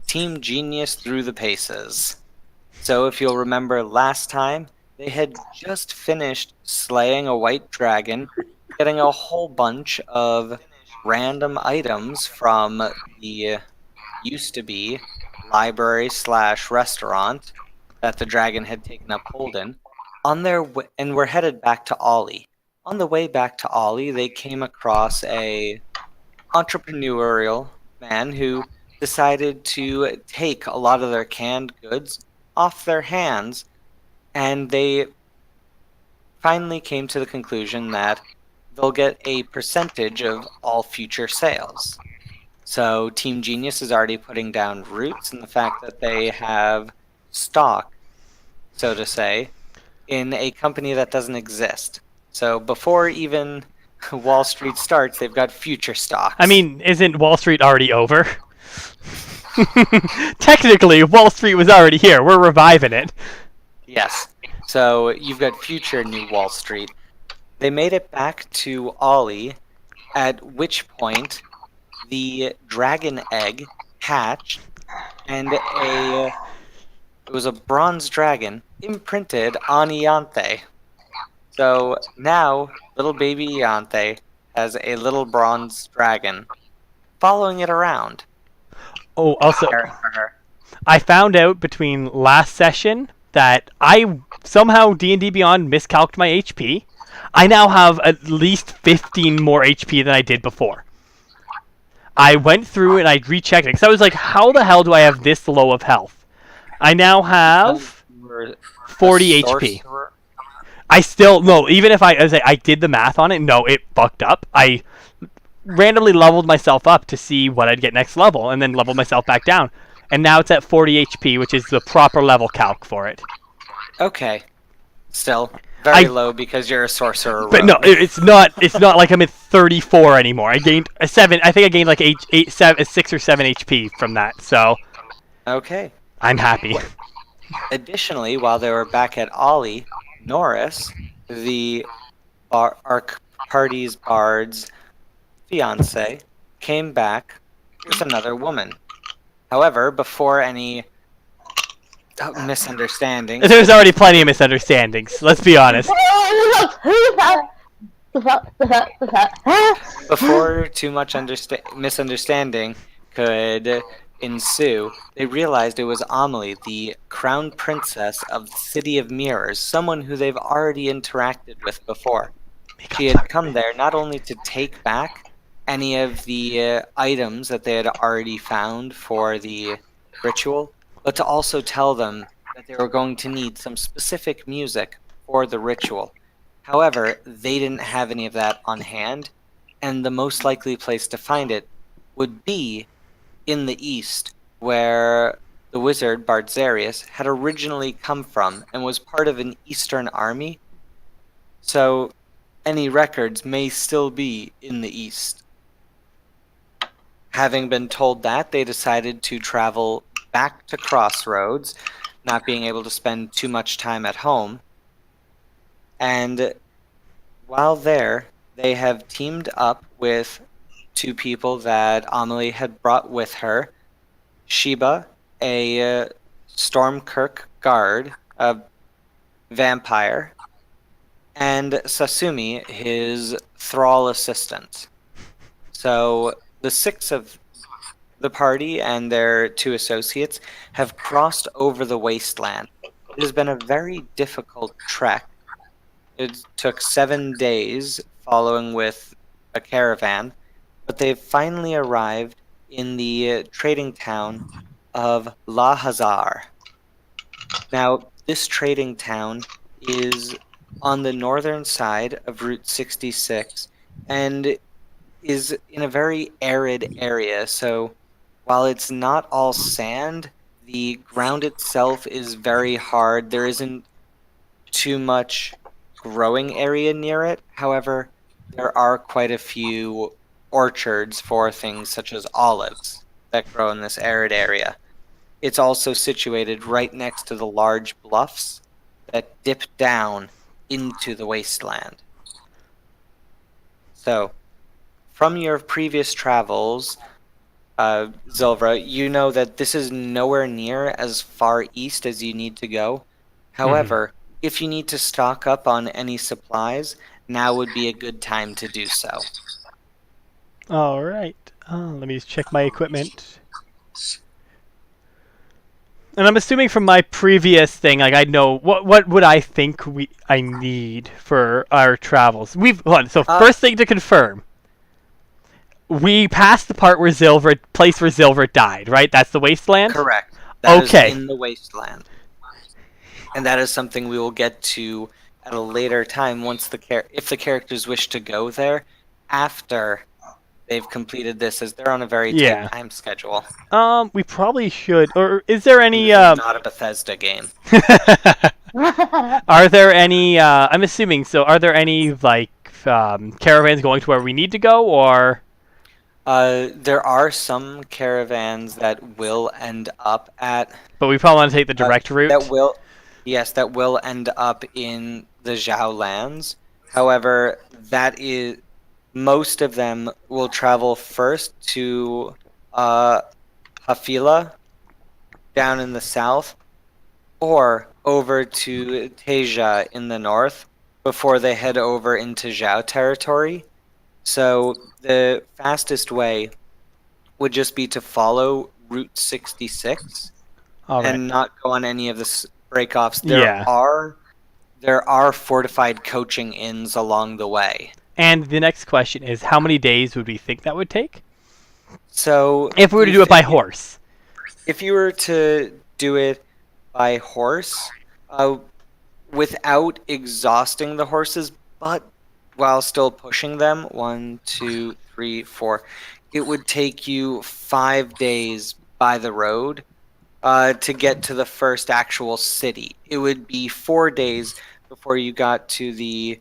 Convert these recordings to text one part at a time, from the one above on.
Team Genius through the paces. So if you'll remember last time, they had just finished slaying a white dragon, getting a whole bunch of random items from the used to be library slash restaurant that the dragon had taken up hold in. And were headed back to Ollie. On the way back to Ollie, they came across a entrepreneurial man who decided to take a lot of their canned goods off their hands, and they finally came to the conclusion that they'll get a percentage of all future sales. So Team Genius is already putting down roots in the fact that they have stock, so to say, in a company that doesn't exist. So before even Wall Street starts, they've got future stocks. I mean, isn't Wall Street already over? Technically, Wall Street was already here. We're reviving it. Yes. So you've got future New Wall Street. They made it back to Ollie, at which point the dragon egg hatched, and it was a bronze dragon imprinted on Ianthe. So now little baby Ianthe has a little bronze dragon following it around. Oh, also, For her. I found out between last session that I somehow D&D Beyond miscalculated my HP. I now have at least 15 more HP than I did before. I went through and I rechecked it because I was like, how the hell do I have this low of health? I now have 40 HP. I still, no, even if I did the math on it, no, it fucked up. I randomly leveled myself up to see what I'd get next level and then leveled myself back down. And now it's at 40 HP, which is the proper level calc for it. Okay. Still very low because you're a sorcerer. But no, it's not like I'm at 34 anymore. I gained a 7. I think I gained like 6 or 7 HP from that. So okay. I'm happy. Additionally, while they were back at Ollie, Norris, the our party's bard's fiance, came back with another woman. However, before any misunderstandings, There's already plenty of misunderstandings. Let's be honest. before too much misunderstanding could ensue, they realized it was Amelie, the crown princess of the City of Mirrors, someone who they've already interacted with before. She had come there not only to take back any of the items that they had already found for the ritual, but to also tell them that they were going to need some specific music for the ritual. However, they didn't have any of that on hand, and the most likely place to find it would be in the east, where the wizard Bardzarius had originally come from and was part of an eastern army. So any records may still be in the east. Having been told that, they decided to travel back to Crossroads, not being able to spend too much time at home. And while there, they have teamed up with two people that Amelie had brought with her. Sheba, a Stormkirk guard, a vampire, and Sasumi, his thrall assistant. So the 6 of the party and their 2 associates have crossed over the wasteland. It has been a very difficult trek. It took 7 days following with a caravan, but they've finally arrived in the trading town of La Hazar. Now, this trading town is on the northern side of Route 66 and is in a very arid area, so while it's not all sand, the ground itself is very hard. There isn't too much growing area near it. However, there are quite a few orchards for things such as olives that grow in this arid area. It's also situated right next to the large bluffs that dip down into the wasteland. So, from your previous travels, Zilvra, you know that this is nowhere near as far east as you need to go. However, if you need to stock up on any supplies, now would be a good time to do so. All right. Let me just check my equipment. And I'm assuming from my previous thing, like I know what would I think I need for our travels. Hold on, so first thing to confirm. We passed the part where place where Zilver died, right? That's the wasteland? Correct. That Okay. is in the wasteland. And that is something we will get to at a later time once if the characters wish to go there after they've completed this, as they're on a very tight time schedule. We probably should. Or is there any? This is not a Bethesda game. Are there any? I'm assuming so. Are there any like caravans going to where we need to go, or? There are some caravans that will end up at. But we probably want to take the direct route. That will end up in the Zhao lands. However, most of them will travel first to Hafila down in the south, or over to Teja in the north before they head over into Zhao territory. So the fastest way would just be to follow Route 66 and not go on any of the breakoffs. There are fortified coaching inns along the way. And the next question is, how many days would we think that would take? So if we were to do it by horse. If you were to do it by horse, without exhausting the horses, but while still pushing them, 1, 2, 3, 4, it would take you 5 days by the road to get to the first actual city. It would be 4 days before you got to the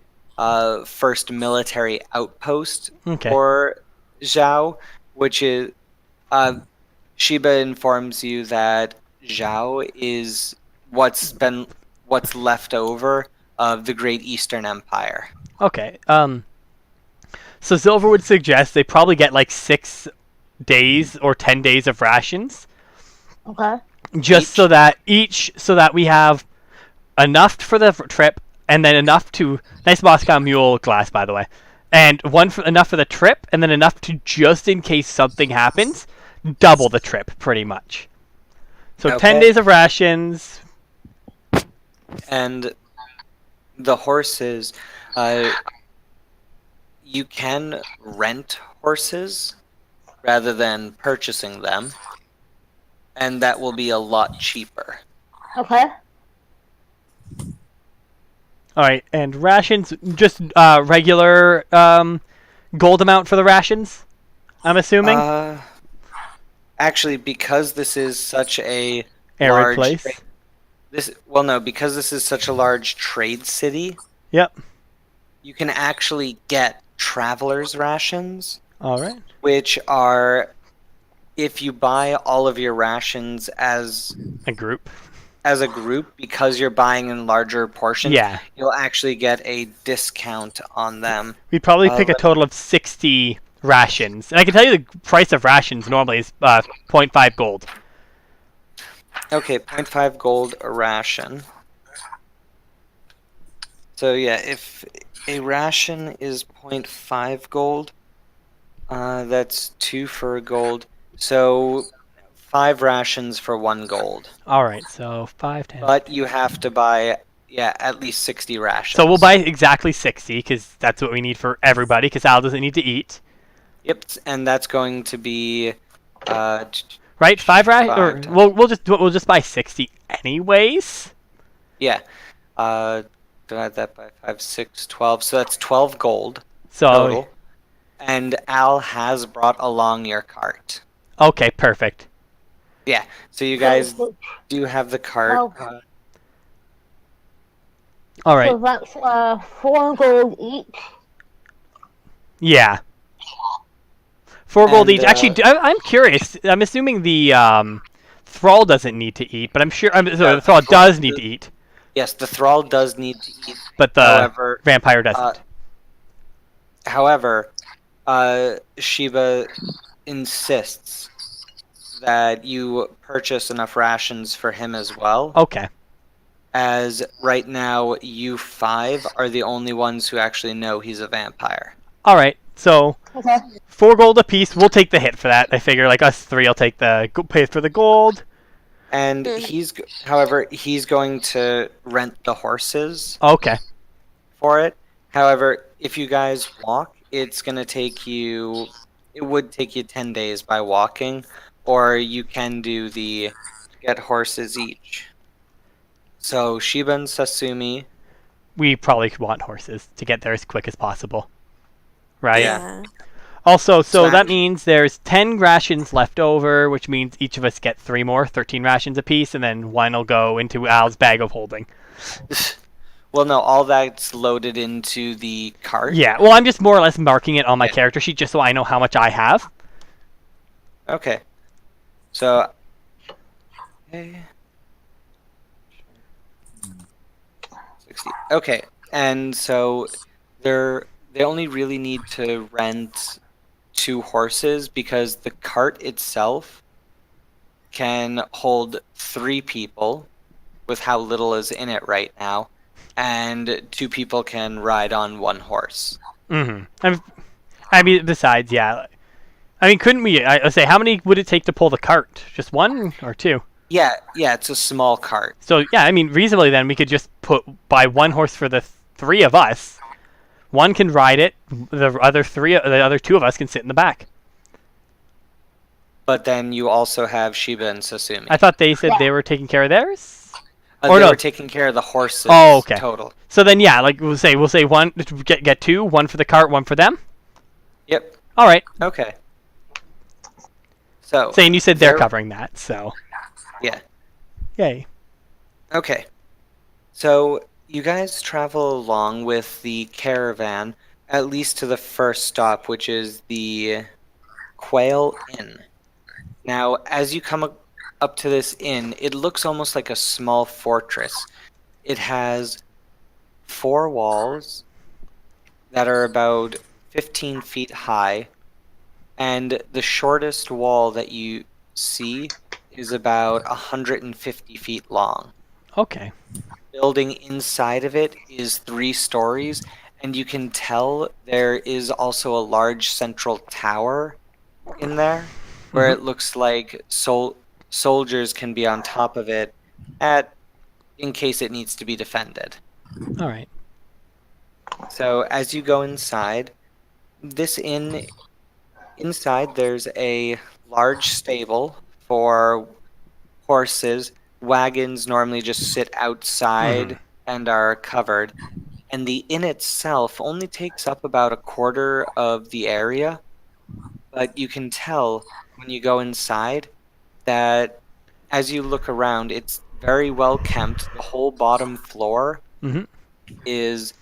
first military outpost for Zhao, which is Shiba informs you that Zhao is what's left over of the Great Eastern Empire. Okay. So Zilver would suggest they probably get like 6 days or 10 days of rations. Okay. Just so that we have enough for the trip, and then enough to nice Moscow Mule glass, by the way, and enough for the trip, and then enough to just in case something happens, double the trip pretty much. So 10 days of rations. And the horses, you can rent horses rather than purchasing them, and that will be a lot cheaper. Okay. All right, and rations, just regular gold amount for the rations, I'm assuming? Actually, because this is such a arid place. Because this is such a large trade city. Yep. You can actually get traveler's rations. All right. Which are, if you buy all of your rations as a group, because you're buying in larger portions, yeah, you'll actually get a discount on them. We'd probably pick a total of 60 rations. And I can tell you the price of rations normally is 0.5 gold. Okay, 0.5 gold a ration. So yeah, if a ration is 0.5 gold, that's 2 for a gold. So 5 rations for 1 gold. All right, so 5, 10. But you have to buy, at least 60 rations. So we'll buy exactly 60 because that's what we need for everybody. Because Al doesn't need to eat. Yep, and that's going to be, right, 5 rations. We'll just buy 60 anyways. Yeah. Divide that by 5, 6, 12. So that's 12 gold total. And Al has brought along your cart. Okay, perfect. Yeah, so you guys do have the cart. All right. So that's 4 gold each? Yeah. 4 gold each. Actually, I'm curious. I'm assuming the Thrall doesn't need to eat, but I'm sure the Thrall does need to eat. Yes, the Thrall does need to eat. But the Vampire doesn't. However, Shiba insists that you purchase enough rations for him as well, Okay. as right now you 5 are the only ones who actually know he's a vampire. All right. So Okay. 4 gold apiece. We'll take the hit for that. I figure like us 3 will take the pay for the gold. And however, he's going to rent the horses Okay. for it. However, if you guys walk, it's going to take you, it would take you 10 days by walking, or you can do the get horses each. So Shiba and Sasumi, We probably could want horses to get there as quick as possible. Right? Yeah. Also, so So that act- means there's 10 rations left over, which means each of us get 3 more, 13 rations apiece, and then 1 will go into Al's bag of holding. well, no, all that's loaded into the cart. Yeah, well, I'm just more or less marking it on my Yeah. character sheet just so I know how much I have. Okay. So. Okay. 60. Okay, and so they only really need to rent 2 horses because the cart itself can hold 3 people with how little is in it right now, and 2 people can ride on 1 horse. Mm-hmm. I mean, besides, yeah. I mean, couldn't we? I say, how many would it take to pull the cart? Just 1 or 2? Yeah, it's a small cart. So yeah, I mean, reasonably then we could just buy 1 horse for the 3 of us. 1 can ride it. The other 2 of us can sit in the back. But then you also have Shiba and Sasumi. I thought they said they were taking care of theirs. They or no. were taking care of the horses. Oh, okay. Total. So then yeah, like we'll say 1 get 2, 1 for the cart, 1 for them. Yep. All right. Okay. So. Saying you said they're there- covering that, so. Yeah. Yay. Okay. So you guys travel along with the caravan, at least to the first stop, which is the Quail Inn. Now, as you come up to this inn, it looks almost like a small fortress. It has 4 walls that are about 15 feet high, and the shortest wall that you see is about 150 feet long. Okay. Building inside of it is 3 stories, and you can tell there is also a large central tower in there where it looks like soldiers can be on top of it in case it needs to be defended. All right. So as you go inside, this inn, inside there's a large stable for horses. Wagons normally just sit outside and are covered. And the inn itself only takes up about a quarter of the area. But you can tell when you go inside that as you look around, it's very well kept. The whole bottom floor is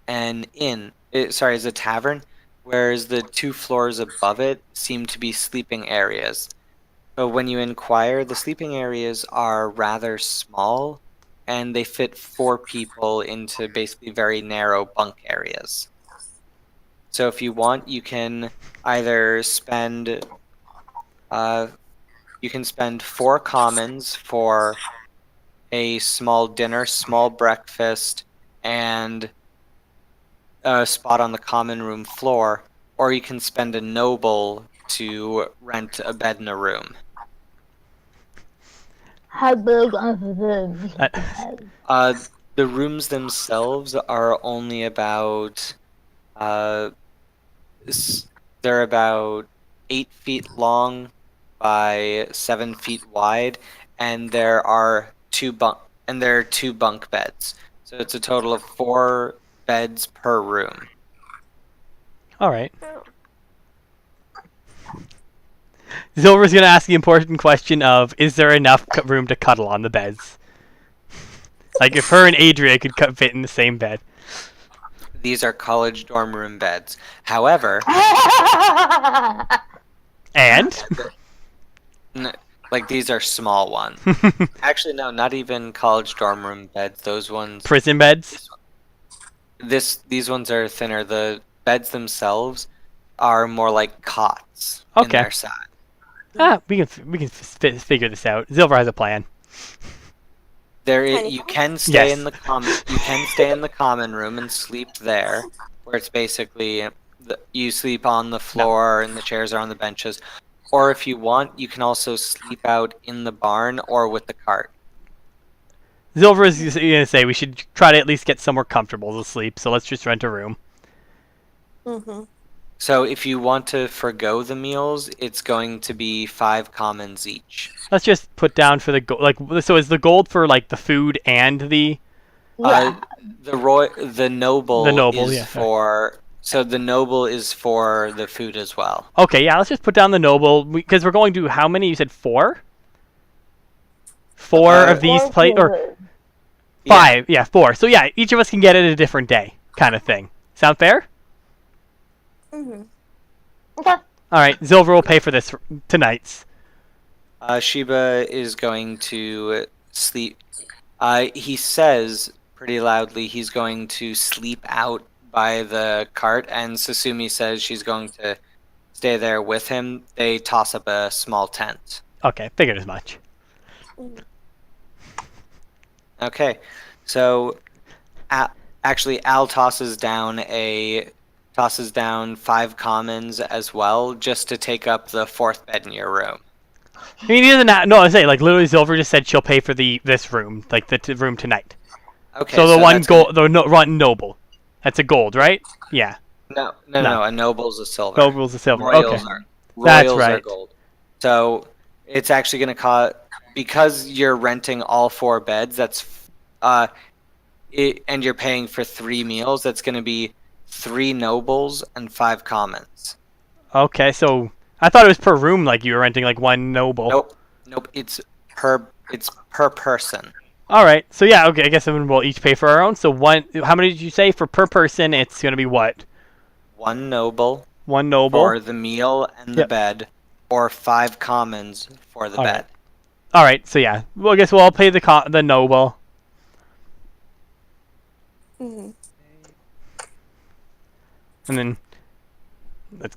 an inn. Is a tavern, whereas the 2 floors above it seem to be sleeping areas. But when you inquire, the sleeping areas are rather small, and they fit 4 people into basically very narrow bunk areas. So if you want, you can either spend 4 commons for a small dinner, small breakfast, and a spot on the common room floor, or you can spend a noble to rent a bed in a room. How big are the rooms? The rooms themselves are only about they're about 8 feet long by 7 feet wide, and there are 2 bunk beds. So it's a total of 4 beds per room. All right. Zilver's gonna ask the important question of: is there enough room to cuddle on the beds? Like if her and Adria could fit in the same bed. These are college dorm room beds. However, And like these are small ones. Actually, no, not even college dorm room beds. Those ones. prison beds. These ones are thinner. The beds themselves are more like cots in Okay. their side. We can figure this out. Zilver has a plan. You can stay Yes. in the common room and sleep there, where it's basically you sleep on the floor and the chairs are on the benches. Or if you want, you can also sleep out in the barn or with the cart. Zilver is gonna say we should try to at least get somewhere comfortable to sleep. So let's just rent a room. Mm-hmm. So if you want to forgo the meals, it's going to be 5 commons each. Let's just put down for the gold. Like, so is the gold for like the food and the? Yeah. The noble is yeah, for so the noble is for the food as well. Okay, yeah. Let's just put down the noble because we're going to how many? You said 4. 4 of these One plate or finger. 5? Yeah, 4. So yeah, each of us can get it a different day, kind of thing. Sound fair? Mm-hmm. Okay. All right, Zilver will pay for this tonight's. Sheba is going to sleep. He says pretty loudly he's going to sleep out by the cart, and Susumi says she's going to stay there with him. They toss up a small tent. Okay, figured as much. Okay, so Al tosses down 5 commons as well, just to take up the 4th bed in your room. I mean, he doesn't. No, I say like literally, Zilver just said she'll pay for this room, like the room tonight. Okay, So the one that's gold, one noble. That's a gold, right? Yeah. No. No. A noble's a silver. Noble's a silver. Royals Okay. are That's Royals are right. gold. So it's actually going to cost, because you're renting all 4 beds. And you're paying for 3 meals. That's going to be 3 nobles and 5 commons. Okay, so I thought it was per room, like you were renting like one noble. Nope. It's per person. All right, so yeah, okay. I guess we'll each pay for our own. So one, how many did you say for per person? It's gonna be what? 1 noble One noble. for the meal and the Yep. bed, or 5 commons for the All bed. right. All right, so yeah, well, I guess we'll all pay the noble. Mm-hmm. And then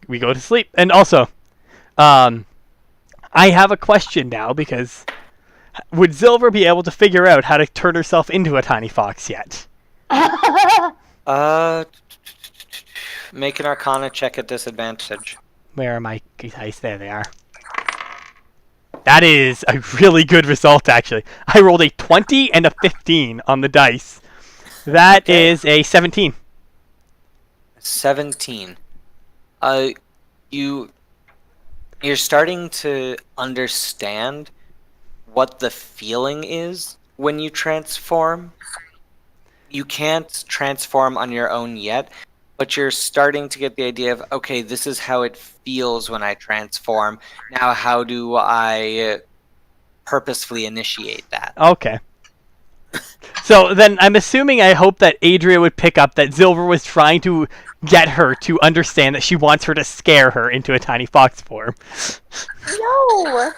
we go to sleep. And also, I have a question now because would Zilver be able to figure out how to turn herself into a tiny fox yet? Make an Arcana check at disadvantage. Where are my dice? There they are. That is a really good result, actually. I rolled a 20 and a 15 on the dice. That Okay. is a 17. 17. You're starting to understand what the feeling is when you transform. You can't transform on your own yet, but you're starting to get the idea of, okay, this is how it feels when I transform. Now, how do I purposefully initiate that? Okay. So then I'm assuming, I hope that Adria would pick up that Zilver was trying to get her to understand that she wants her to scare her into a tiny fox form. No.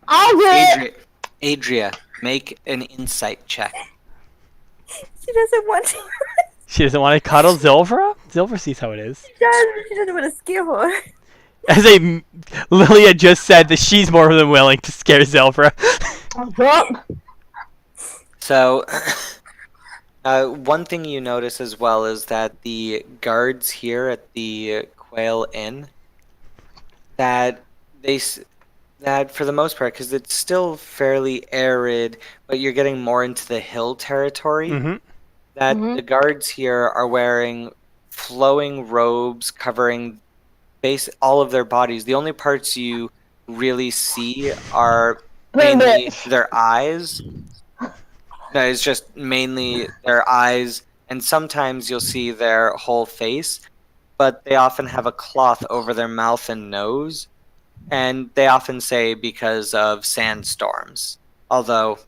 I'll do it. Adria, make an insight check. She doesn't want to. She doesn't want to cuddle Zilver? Zilver sees how it is. She does, but she doesn't want to scare her. As Lilia just said that she's more than willing to scare Zilver. Yup. So, one thing you notice as well is that the guards here at the Quail Inn, that for the most part, because it's still fairly arid, but you're getting more into the hill territory, Mm-hmm. that Mhm. the guards here are wearing flowing robes covering all of their bodies. The only parts you really see are mainly their eyes. No, it's just mainly their eyes, and sometimes you'll see their whole face, but they often have a cloth over their mouth and nose, and they often say because of sandstorms, although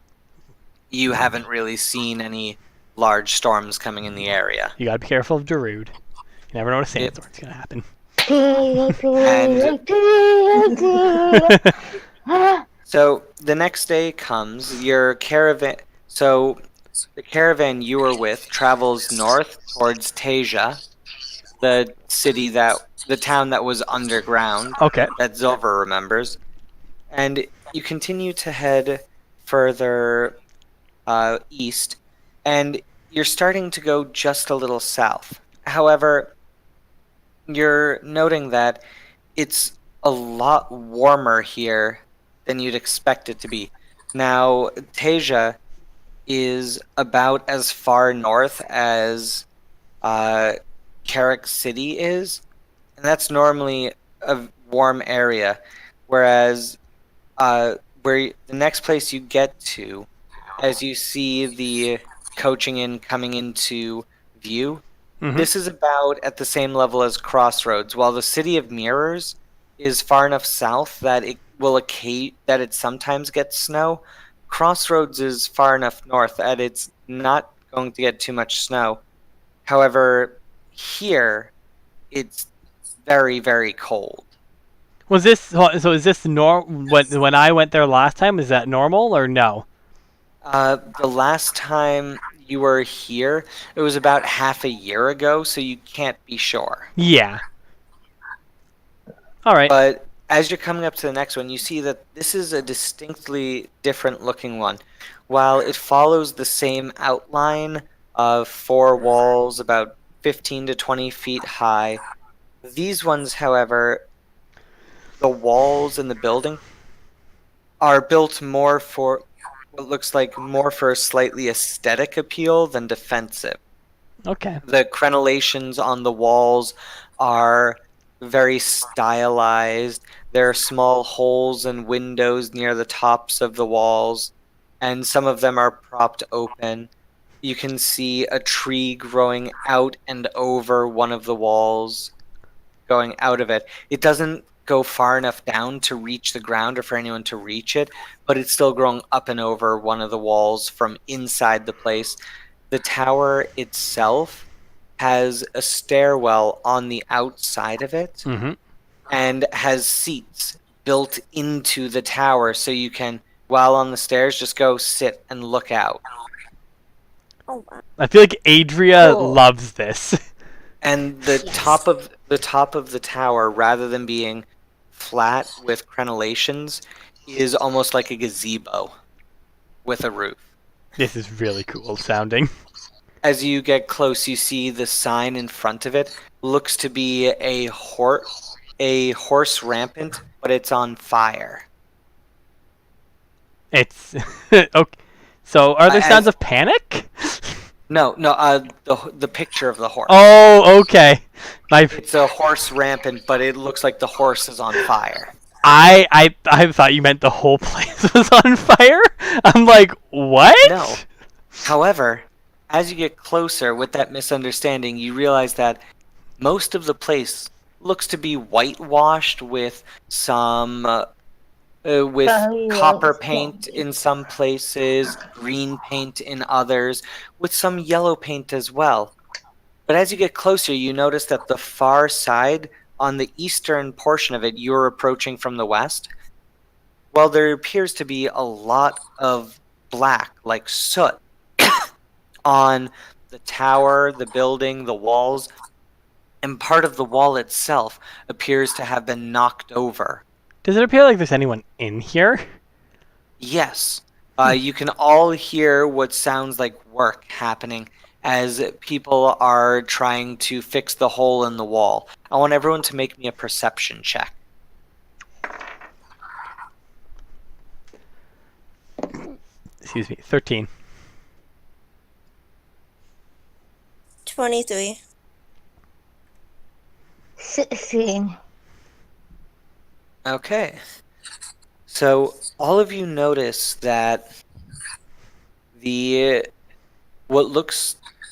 you haven't really seen any large storms coming in the area. You gotta be careful of Darude. You never know when a sandstorm's gonna happen. So the next day comes, your caravan. So the caravan you were with travels north towards Tasia, the town that was underground Okay. that Zilver remembers. And you continue to head further east, and you're starting to go just a little south. However, you're noting that it's a lot warmer here than you'd expect it to be. Now, Tasia is about as far north as Carrick City is, and that's normally a warm area. Whereas, the next place you get to, as you see the coaching inn coming into view, Mhm. this is about at the same level as Crossroads. While the City of Mirrors is far enough south that it sometimes gets snow, Crossroads is far enough north that it's not going to get too much snow. However, here it's very, very cold. Was this so? Is this when I went there last time? Is that normal or no? The last time you were here, it was about half a year ago, so you can't be sure. Yeah. All right. But as you're coming up to the next one, you see that this is a distinctly different looking one. While it follows the same outline of four walls about 15 to 20 feet high, these ones, however, the walls in the building are built more for what looks like more for a slightly aesthetic appeal than defensive. Okay. The crenellations on the walls are very stylized. There are small holes and windows near the tops of the walls, and some of them are propped open. You can see a tree growing out and over one of the walls, going out of it. It doesn't go far enough down to reach the ground or for anyone to reach it, but it's still growing up and over one of the walls from inside the place. The tower itself has a stairwell on the outside of it Mm-hmm. and has seats built into the tower, so you can, while on the stairs, just go sit and look out. Oh, wow. I feel like Adria Cool. loves this. And the Yes. top of the tower, rather than being flat with crenellations, is almost like a gazebo with a roof. This is really cool sounding. As you get close, you see the sign in front of it looks to be a horse rampant, but it's on fire. It's okay. So, are there As- sounds of panic? No, the picture of the horse. Oh, okay. It's a horse rampant, but it looks like the horse is on fire. I thought you meant the whole place was on fire. I'm like, what? No. However, as you get closer with that misunderstanding, you realize that most of the place looks to be whitewashed with some with Oh, copper yes, paint yeah. in some places, green paint in others, with some yellow paint as well. But as you get closer, you notice that the far side, on the eastern portion of it, you're approaching from the west, well, there appears to be a lot of black, like soot, on the tower, the building, the walls, and part of the wall itself appears to have been knocked over. Does it appear like there's anyone in here? Yes, you can all hear what sounds like work happening as people are trying to fix the hole in the wall. I want everyone to make me a perception check. Excuse me, 13. 23. 16. Okay. So all of you notice that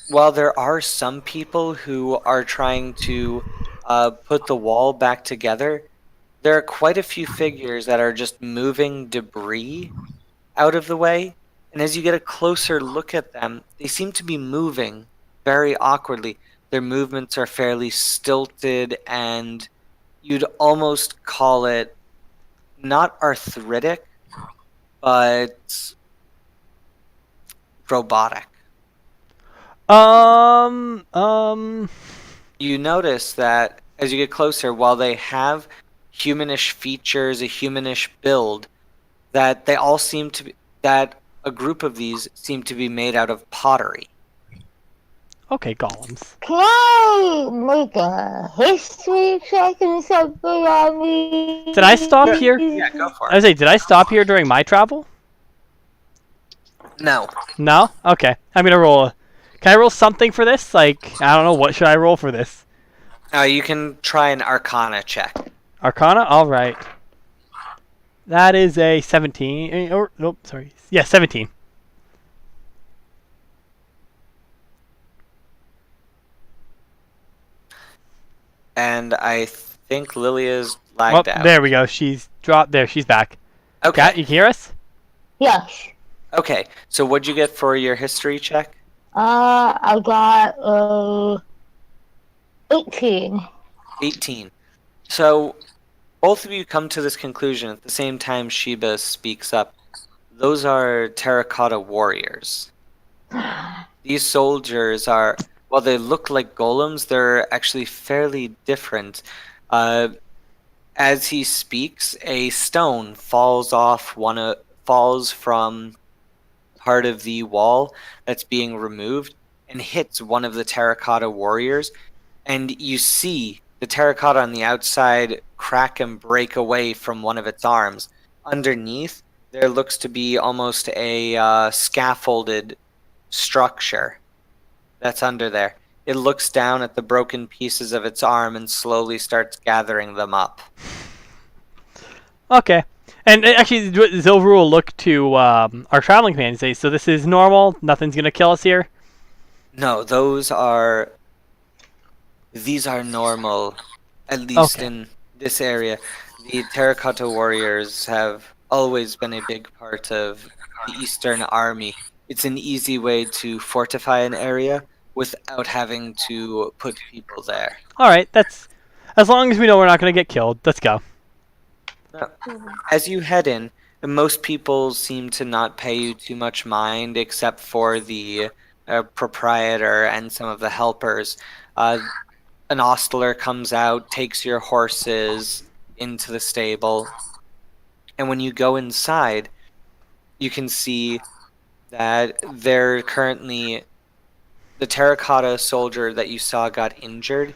while there are some people who are trying to put the wall back together, there are quite a few figures that are just moving debris out of the way. And as you get a closer look at them, they seem to be moving very awkwardly. Their movements are fairly stilted, and you'd almost call it not arthritic, but robotic. Um. You notice that as you get closer, while they have humanish features, a humanish build, that they all seem to be, that a group of these seem to be made out of pottery. Okay, golems. Can I make a history check and something on me? Did I stop here? Yeah, go for I it. was like, did I stop here during my travel? No. No? Okay. I'm gonna roll. Can I roll something for this? Like, I don't know. What should I roll for this? You can try an Arcana check. Arcana? Alright. That is a 17. Or, nope, sorry. Yeah, 17. And I think Lilia's Oh, lagged out. there we go. She's dropped. There, she's back. Okay. Kat, you can hear us? Yes. Okay. So what'd you get for your history check? I got 18. 18. So both of you come to this conclusion at the same time. Sheba speaks up. Those are terracotta warriors. These soldiers are, while they look like golems, they're actually fairly different. As he speaks, a stone falls from part of the wall that's being removed and hits one of the terracotta warriors, and you see the terracotta on the outside crack and break away from one of its arms. Underneath, there looks to be almost a scaffolded structure that's under there. It looks down at the broken pieces of its arm and slowly starts gathering them up. Okay. And actually, Zilver will look to our traveling companion and say, so this is normal? Nothing's going to kill us here? No, these are normal, at least Okay. in this area. The terracotta warriors have always been a big part of the Eastern Army. It's an easy way to fortify an area without having to put people there. Alright, that's... As long as we know we're not going to get killed, let's go. As you head in, most people seem to not pay you too much mind, except for the proprietor and some of the helpers. An ostler comes out, takes your horses into the stable, and when you go inside, you can see that they're currently... The terracotta soldier that you saw got injured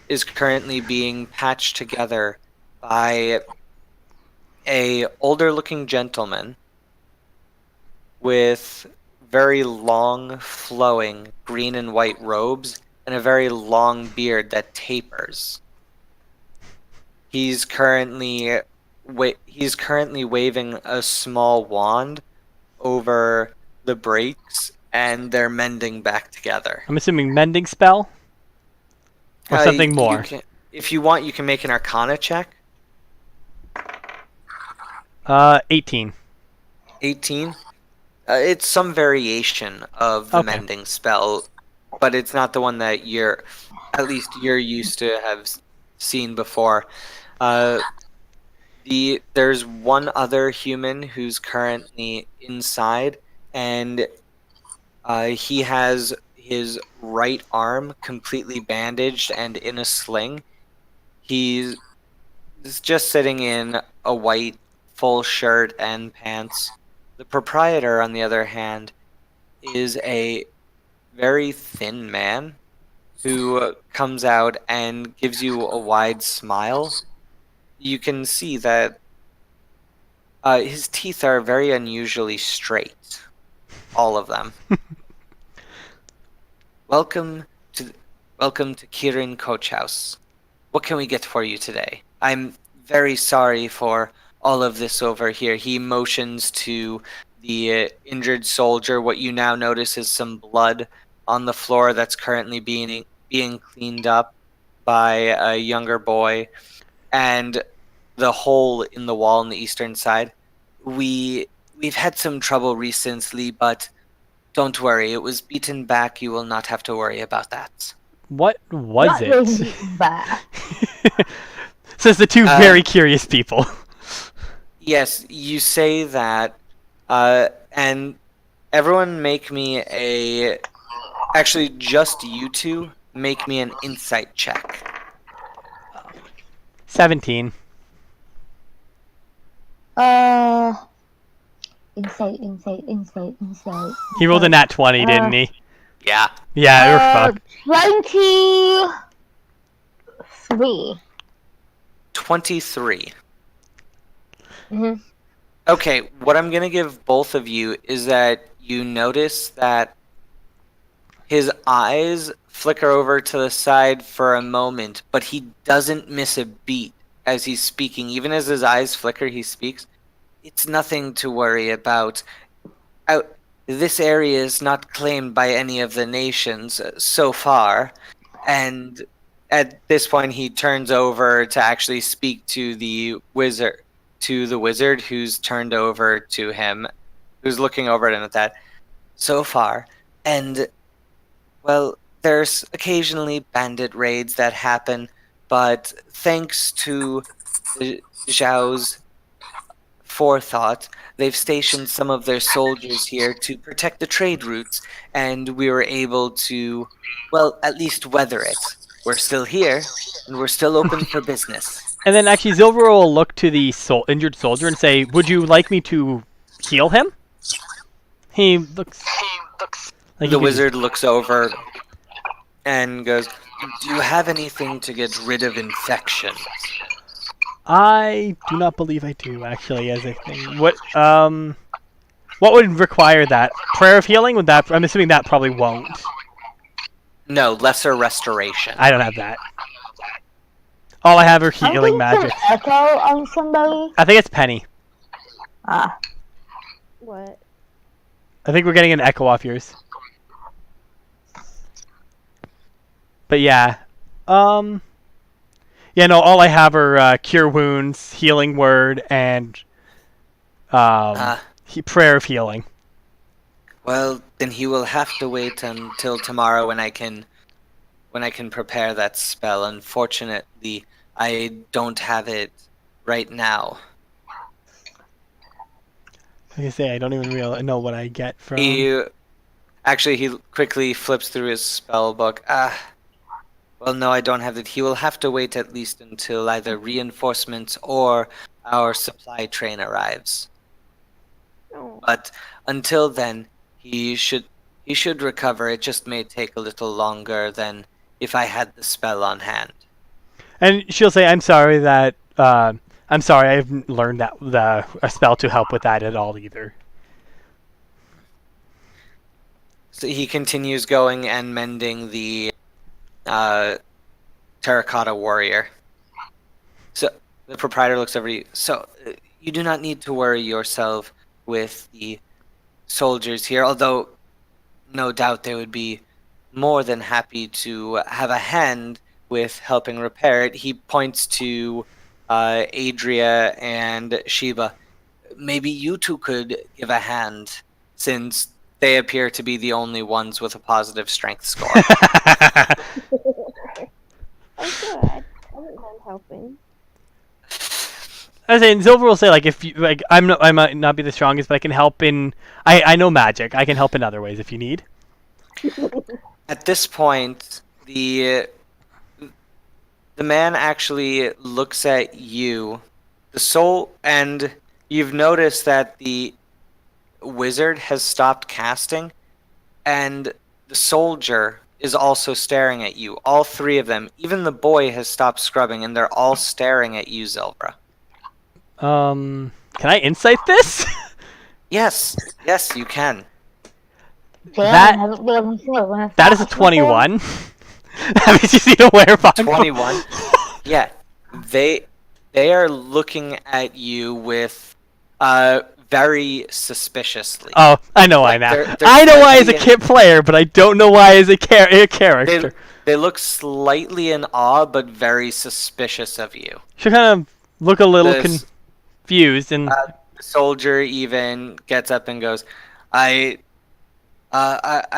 is currently being patched together by a older looking gentleman with very long flowing green and white robes and a very long beard that tapers. He's currently waving a small wand over the breaks, and they're mending back together. I'm assuming mending spell? Or something more? If you want, you can make an Arcana check. 18. 18. It's some variation of the Okay. mending spell, but it's not the one that you're used to have seen before. There's one other human who's currently inside, and he has his right arm completely bandaged and in a sling. He's just sitting in a white full shirt and pants. The proprietor, on the other hand, is a very thin man who comes out and gives you a wide smile. You can see that his teeth are very unusually straight. All of them. Welcome to Kirin Coach House. What can we get for you today? I'm very sorry for all of this over here. He motions to the injured soldier. What you now notice is some blood on the floor that's currently being cleaned up by a younger boy, and the hole in the wall on the eastern side. We've had some trouble recently, but don't worry, it was beaten back. You will not have to worry about that. What was That was it? bad. Says the two very curious people. Yes, you say that, and everyone make me a... Actually, just you two make me an insight check. 17. Insight. He rolled a nat 20, didn't he? Yeah. Yeah, we're fucked. 23. 23. Mm-hmm. Okay, what I'm going to give both of you is that you notice that his eyes flicker over to the side for a moment, but he doesn't miss a beat as he's speaking. Even as his eyes flicker, he speaks. It's nothing to worry about. This area is not claimed by any of the nations so far, and at this point he turns over to actually speak to the wizard, who's turned over to him, who's looking over at him at that. So far, and well, there's occasionally bandit raids that happen, but thanks to Zhao's forethought, they've stationed some of their soldiers here to protect the trade routes, and we were able to, well, at least weather it. We're still here, and we're still open for business. And then actually Zilver will look to the injured soldier and say, would you like me to heal him? He looks like The wizard looks over and goes, "Do you have anything to get rid of infection?" I do not believe I do, actually, as a thing. What would require that? Prayer of healing? Would that? I'm assuming that probably won't. No, lesser restoration. I don't have that. All I have are healing magic. Echo on somebody. I think it's Penny. Ah. What? I think we're getting an echo off yours. But yeah. Yeah, no, all I have are cure wounds, healing word, and prayer of healing. Well, then he will have to wait until tomorrow when I can prepare that spell. Unfortunately, I don't have it right now. Like I say, I don't even really know what I get from... He quickly flips through his spell book. Well, no, I don't have it. He will have to wait at least until either reinforcements or our supply train arrives. Oh. But until then, he should recover. It just may take a little longer than if I had the spell on hand. And she'll say, I'm sorry that... I'm sorry, I haven't learned a spell to help with that at all either. So he continues going and mending the terracotta warrior. So the proprietor looks over you. So you do not need to worry yourself with the soldiers here, although no doubt they would be more than happy to have a hand with helping repair it. He points to Adria and Sheba. Maybe you two could give a hand, since they appear to be the only ones with a positive strength score. Oh, good. I wouldn't mind helping. I say, and Silver will say, like, if you like, I might not be the strongest, but I can help in. I know magic. I can help in other ways if you need. At this point, the man actually looks at you, and you've noticed that the wizard has stopped casting, and the soldier is also staring at you. All three of them, even the boy, has stopped scrubbing, and they're all staring at you, Zelbra. Can I insight this? Yes, you can. That is a 21. Haven't you seen a werewolf? 21. Yeah, they are looking at you with very suspiciously. Oh, I know why now. They're I know why as a slightly kid player, but I don't know why as a character. They look slightly in awe, but very suspicious of you. She kind of look a little This- confused and. The soldier even gets up and goes, I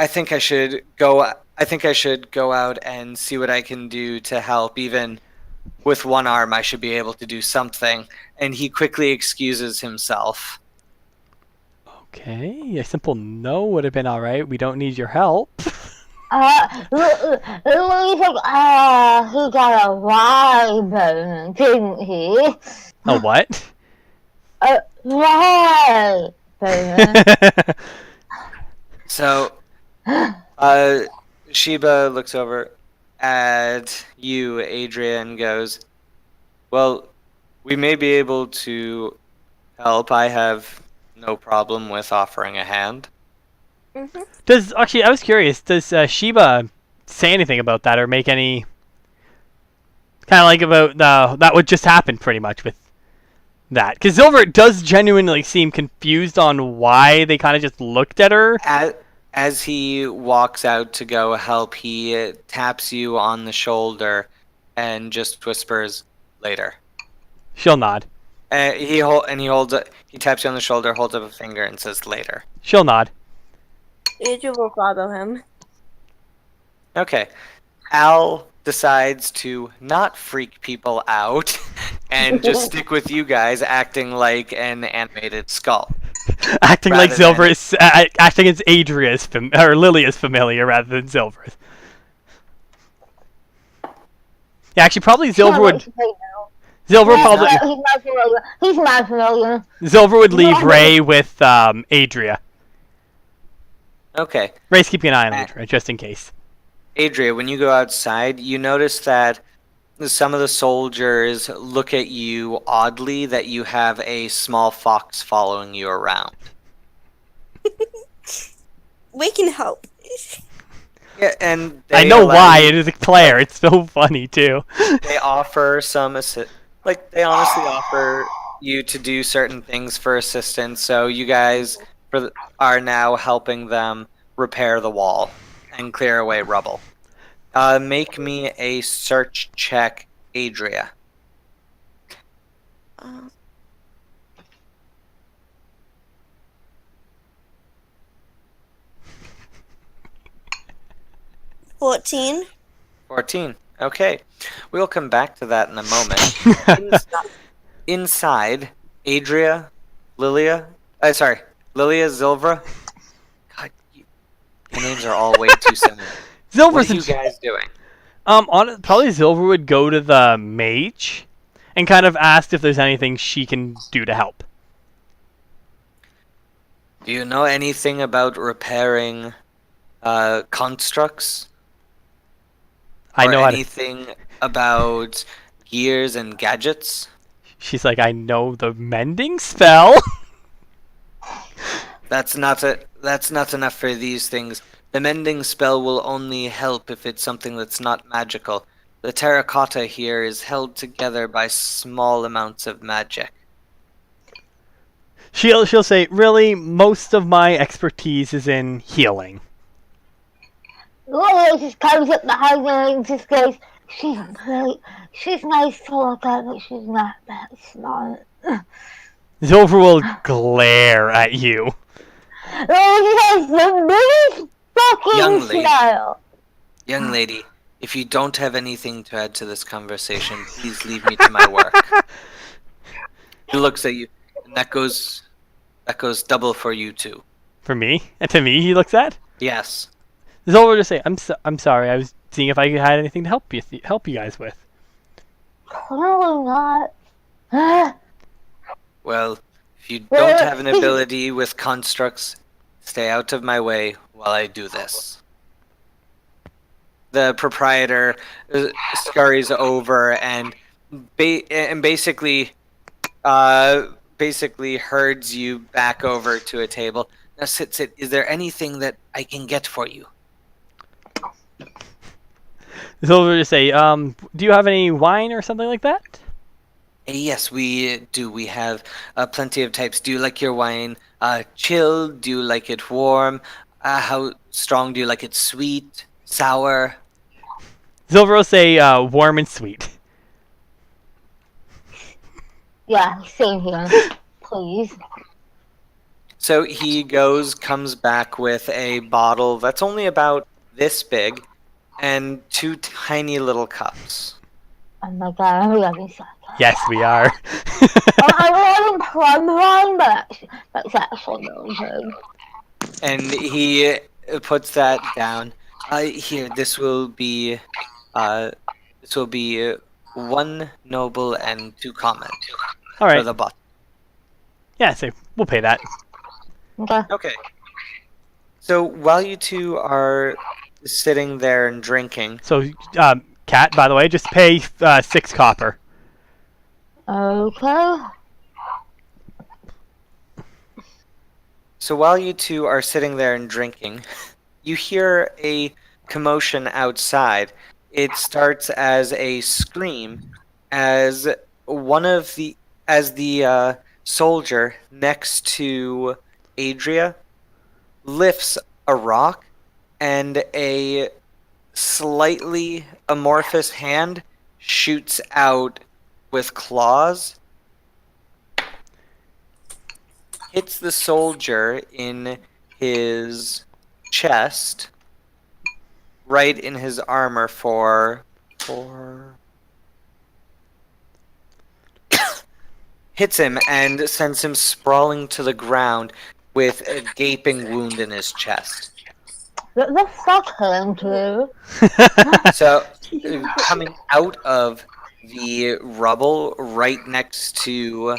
think I should go. I think I should go out and see what I can do to help. Even with one arm, I should be able to do something. And he quickly excuses himself. Okay, a simple no would have been all right. We don't need your help. He got a Y bone, didn't he? A what? Right. So, Sheba looks over at you, Adria, and goes, "Well, we may be able to help. I have no problem with offering a hand." Mm-hmm. Actually, I was curious. Does Sheba say anything about that, or make any kind of like about that would just happen pretty much with that? Because Silver does genuinely seem confused on why they kind of just looked at her. As he walks out to go help, he taps you on the shoulder and just whispers, "Later." She'll nod. He taps you on the shoulder, holds up a finger, and says, "Later." She'll nod. Adrian will follow him. Okay. Al decides to not freak people out and just stick with you guys, acting like an animated skull. Acting like Rather Silver than- is acting as Adria is or Lily is familiar rather than Silver. Yeah, actually, probably Silver would. Silver would probably. He's not familiar. He's not familiar. Silver would leave Ray with Adria. Okay. Ray's keeping an eye on Adria just in case. Adria, when you go outside, you notice that some of the soldiers look at you oddly, that you have a small fox following you around. We can help. Yeah, and I know why. It is a Claire. It's so funny too. They offer some they honestly offer you to do certain things for assistance. So you guys are now helping them repair the wall and clear away rubble. Make me a search check, Adria. Uh, 14. 14. Okay. We'll come back to that in a moment. Inside, Adria, Lilia, Zilvra. God, your names are all way too similar. What Silver's are you guys doing? probably Silver would go to the mage and kind of ask if there's anything she can do to help. Do you know anything about repairing constructs? I Or know how to. anything about gears and gadgets? She's like, I know the mending spell. That's not enough for these things. The mending spell will only help if it's something that's not magical. The terracotta here is held together by small amounts of magic. She'll say, really, most of my expertise is in healing. Lily just comes up behind her and just goes, she's great. She's nice to look at, but she's not that smart. Silver will glare at you. Lily has the biggest Young fucking lady. smile. Young lady, if you don't have anything to add to this conversation, please leave me to my work. He looks at you, and that goes double for you too. For me? And to me, he looks at? Yes. Silver will just say, I'm sorry, I was seeing if I had anything to help you guys with. Clearly not. Well, if you don't have an ability with constructs, stay out of my way while I do this. The proprietor scurries over and basically herds you back over to a table. Now sit. Is there anything that I can get for you? Silver will just say, do you have any wine or something like that? Yes, we do. We have plenty of types. Do you like your wine chilled? Do you like it warm? How strong do you like it? Sweet? Sour? Silver will say, warm and sweet. Yeah, same here. Please. So he comes back with a bottle that's only about this big and 2 tiny little cups. Oh my god, I'm loving that. Yes, we are. I'm having plum wine, but that's actually really good. And he puts that down. Here, this will be 1 noble and 2 common All for right. the bottle. Yeah, so we'll pay that. Okay. Okay. So while you two are sitting there and drinking, So, Cat, by the way, just pay 6 copper. Okay. so while you two are sitting there and drinking, you hear a commotion outside. It starts as a scream as the soldier next to Adria lifts a rock and a slightly amorphous hand shoots out with claws, hits the soldier in his chest, right in his armor for hits him and sends him sprawling to the ground with a gaping wound in his chest. The fuck him too. So, coming out of the rubble right next to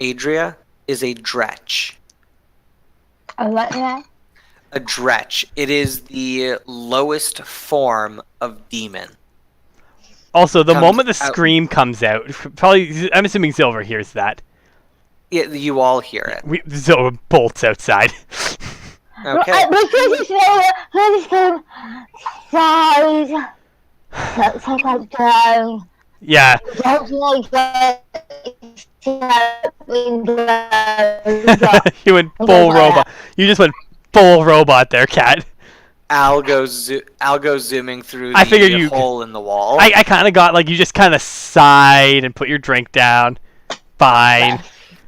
Adria is a dretch. I like that. A dretch. It is the lowest form of demon. Also, the Comes moment the out- scream comes out, probably, I'm assuming Silver hears that. You all hear it. Silver bolts outside. Okay. Because it's really size. That's like I'm down. Yeah, Don't like that. you went full robot. You just went full robot there, Cat. Al goes zooming through I the figured you- hole in the wall. I kind of got, like, you just kind of sighed and put your drink down. Fine.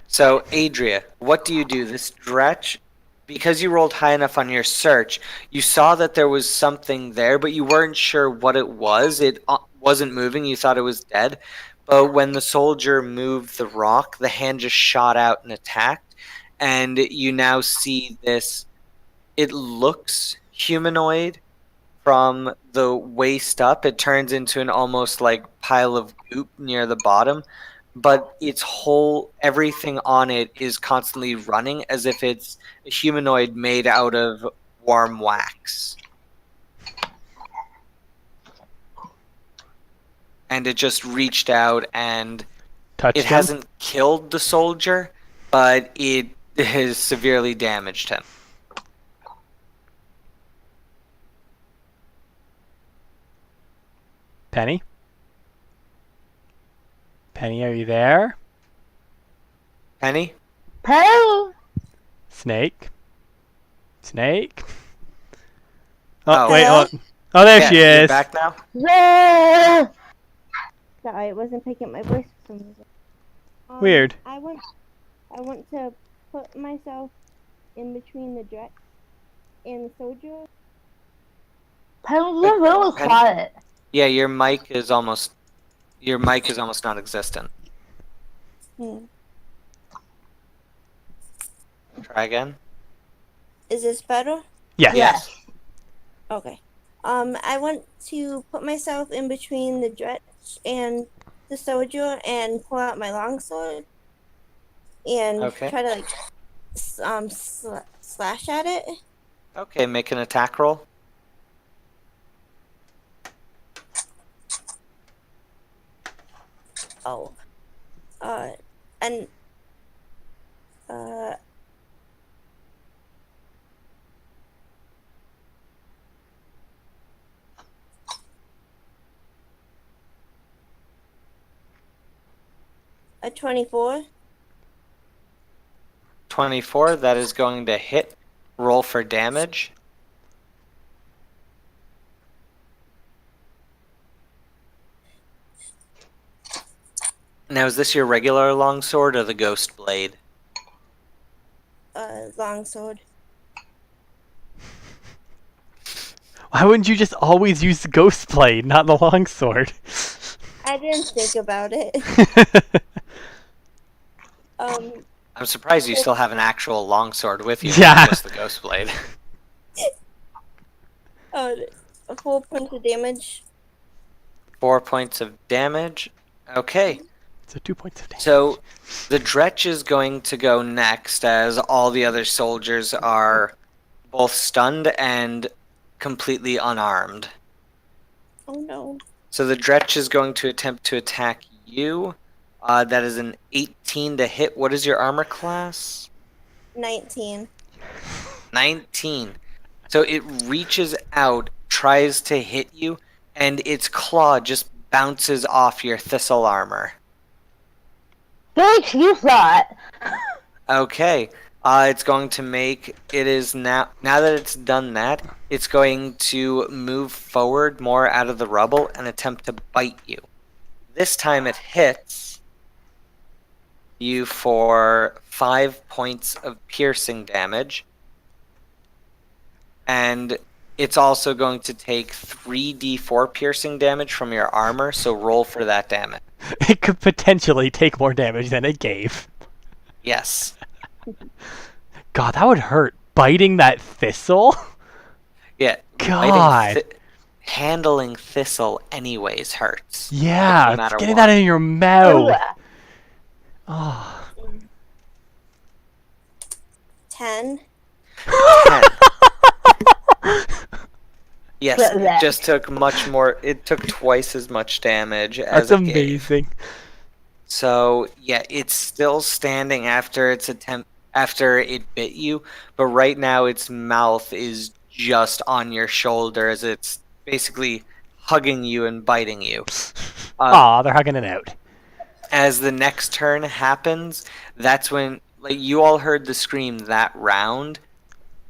So, Adria, what do you do? This dretch, because you rolled high enough on your search, you saw that there was something there, but you weren't sure what it was. It wasn't moving. You thought it was dead. But when the soldier moved the rock, the hand just shot out and attacked. And you now see this. It looks humanoid from the waist up. It turns into an almost like pile of goop near the bottom. But everything on it is constantly running as if it's a humanoid made out of warm wax. And it just reached out and Touched it him. hasn't killed the soldier, but it has severely damaged him. Penny? Penny, are you there? Penny? Penny. Snake? Snake? Oh. Wait, oh, there she you're is. back now? Yeah. Sorry, it wasn't picking up my voice for some reason. Weird. I want to put myself in between the Dretch and the soldier. Penny, you're really Penny? quiet. Yeah, your mic is almost non-existent. Hmm. Try again. Is this better? Yes. Yes. Okay. I want to put myself in between the Dretch and the soldier and pull out my longsword and Okay. try to slash at it. Okay, make an attack roll. Oh. And a 24. 24, that is going to hit. Roll for damage. Now, is this your regular longsword or the ghost blade? Longsword. Why wouldn't you just always use the ghost blade, not the longsword? I didn't think about it. I'm surprised you still have an actual longsword with you, Yeah. not just the ghost blade. 4 points of damage. 4 points of damage. Okay. So 2 points of damage. So the Dretch is going to go next, as all the other soldiers are both stunned and completely unarmed. Oh no. So the Dretch is going to attempt to attack you. That is an 18 to hit. What is your armor class? 19. 19. So it reaches out, tries to hit you, and its claw just bounces off your thistle armor. Bitch, you thought. Okay. It's going to make it is now that it's done that, it's going to move forward more out of the rubble and attempt to bite you. This time it hits you for 5 points of piercing damage. And it's also going to take 3d4 piercing damage from your armor, so roll for that damage. It could potentially take more damage than it gave. Yes. God, that would hurt. Biting that thistle? Yeah. God. Handling thistle anyways hurts. Yeah, no matter getting what. that in your mouth. Ugh. Oh. 10. 10. Yes, Get it that. just took much more. It took twice as much damage as That's it gave. amazing. So yeah, it's still standing after its attempt after it bit you, but right now its mouth is just on your shoulder as it's basically hugging you and biting you. Aw, they're hugging it out. As the next turn happens, that's when you all heard the scream that round,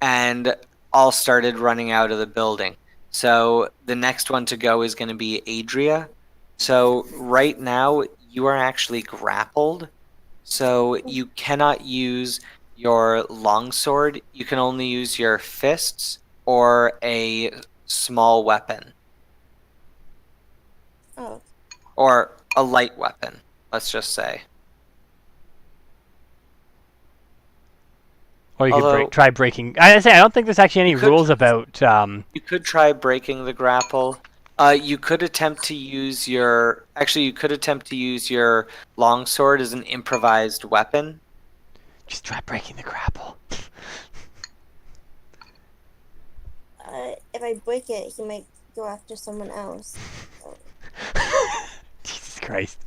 and all started running out of the building. So the next one to go is going to be Adria. So right now you are actually grappled, so you cannot use your longsword. You can only use your fists or a small weapon Oh. or a light weapon, let's just say. Or you Although- could try breaking. I don't think there's actually any You could- rules about. You could try breaking the grapple. You could attempt to use your. Actually, you could attempt to use your longsword as an improvised weapon. Just try breaking the grapple. If I break it, he might go after someone else. Jesus Christ.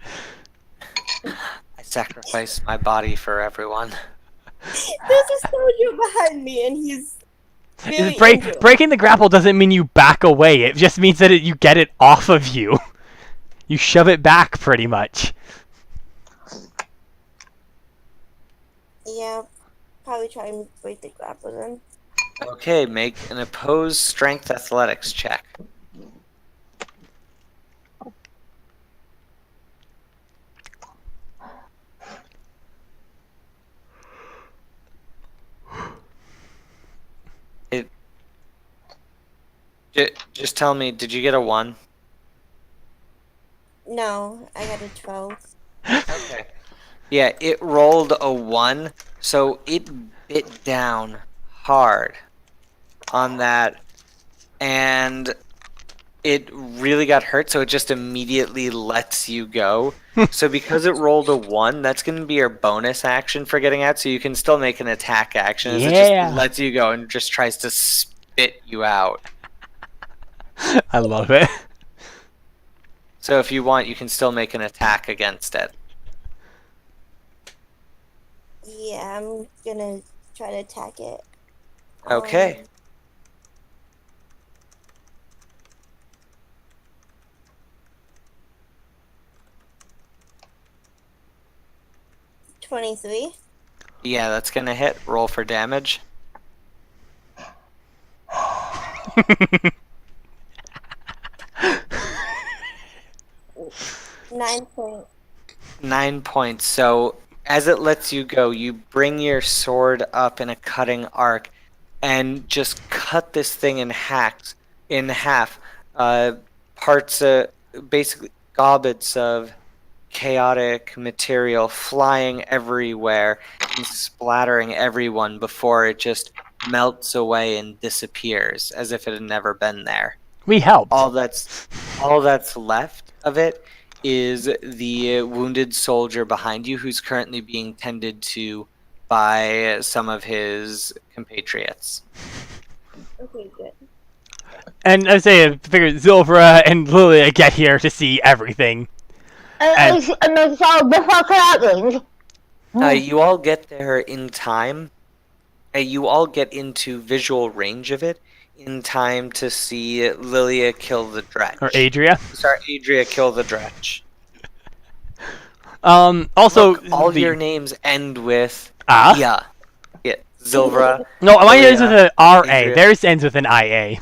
I sacrifice my body for everyone. There's a soldier behind me, and he's really injured. Breaking the grapple doesn't mean you back away. It just means that you get it off of you. You shove it back, pretty much. Yeah, probably try and break the grapple then. Okay, make an opposed strength athletics check. Just tell me, did you get a 1? No, I got a 12. Okay. Yeah, it rolled a 1, so it bit down hard on that, and it really got hurt, so it just immediately lets you go. So because it rolled a 1, that's going to be your bonus action for getting out, so you can still make an attack action. As It Yeah. just lets you go and just tries to spit you out. I love it. So if you want, you can still make an attack against it. Yeah, I'm gonna try to attack it. Okay. 23. Yeah, that's going to hit. Roll for damage. 9 points. 9 points. So as it lets you go, you bring your sword up in a cutting arc and just cut this thing in half. Parts of basically gobbets of chaotic material flying everywhere and splattering everyone before it just melts away and disappears as if it had never been there. We helped. All that's left of it is the wounded soldier behind you who's currently being tended to by some of his compatriots. Okay, good. And I say, I figured Zilvera and Lilia get here to see everything. And- So before it happens, You all get there in time. You all get into visual range of it in time to see Lilia kill the Dretch. Or Adria. Sorry, Adria kill the Dretch. Also, Look, all your names end with Ah? yeah. Zilvera. No, mine ends with Lilia, an RA. Adria. Theirs ends with an IA.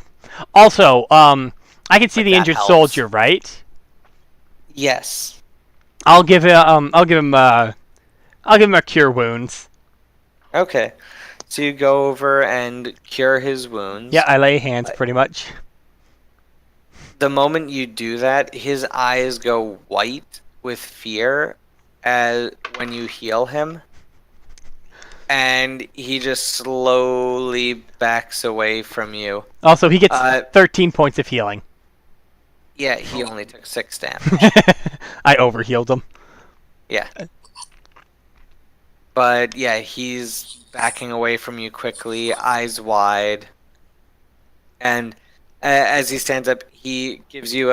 Also, I can see Like the that injured helps. soldier, right? Yes. I'll give him a cure wounds. Okay. So you go over and cure his wounds. Yeah, I lay hands pretty much. The moment you do that, his eyes go white with fear as when you heal him. And he just slowly backs away from you. Also, he gets 13 Uh, points of healing. Yeah, he only took 6 damage. I overhealed him. Yeah. But yeah, he's backing away from you quickly, eyes wide. And as he stands up, he gives you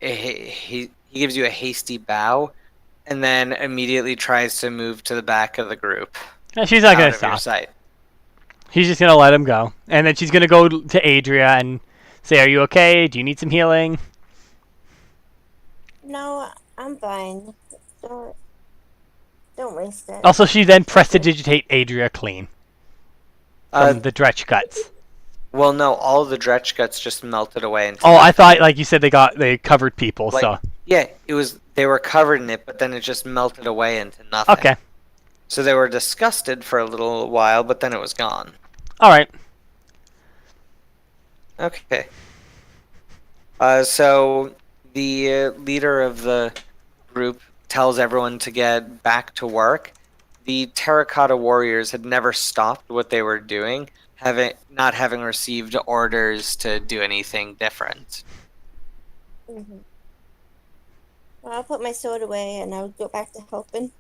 he gives you a hasty bow, and then immediately tries to move to the back of the group. She's not out gonna of your stop. sight. She's just gonna let him go, and then she's gonna go to Adria and say, "Are you okay? Do you need some healing?" No, I'm fine. Don't waste it. Also, she then prestidigitate Adria clean Uh, from the Dretch guts. well, no, all the Dretch guts just melted away. Into Oh, I nothing. thought, like you said, they covered people. Like, So yeah, they were covered in it, but then it just melted away into nothing. okay, So they were disgusted for a little while, but then it was gone. all right. Okay. So the leader of the group tells everyone to get back to work. The Terracotta Warriors had never stopped what they were doing, not having received orders to do anything different. Mm-hmm. Well, I'll put my sword away and I'll go back to helping.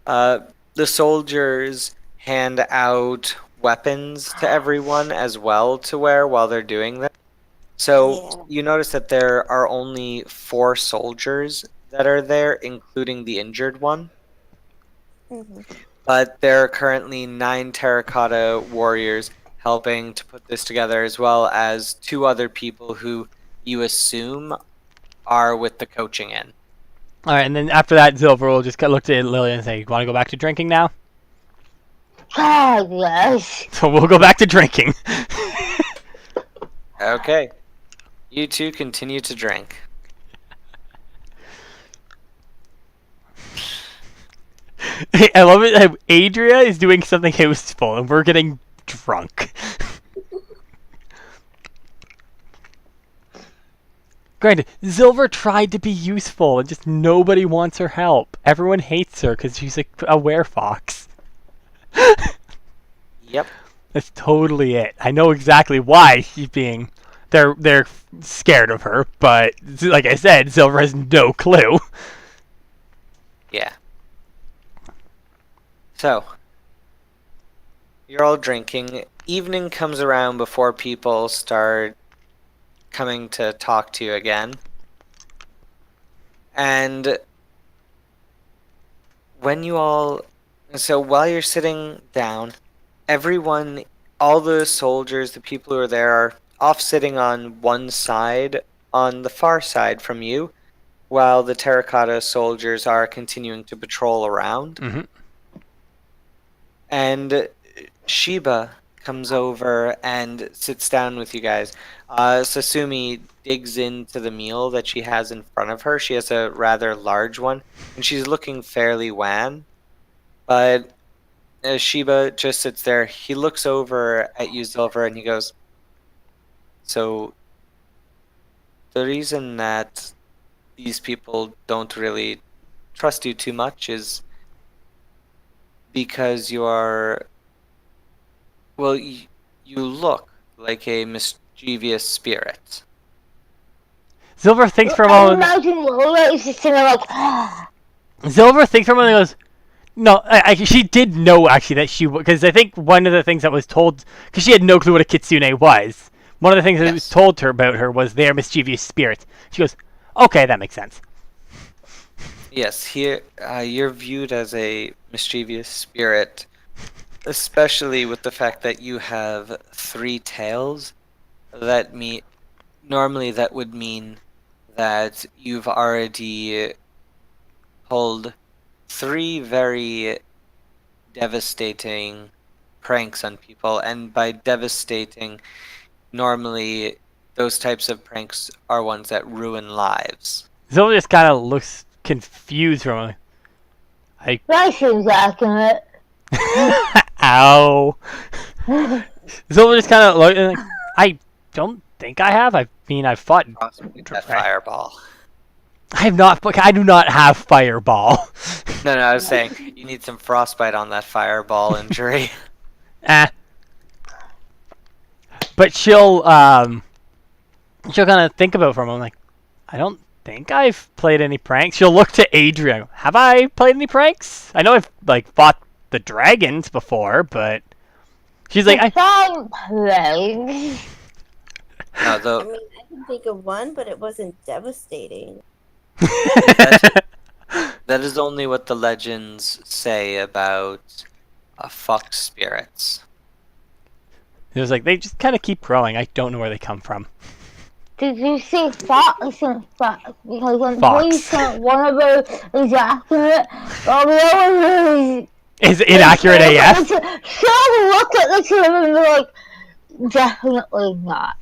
The soldiers hand out weapons to everyone as well to wear while they're doing that. So Yeah. you notice that there are only 4 soldiers that are there, including the injured one. Mm-hmm. But there are currently 9 Terracotta Warriors helping to put this together, as well as 2 other people who you assume are with the coaching in. All right, and then after that, Zilver will just look at Lily and say, "Want to go back to drinking now?" God, yes. So we'll go back to drinking. Okay. You two continue to drink. I love it. How Adria is doing something useful, and we're getting drunk. Granted, Zilver tried to be useful, and just nobody wants her help. Everyone hates her because she's like a werefox. Yep. That's totally it. I know exactly why she's being. They're scared of her, but like I said, Zilver has no clue. Yeah. So, you're all drinking. Evening comes around before people start coming to talk to you again. And when you all... So while you're sitting down, everyone, all the soldiers, the people who are there are off sitting on one side, on the far side from you, while the Terracotta soldiers are continuing to patrol around. Mm-hmm. And Sheba comes over and sits down with you guys. Sasumi digs into the meal that she has in front of her. She has a rather large one, and she's looking fairly wan. But Sheba just sits there. He looks over at you, Zilver, and he goes, "So, the reason that these people don't really trust you too much is because you are, well, you look like a mischievous spirit." Silver thinks for a I moment. imagine Lola is just sitting there like, Silver thinks for a moment and goes, no, she did know actually that she, because I think one of the things that was told, because she had no clue what a kitsune was. One of the things that was Yes. told to her about her was their mischievous spirit. She goes, okay, that makes sense. Yes, here you're viewed as a mischievous spirit, especially with the fact that you have 3 tails. That normally that would mean that you've already pulled 3 very devastating pranks on people, and by devastating, normally those types of pranks are ones that ruin lives. Silver just kind of looks confused for a moment. that seems accurate. Ow. Silver just kind of looked like, I don't think I have. I mean, I've fought. Frostbite that Right. fireball. I have not. I do not have fireball. No, I was saying you need some frostbite on that fireball injury. Eh. But she'll kind of think about it for a moment. Like, I don't think I've played any pranks. She'll look to Adrian. Have I played any pranks? I know I've like fought the dragons before, but she's like, Some plagues. No, I though mean, I can think of one, but it wasn't devastating. that is only what the legends say about fox spirits. It was like they just kind of keep growing. I don't know where they come from. Did you say fox and fox? Because when Fox. we sent one of those is accurate, well, the other one Is inaccurate AF? She'll look at the two and be like, definitely not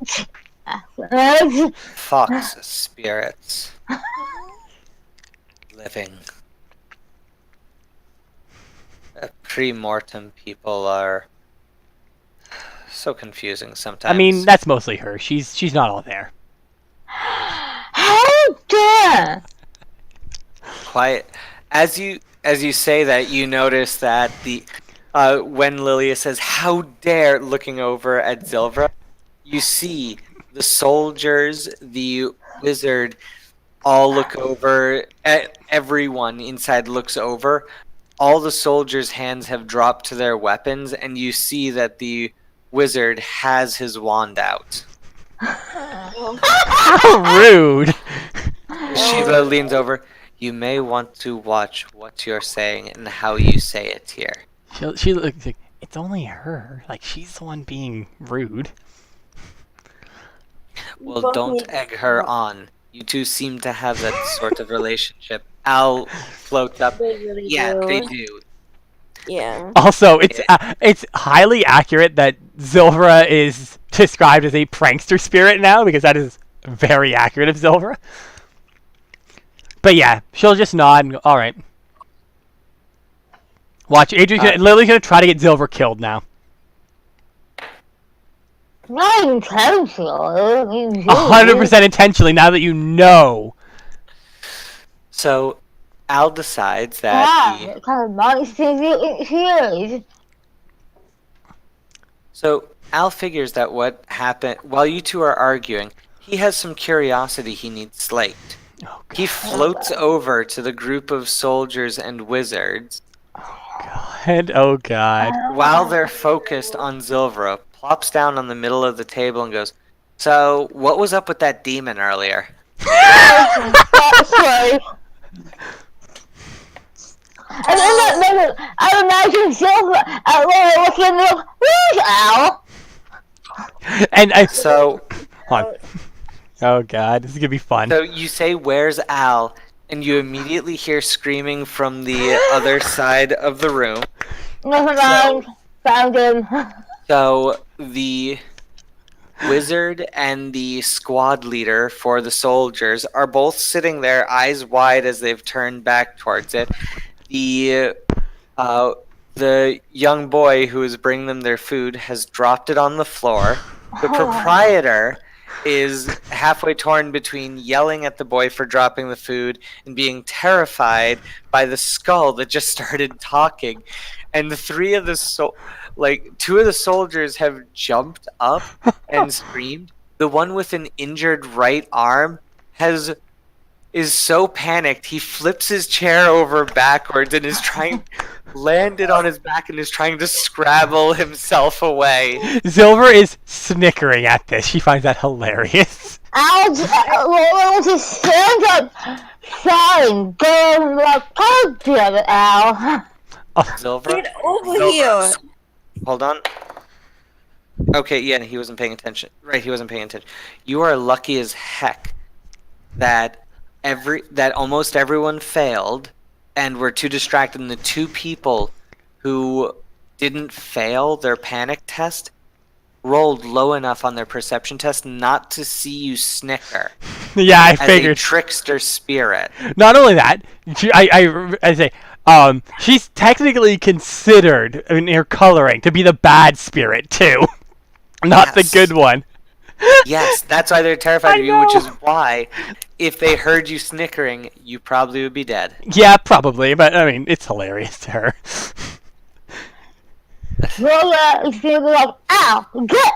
accurate. Fox spirits. Living. Pre-mortem people are so confusing sometimes. I mean, that's mostly her. She's not all there. How dare! quiet. As you say that, you notice that the when Lilia says "How dare!" looking over at Zilvra, you see the soldiers, the wizard, all look over. Everyone inside looks over. All the soldiers' hands have dropped to their weapons, and you see that the wizard has his wand out. How rude! Shiva leans over. You may want to watch what you're saying and how you say it here. She looks like it's only her. Like she's the one being rude. Well, Both don't need- egg her on. You two seem to have that sort of relationship. Al floats up. They really Yeah, do. they do. Yeah. Also, it's highly accurate that Zilvra is described as a prankster spirit now, because that is very accurate of Zilvra. But yeah, she'll just nod and go, all right. Watch, Lily's gonna try to get Zilvra killed now. Not intentionally. 100% intentionally, now that you know. So, Al decides that Yeah, what kind of monster she is. So Al figures that what happened while you two are arguing, he has some curiosity he needs slaked. Oh He floats over to the group of soldiers and wizards god. Oh god. while they're focused on Zilvra, plops down on the middle of the table and goes, "So, what was up with that demon earlier?" That's right. And then I imagine Silver looking at me, where's Al? And I. So, Hold on. Oh god, this is gonna be fun. so you say, "Where's Al?" and you immediately hear screaming from the other side of the room. Never mind. Found him. So the wizard and the squad leader for the soldiers are both sitting there, eyes wide as they've turned back towards it. The young boy who is bringing them their food has dropped it on the floor. The proprietor is halfway torn between yelling at the boy for dropping the food and being terrified by the skull that just started talking. And the two of the soldiers have jumped up and screamed. The one with an injured right arm is so panicked he flips his chair over backwards and is landed on his back and is trying to scrabble himself away. Silver is snickering at this. She finds that hilarious. I'll just stand up, shine, go like, God damn it, Al. Silver? Get over Silver. here. Hold on. Okay, yeah, he wasn't paying attention. Right, he wasn't paying attention. You are lucky as heck that almost everyone failed and were too distracted, and the two people who didn't fail their panic test rolled low enough on their perception test not to see you snicker. Yeah, I as a figured. trickster spirit. Not only that, I say, she's technically considered in her coloring to be the bad spirit too, not Yes. the good one. Yes, that's why they're terrified I of you, which is know. why, if they heard you snickering, you probably would be dead. Yeah, probably, but I mean, it's hilarious to her. Lola is gonna be like, Al, get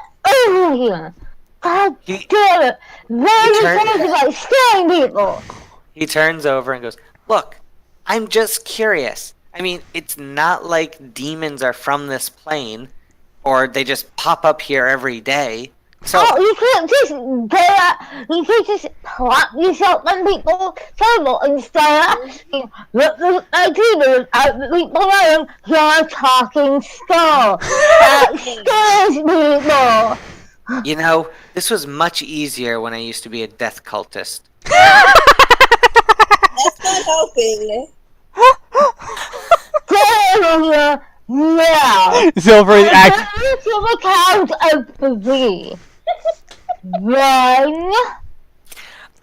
over here. God He- damn it. Very turned- talking about scaring people. He turns over and goes, "Look, I'm just curious. I mean, it's not like demons are from this plane, or they just pop up here every day. So, Oh, you can't just you can't just plop yourself on people's table and start asking, look at demons at the people around, you're talking skull. That scares people. you know, this was much easier when I used to be a death cultist. That's not helping. Get over here now. Silver is act. To the count of 3. 1.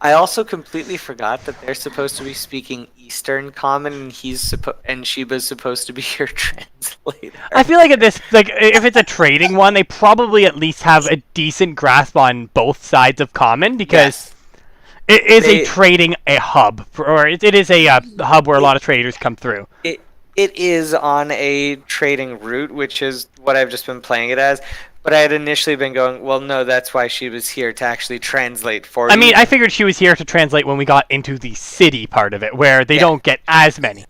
I also completely forgot that they're supposed to be speaking Eastern Common, and and Sheba's supposed to be your translator. I feel like if it's a trading one, they probably at least have a decent grasp on both sides of common because Yes. it is They- a trading hub, or it is a hub where a lot of traders come through. It is on a trading route, which is what I've just been playing it as. But I had initially been going, well, no, that's why she was here to actually translate for I you. mean, I figured she was here to translate when we got into the city part of it, where they Yeah. don't get as many.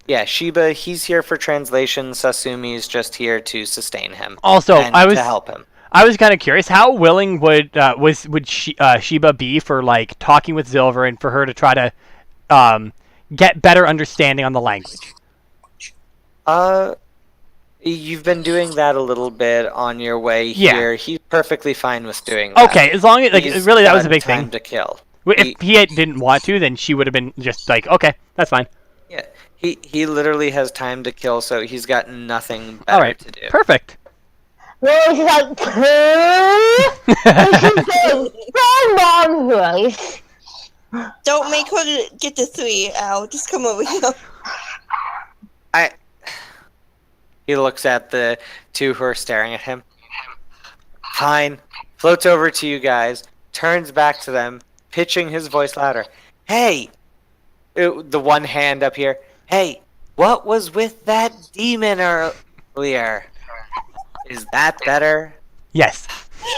Yeah, Sheba, he's here for translation. Sasumi's just here to sustain him. Also, and to help him. I was kind of curious, how willing would Sheba be for like talking with Silver and for her to try to get better understanding on the language? You've been doing that a little bit on your way Yeah. here. He's perfectly fine with doing that. Okay, as long as He's really that was a got big time thing. to kill. If he didn't want to, then she would have been just like, okay, that's fine. Yeah, he literally has time to kill, so he's got nothing better All right, to do. perfect. Rose is like, 2. And she's saying, mom voice. Don't make her get to 3, Al. Just come over here. He looks at the two who are staring at him. Fine. Floats over to you guys, turns back to them, pitching his voice louder. Hey! The one hand up here. Hey, what was with that demon earlier? Is that better? Yes.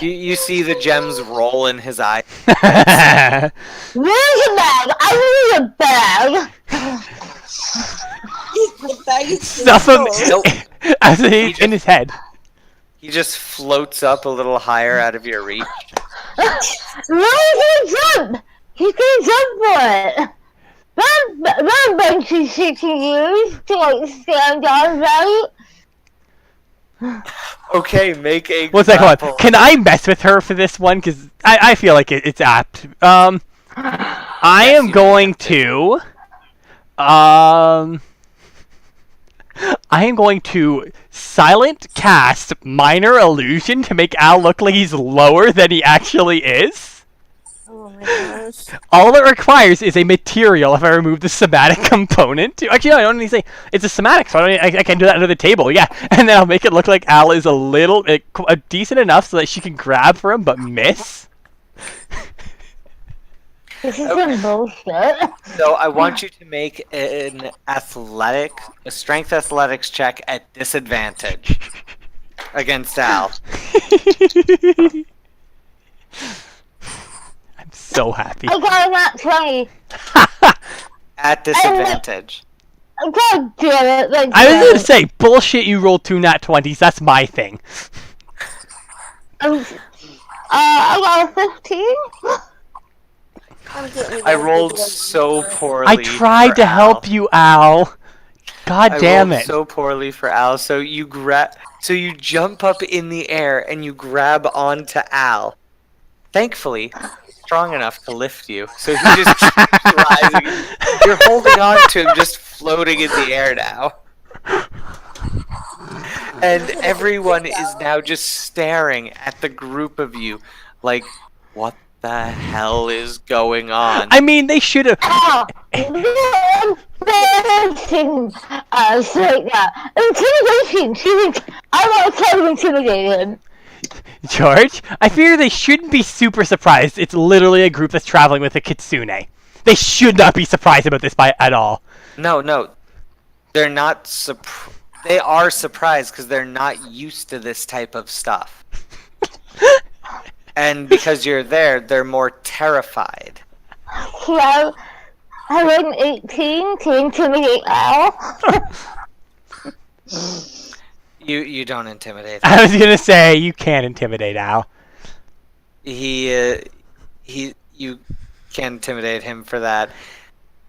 You see the gems roll in his eye. Where's the bag? I need a bag. The bag is Stuff him Nope. as he's in his head. He just floats up a little higher out of your reach. Where's the jump? He can jump for it. That bench is 60 years to like stand on, right? Okay, make a What's that grapple. called? Can I mess with her for this one? Because I feel like it's apt. I am you going to. I am going to silent cast minor illusion to make Al look like he's lower than he actually is. Oh my gosh. All it requires is a material if I remove the somatic component. Actually, no, I don't need to say it's a somatic, so I can do that under the table, yeah. And then I'll make it look like Al is a decent enough so that she can grab for him but miss. This is some bullshit. So I want you to make a strength athletics check at disadvantage against Al. I'm so so happy. I got a nat 20. At disadvantage. God damn it. I was gonna say, bullshit, you rolled 2 nat 20s, that's my thing. I got a 15. I'm getting I those rolled big ones. so poorly. I tried for to Al. help you, Al. God I damn rolled it. so poorly for Al. So you jump up in the air and you grab onto Al. Thankfully, he's strong enough to lift you. So he just keeps rising. You're holding on to him, just floating in the air now. And everyone is now just staring at the group of you like, what the hell is going on? I mean, they should have. Oh, you're embarrassing us right now. Intimidation. I want to tell you intimidated. George, I fear they shouldn't be super surprised. It's literally a group that's traveling with a kitsune. They should not be surprised about this at all. No. They're not they are surprised because they're not used to this type of stuff. And because you're there, they're more terrified. Well, I rolled an 18 to intimidate Al. You don't intimidate him. I was gonna say, you can't intimidate Al. You can't intimidate him for that.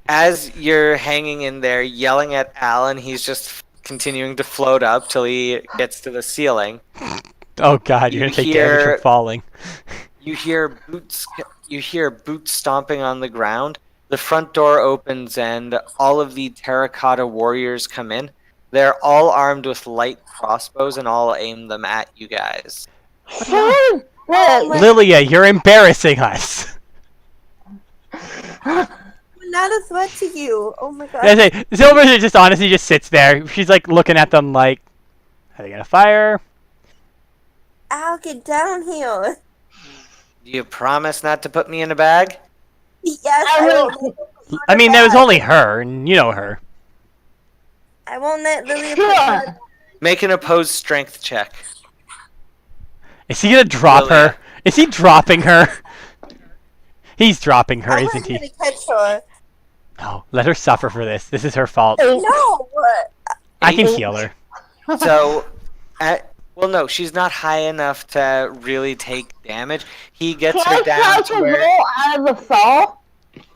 As you're hanging in there yelling at Al, and he's just continuing to float up till he gets to the ceiling. Oh god, you're You gonna take damage hear- from falling. You hear boots stomping on the ground. The front door opens and all of the terracotta warriors come in. They're all armed with light crossbows and all aim them at you guys. Look, Lilia, you're embarrassing us. I'm not a threat to you. Oh my god. I say, Silver just honestly just sits there. She's like looking at them like, are they gonna fire? Al, get down here. Do you promise not to put me in a bag? Yes, I won't. I mean, that was only her, and you know her. I won't let Lily. sure. Make an opposed strength check. Is he gonna drop Lilia. her? Is he dropping her? He's dropping her, I'm isn't not he? gonna catch her. Oh, let her suffer for this. This is her fault. No. I can heal her. So, well, no, she's not high enough to really take damage. He gets Can her I try down to to where. roll out of the fall?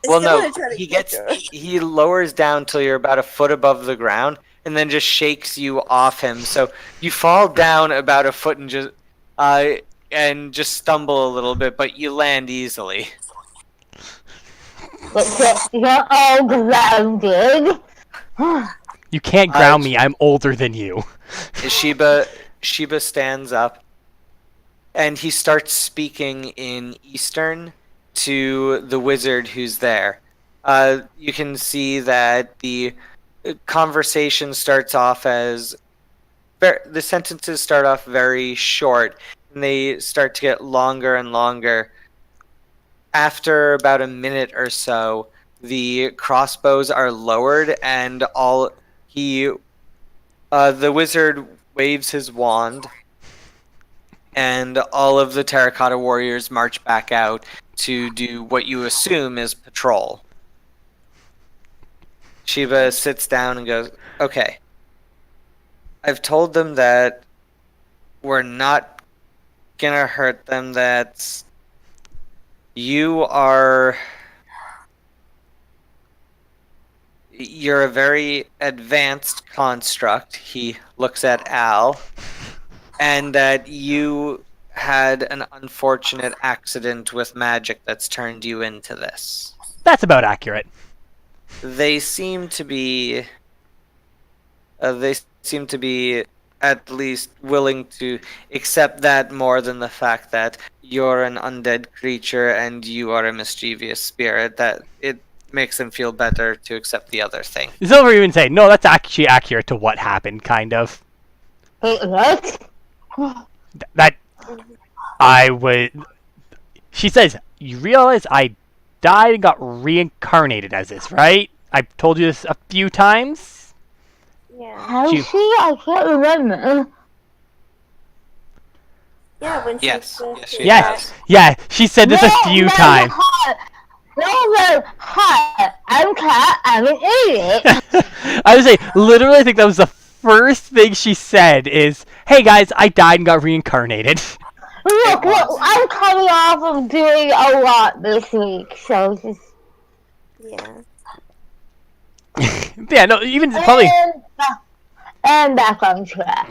Well, Still no, gonna try to he catch gets her. he lowers down till you're about a foot above the ground, and then just shakes you off him. So you fall down about a foot and just stumble a little bit, but you land easily. You're all grounded. You can't ground me. I'm older than you. Sheba stands up, and he starts speaking in Eastern to the wizard who's there. You can see that the conversation starts off as the sentences start off very short, and they start to get longer and longer. After about a minute or so, the crossbows are lowered, and the wizard waves his wand, and all of the terracotta warriors march back out to do what you assume is patrol. Sheba sits down and goes, okay, I've told them that we're not gonna hurt them, that you're a very advanced construct. He looks at Al, and that you had an unfortunate accident with magic that's turned you into this. That's about accurate. They seem to be at least willing to accept that more than the fact that you're an undead creature and you are a mischievous spirit. That it makes them feel better to accept the other thing. Silver even say, no, that's actually accurate to what happened, kind of. What? That I would. She says, you realize I died and got reincarnated as this, right? I've told you this a few times. Yeah. How's You- she? I can't remember. Yeah, when she Yes, was yes, she Yes. has. Yeah, she said this a few times. No, hi. I'm Cat. I'm an idiot. I would say, literally, I think that was the first thing she said is, "Hey guys, I died and got reincarnated." Look, was. I'm coming off of doing a lot this week, so just Yeah. Yeah, no, even probably. and back on track.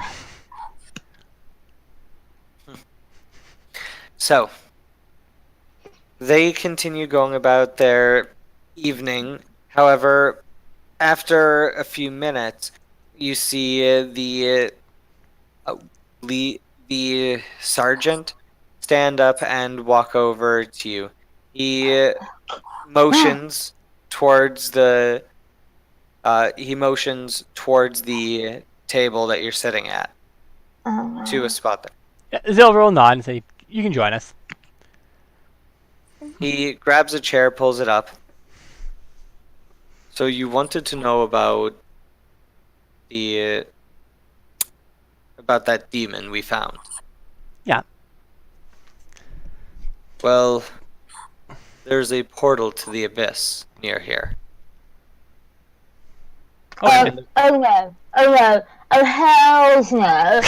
So, they continue going about their evening. However, after a few minutes, you see the sergeant stand up and walk over to you. He motions towards the table that you're sitting at, to a spot there. Zilver will nod and say, "You can join us." He grabs a chair, pulls it up. So you wanted to know about the about that demon we found. Yeah. Well, there's a portal to the abyss near here. Oh, Oh no. Oh hells no.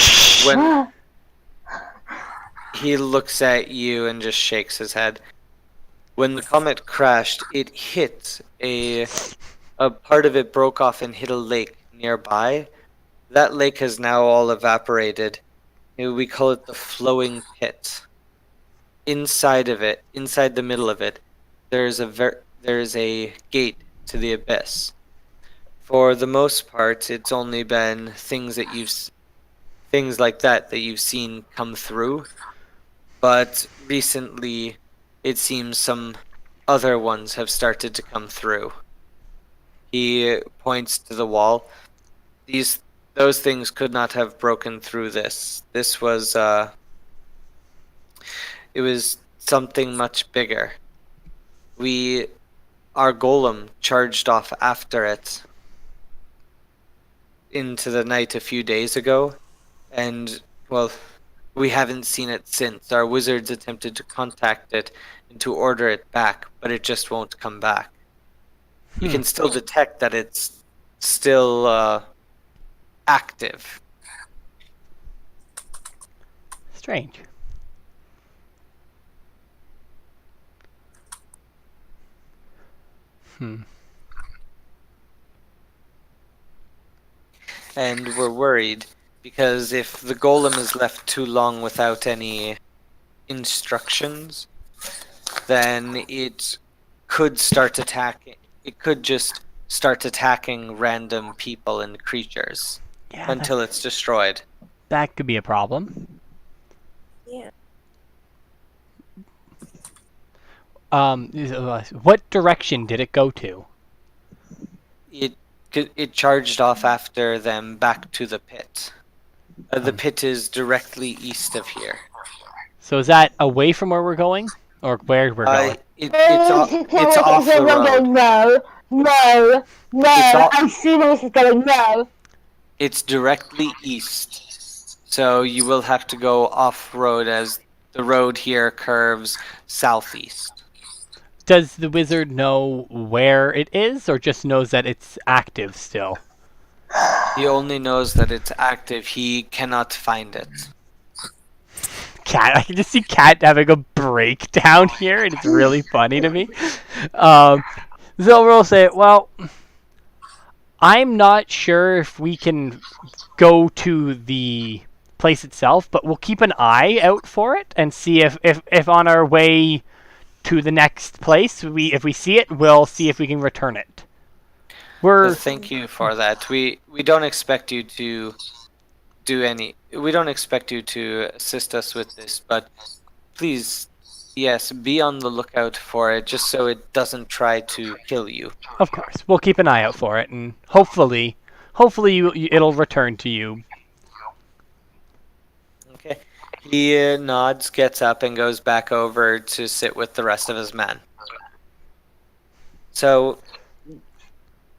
When he looks at you and just shakes his head. When the comet crashed, it hit a part of it broke off and hit a lake nearby. That lake has now all evaporated. We call it the flowing pit. Inside of it, inside the middle of it, there's a gate to the abyss. For the most part, it's only been things like that you've seen come through. But recently, it seems some other ones have started to come through. He points to the wall. Those things could not have broken through this. This was it was something much bigger. Our golem charged off after it into the night a few days ago, and well, we haven't seen it since. Our wizards attempted to contact it and to order it back, but it just won't come back. You can still detect that it's still active. strange. And we're worried because if the golem is left too long without any instructions, then it could start attacking. It could just start attacking random people and creatures Yeah, until it's destroyed. that could be a problem. Yeah. What direction did it go to? It charged off after them back to the pit. The pit is directly east of here. So is that away from where we're going, or where we're going? It's off the road. No. off- I see where this is going. No. It's directly east. So you will have to go off-road as the road here curves southeast. Does the wizard know where it is, or just knows that it's active still? He only knows that it's active. He cannot find it. Cat, I can just see Cat having a breakdown here, and it's really funny to me. Zilver will say, well, I'm not sure if we can go to the place itself, but we'll keep an eye out for it and see if on our way to the next place, if we see it, we'll see if we can return it. Well, thank you for that. We don't expect you to we don't expect you to assist us with this, but please, yes, be on the lookout for it, just so it doesn't try to kill you. Of course, we'll keep an eye out for it, and hopefully it'll return to you. Okay. He nods, gets up, and goes back over to sit with the rest of his men. So,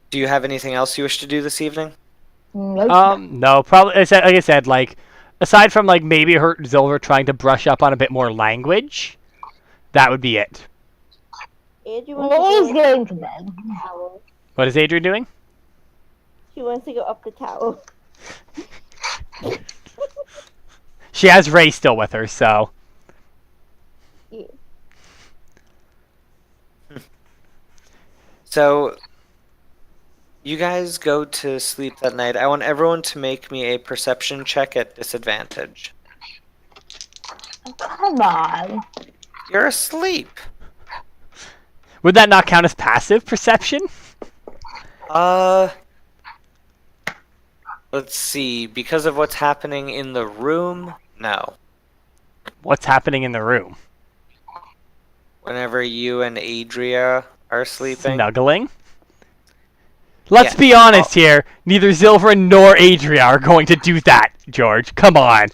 do you have anything else you wish to do this evening? Nope. No, probably. Like I said, like Aside from like maybe her Zilver trying to brush up on a bit more language, that would be it. Adrian Lily's wants going to bed. to go up the towel. What is Adrian doing? She wants to go up the towel. She has Ray still with her, so Yeah. So, you guys go to sleep that night. I want everyone to make me a perception check at disadvantage. Come on. You're asleep. would that not count as passive perception? Let's see. Because of what's happening in the room, no. What's happening in the room? Whenever you and Adria are sleeping. Snuggling? Let's Yeah. be honest here. Neither Zilver nor Adria are going to do that, George. Come on.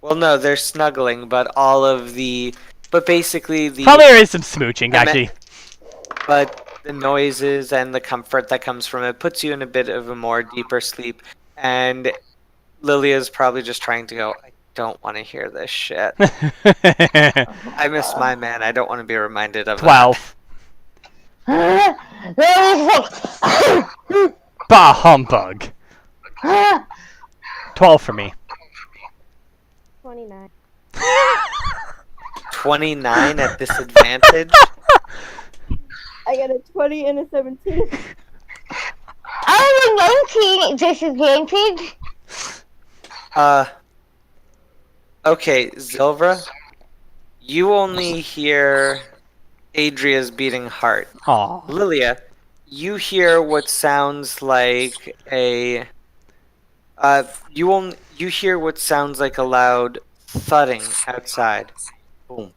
Well, no, they're snuggling, but but basically Probably there is some smooching, I meant- actually. but the noises and the comfort that comes from it puts you in a bit of a more deeper sleep. And Lilia's probably just trying to go, I don't want to hear this shit. I miss my man. I don't want to be reminded of that. 12. Bah humbug. 12 for me. 29. 29 at disadvantage. I got a 20 and a 17. I'm a 19 at disadvantage. Okay, Zilvra, you only hear Adria's beating heart. Aw. Lilia, you hear what sounds like a you hear what sounds like a loud thudding outside. Boom,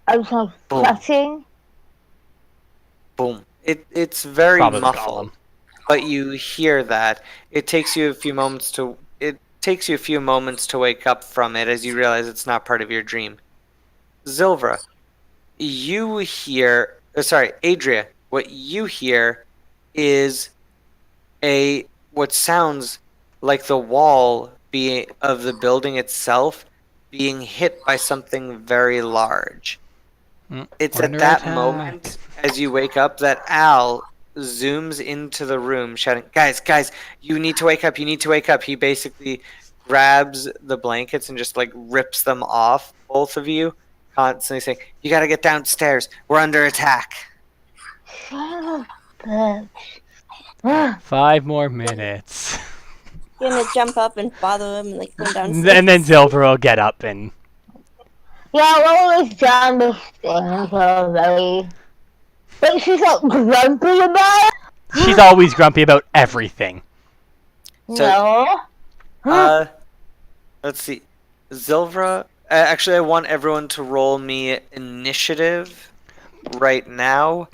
I'm so Boom. sweating. boom. It's very Probably the muffled, golem. but you hear that. It takes you a few moments to wake up from it as you realize it's not part of your dream. Zilvra, you hear Adria, what you hear is what sounds like the wall of the building itself being hit by something very large. It's at Under that attack. moment as you wake up that Al zooms into the room shouting, guys, you need to wake up, He basically grabs the blankets and just like rips them off both of you, constantly saying, you gotta get downstairs, we're under attack. Shut up, bitch. 5 more minutes. You're gonna jump up and bother him and like go down. And then Zilver will get up and... Yeah, well, it's down the stairs already. But she's not grumpy about it. She's always grumpy about everything. So- No. Let's see. Zilvra, actually I want everyone to roll me initiative right now.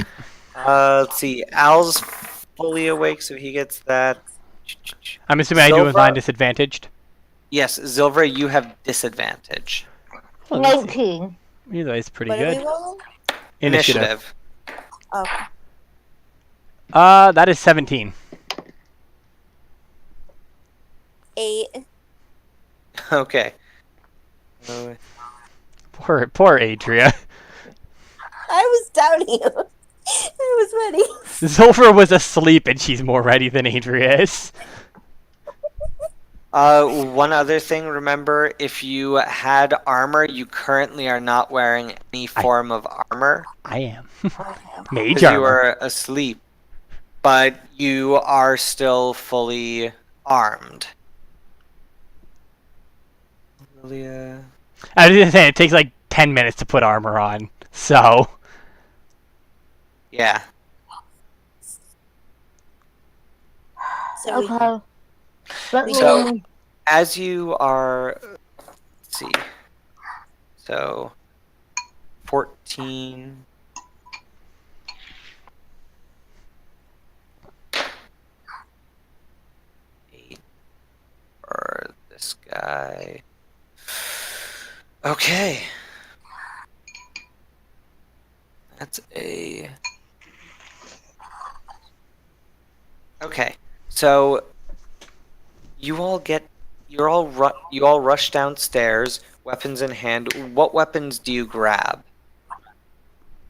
Let's see. Al's fully awake, so he gets that. I'm assuming I do with Zilver? mine disadvantaged. Yes, Zilvra, you have disadvantage. Oh, let's see. 19. Either way, it's pretty What are we good. rolling? Initiative. Okay. That is 17. 8. Okay. Poor Adria. I was doubting you. I was ready. Zilver was asleep and she's more ready than Adria is. One other thing, remember, if you had armor, you currently are not wearing any form of armor I am. Mage because you armor. are asleep, but you are still fully armed. Lilia. I was gonna say, it takes like 10 minutes to put armor on, so... Yeah. So we Okay. Let So- me. As you are, let's see, so 14. Eight for this guy. Okay. That's a. Okay, so you all get you all rush downstairs, weapons in hand. What weapons do you grab?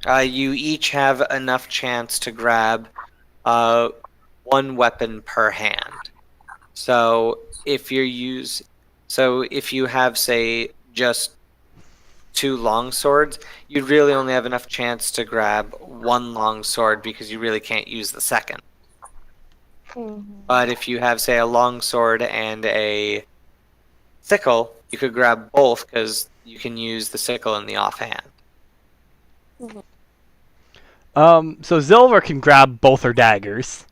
You each have enough chance to grab one weapon per hand. So if you have, say, just 2 long swords, you'd really only have enough chance to grab 1 long sword because you really can't use the second. But if you have, say, a long sword and a sickle, you could grab both because you can use the sickle in the offhand. So Zilver can grab both her daggers.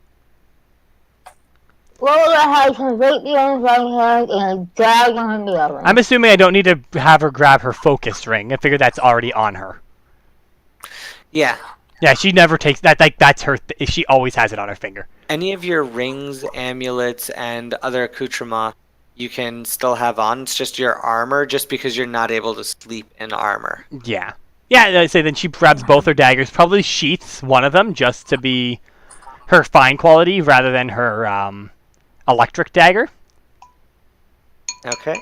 Lola has a rapier on one hand and a dagger on the other. I'm assuming I don't need to have her grab her focus ring. I figure that's already on her. Yeah. Yeah, she never takes that. Like that's her. She always has it on her finger. Any of your rings, amulets, and other accoutrements you can still have on. It's just your armor, just because you're not able to sleep in armor. Yeah. Yeah, I say then she grabs both her daggers. Probably sheaths one of them just to be her fine quality rather than her electric dagger. Okay.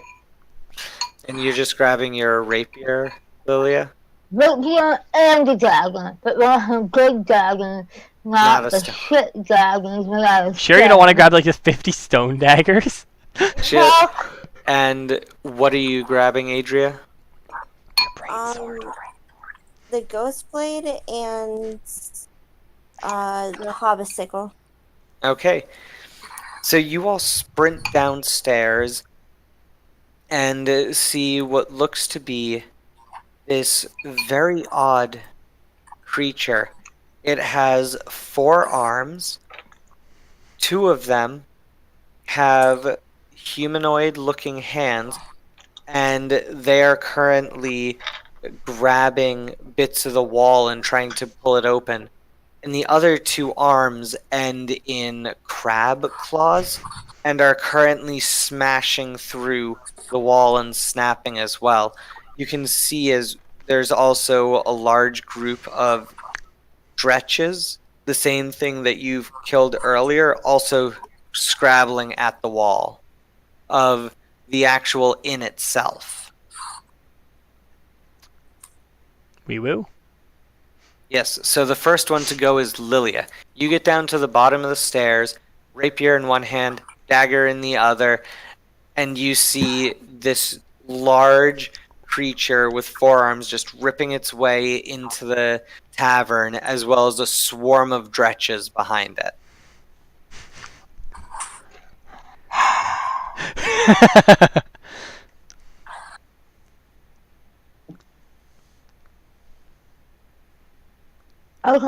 And you're just grabbing your rapier, Lilia? Rapier and a dagger, but one a good dagger, not the shit daggers. Sure, you don't want to grab like just 50 stone daggers? Shit. And what are you grabbing, Adria? The ghost blade and the hobbit sickle. Okay. So you all sprint downstairs and see what looks to be this very odd creature. It has 4 arms. 2 of them have humanoid-looking hands, and they are currently grabbing bits of the wall and trying to pull it open. And the other 2 arms end in crab claws and are currently smashing through the wall and snapping as well. You can see as there's also a large group of dretches, the same thing that you've killed earlier, also scrabbling at the wall of the actual inn itself. Wee woo. Yes, so the first one to go is Lilia. You get down to the bottom of the stairs, rapier in one hand, dagger in the other, and you see this large creature with 4 arms just ripping its way into the tavern, as well as a swarm of dretches behind it. Okay,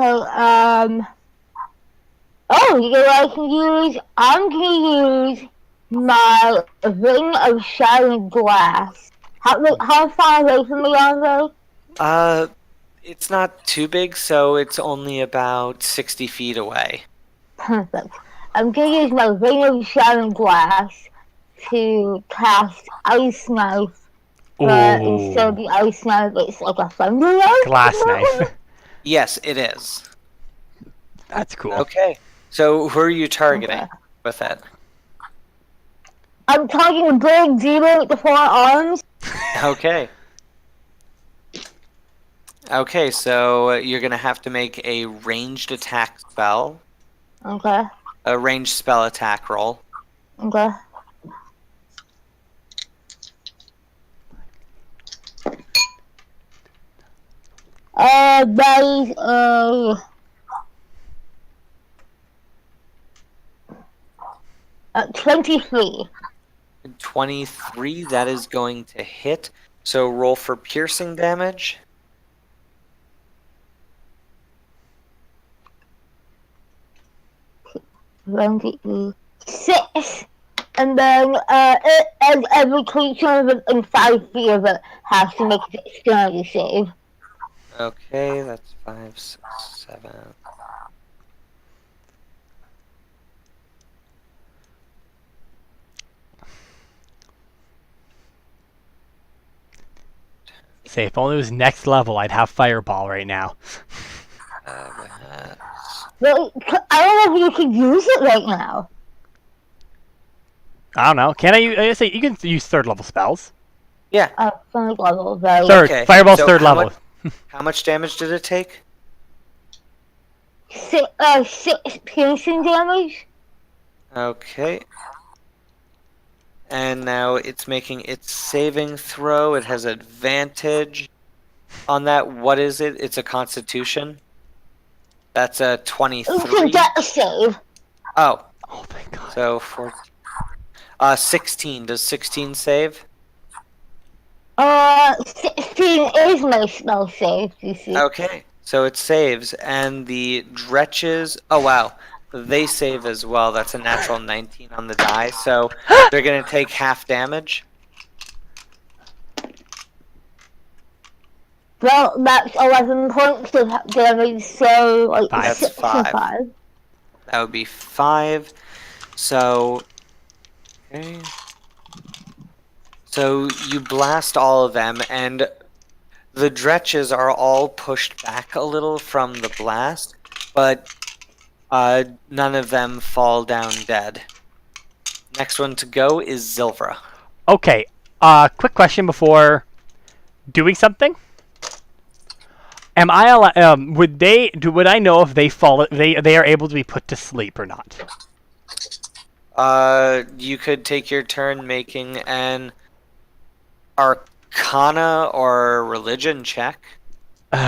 oh, you know what I can use? I'm gonna use my ring of shining glass. How far away from me are they? It's not too big, so it's only about 60 feet away. Perfect. I'm gonna use my ring of shining glass to cast Ice Knife. But instead of the Ice Knife, it's like a thunder knife? Glass knife. Yes, it is. That's cool. Okay, so who are you targeting with it? I'm targeting a big demon with the 4 arms. Okay. Okay, so you're going to have to make a ranged attack spell. Okay. A ranged spell attack roll. Okay. That is, 23. 23, that is going to hit. So roll for piercing damage. 26. And then, every creature within 5 feet of it has to make a dexterity save. Okay, that's 5, 6, 7. Say, if only it was next level, I'd have Fireball right now. Well, I don't know if you can use it right now. I don't know. Can I say you can use third level spells? Yeah. Third level, very Third. Okay, Fireball's so third how level. How much damage did it take? 6 piercing damage. Okay. And now it's making its saving throw. It has advantage on that. What is it? It's a Constitution. That's a You 23. can get a save. Oh, Oh thank God. so 16. Does 16 save? 16 is my spell save, you see. Okay, so it saves, and the Dretches. Oh wow, they save as well. That's a natural 19 on the die, so they're gonna take half damage. Well, that's 11 points of damage, so like Five. 6 That's and 5. 5. That would be 5. So, okay. So you blast all of them, and the Dretches are all pushed back a little from the blast, but none of them fall down dead. Next one to go is Zilvra. Okay. Quick question before doing something. Am I allowed? Would I know if they fall? They are able to be put to sleep or not? You could take your turn making an Arcana or Religion check. No,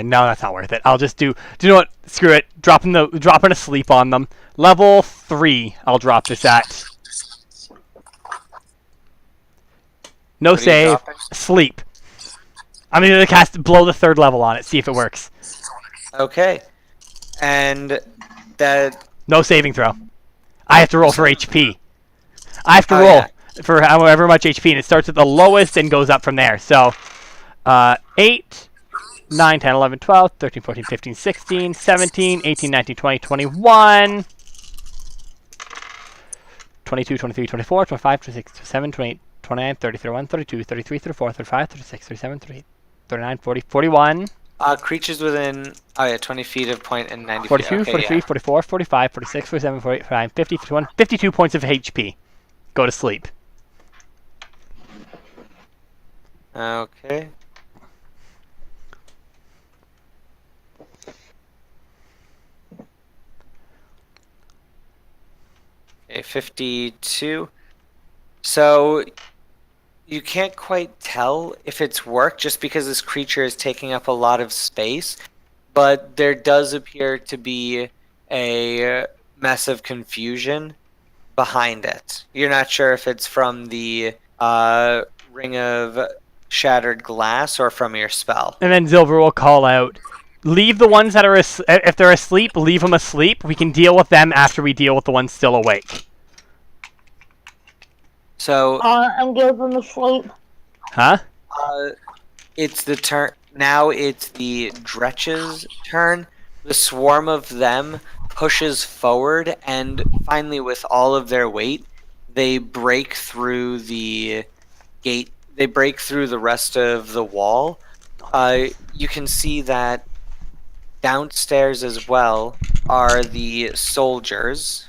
that's not worth it. I'll just do. Do you know what? Screw it. Dropping a sleep on them. Level 3. I'll drop this at. No What are you save. dropping? Sleep. I'm gonna cast below the 3rd level on it. See if it works. Okay, and that. No saving throw. I have to roll for HP. I have to Oh, roll yeah. for however much HP, and it starts at the lowest and goes up from there. So, 8, 9, 10, 11, 12, 13, 14, 15, 16, 17, 18, 19, 20, 21, 22, 23, 24, 25, 26, 27, 28, 29, 30, 31, 32, 33, 34, 35, 36, 37, 38, 39, 40, 41, Creatures within 20 feet of point and 90 42, feet. Okay, 43, 44, 45, 46, 47, 45, 50, 51, 52 points of HP. Go to sleep. Okay. Okay, 52. So you can't quite tell if it's worked just because this creature is taking up a lot of space, but there does appear to be a mess of confusion behind it. You're not sure if it's from the ring of shattered glass or from your spell. And then Zilver will call out, leave the ones that are, if they're asleep, leave them asleep. We can deal with them after we deal with the ones still awake. So And give them a sleep. Huh? it's the turn. Now it's the Dretch's turn. The swarm of them pushes forward, and finally, with all of their weight, they break through the gate. They break through the rest of the wall. You can see that downstairs as well are the soldiers.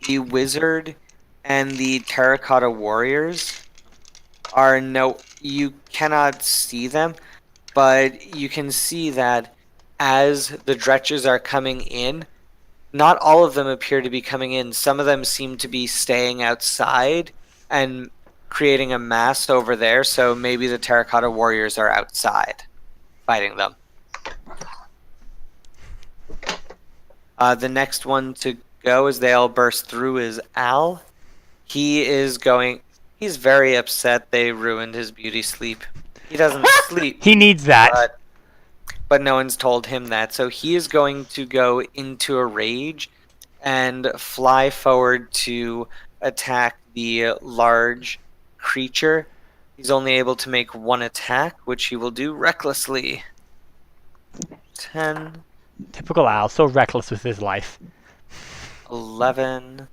The wizard and the terracotta warriors are you cannot see them, but you can see that as the Dretches are coming in, not all of them appear to be coming in. Some of them seem to be staying outside and creating a mass over there, so maybe the terracotta warriors are outside fighting them. The next one to go as they all burst through is Al. He's very upset they ruined his beauty sleep. He doesn't sleep, He needs that. but no one's told him that. So he is going to go into a rage and fly forward to attack the large creature. He's only able to make one attack, which he will do recklessly. 10, Typical Al, so reckless with his life. 11.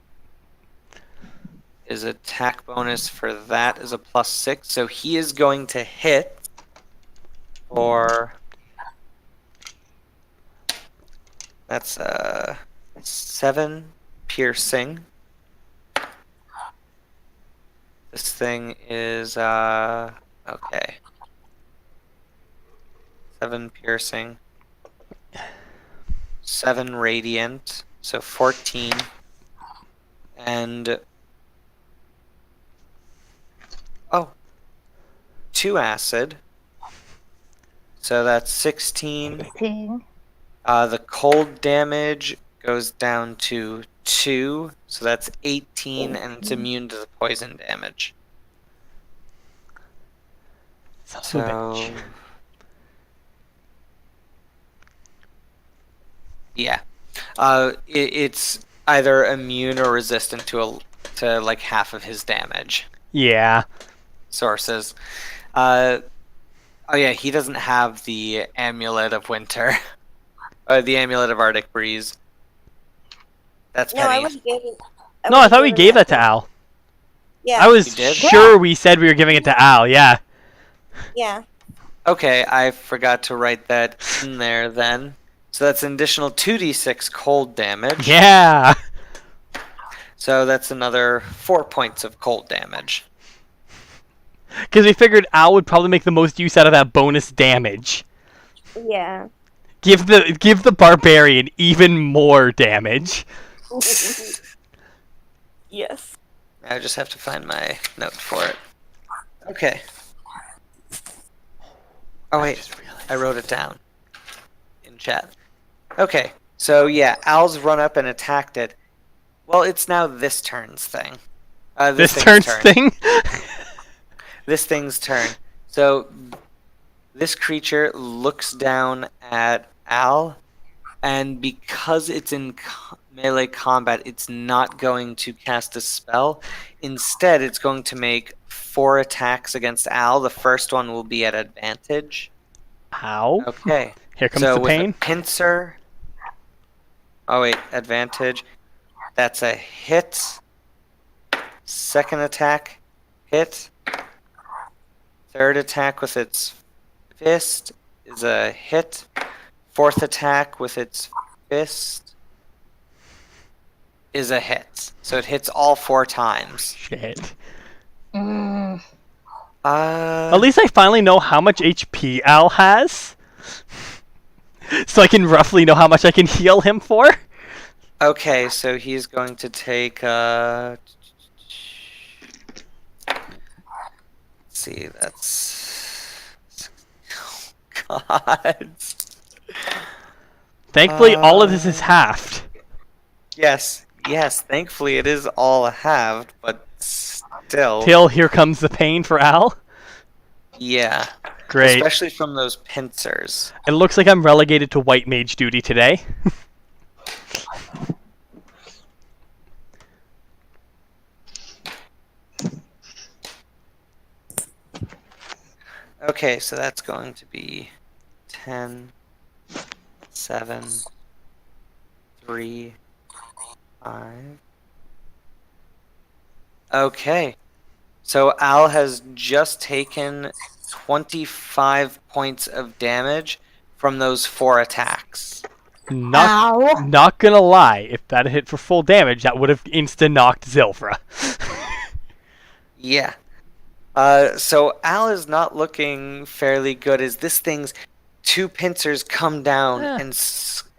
His attack bonus for that is a +6, so he is going to hit for That's 7 piercing. This thing is okay. 7 piercing. 7 radiant, so 14. And 2 acid. So that's 16. 16. The cold damage goes down to 2, so that's 18, and it's immune to the poison damage. Son of a So bitch. yeah, it's either immune or resistant to like half of his damage Yeah. sources. Oh yeah, he doesn't have the Amulet of Winter, or the Amulet of Arctic Breeze. That's No, I Penny. would have given. No, I thought we gave that to Al. Yeah. I was You did? sure we said we were giving it to Al. Yeah. Yeah. Okay, I forgot to write that in there then. So that's an additional 2d6 cold damage. Yeah. So that's another 4 points of cold damage. Because we figured Al would probably make the most use out of that bonus damage. Yeah. Give the barbarian even more damage. Yes. I just have to find my note for it. Okay. Oh wait, I wrote it down in chat. Okay, so yeah, Al's run up and attacked it. Well, it's now this turn's thing. This thing's turns thing. This thing's turn. So this creature looks down at Al, and because it's in melee combat, it's not going to cast a spell. Instead, it's going to make 4 attacks against Al. The first one will be at advantage. Ow. Okay. Here comes So the with pain. a pincer. Oh wait, advantage. That's a hit. Second attack, hit. Third attack with its fist is a hit. Fourth attack with its fist is a hit. So it hits all 4 times. Shit. Mm. At least I finally know how much HP Al has. So I can roughly know how much I can heal him for. Okay, so he's going to take let's see, that's oh, God. Thankfully, all of this is halved. Yes, thankfully it is all halved, but still. Till here comes the pain for Al. Yeah. Great. Especially from those pincers. It looks like I'm relegated to white mage duty today. Okay, so that's going to be 10, 7, 3, 5. Okay. So Al has just taken 25 points of damage from those 4 attacks. Ow. Not gonna lie, if that had hit for full damage, that would have insta-knocked Zilfra. Yeah. So Al is not looking fairly good as this thing's 2 pincers come down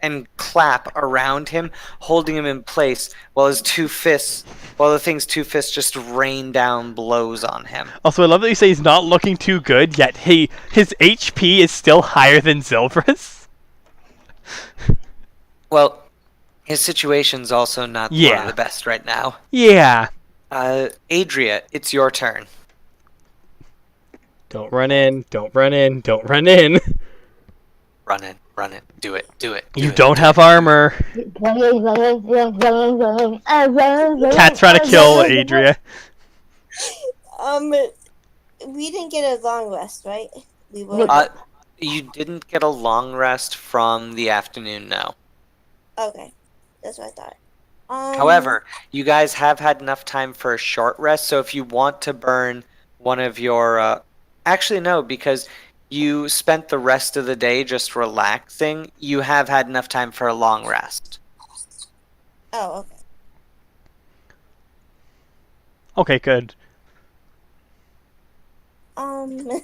and clap around him, holding him in place, while the thing's 2 fists just rain down blows on him. Also, I love that you say he's not looking too good, yet his HP is still higher than Zilfra's. Well, his situation's also not one Yeah. of the best right now. Yeah. Adria, it's your turn. Don't run in, don't run in, don't run in. Run it. Do it. You don't have armor. Cat's trying to kill Adria. We didn't get a long rest, right? We were. You didn't get a long rest from the afternoon, no. Okay, that's what I thought. However, you guys have had enough time for a short rest, so if you want to burn one of your... actually, no, because you spent the rest of the day just relaxing, you have had enough time for a long rest. Oh, okay. Okay, good. I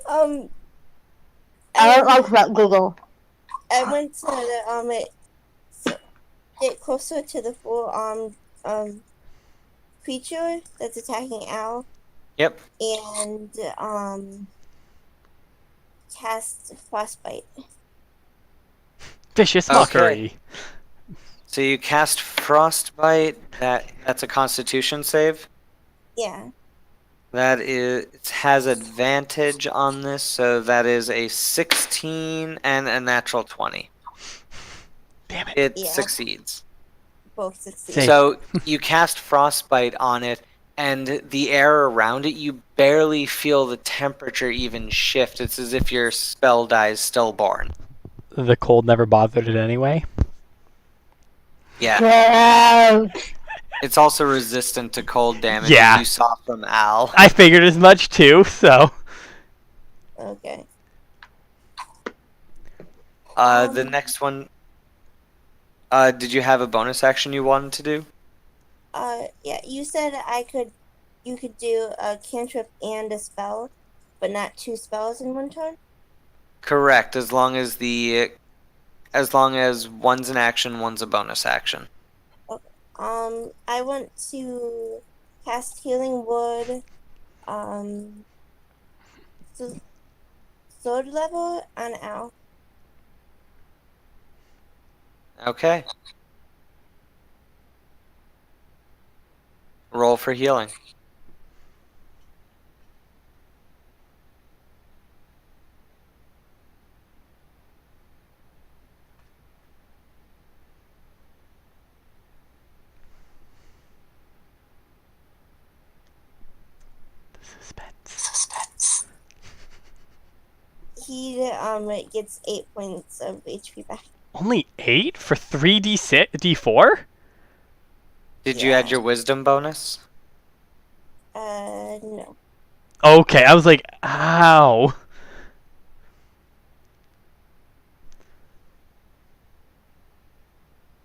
um I don't I like that Google. I went to get closer to the full creature that's attacking Al Yep. and cast frostbite. Vicious Okay. mockery. So you cast Frostbite. That's a Constitution save. Yeah. That is, it has advantage on this, so that is a 16 and a natural 20. Damn it. It Yeah. succeeds. Both succeed. Say- So you cast Frostbite on it, and the air around it, you barely feel the temperature even shift. It's as if your spell dies stillborn. The cold never bothered it anyway. Yeah. Get out. It's also resistant to cold damage, Yeah. as you saw from Al. I figured as much too, so. Okay. The next one. Did you have a bonus action you wanted to do? Yeah, you said you could do a cantrip and a spell, but not two spells in one turn? Correct, as long as one's an action, one's a bonus action. I want to cast Healing Word, third level on Al. Okay. Roll for healing. Suspense. He gets 8 points of HP back. Only 8 for 3d6, d4? Did you add your wisdom bonus? No. Okay, I was like, ow.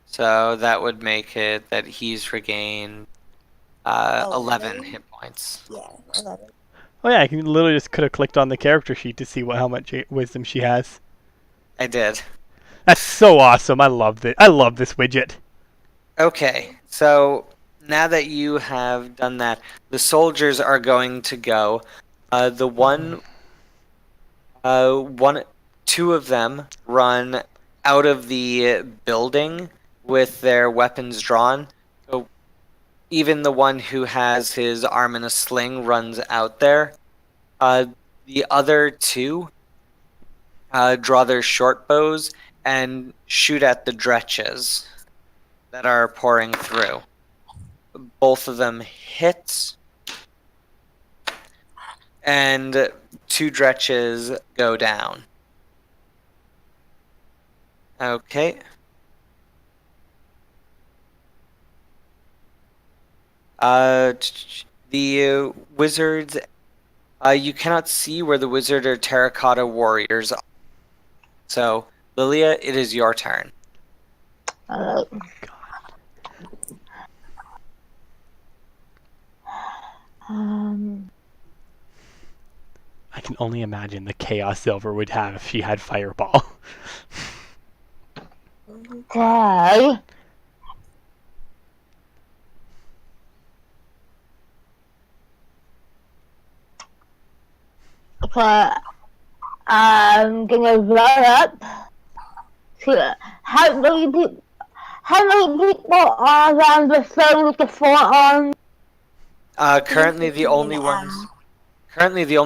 So that would make it that he's regained 11 11? hit points. Yeah, 11. Oh yeah, I can literally just could have clicked on the character sheet to see how much wisdom she has. I did. That's so awesome. I love it. I love this widget. Okay, so now that you have done that, the soldiers are going to go. Two of them run out of the building with their weapons drawn. So even the one who has his arm in a sling runs out there. The other two draw their short bows and shoot at the dretches that are pouring through. Both of them hit, and two dretches go down. Okay. The wizards, you cannot see where the wizard or terracotta warriors are. So, Lilia, it is your turn. Alright. I can only imagine the chaos Silver would have if she had Fireball. Okay. Okay. I'm gonna run up to how many people are around the phone with the forearm? Currently, the only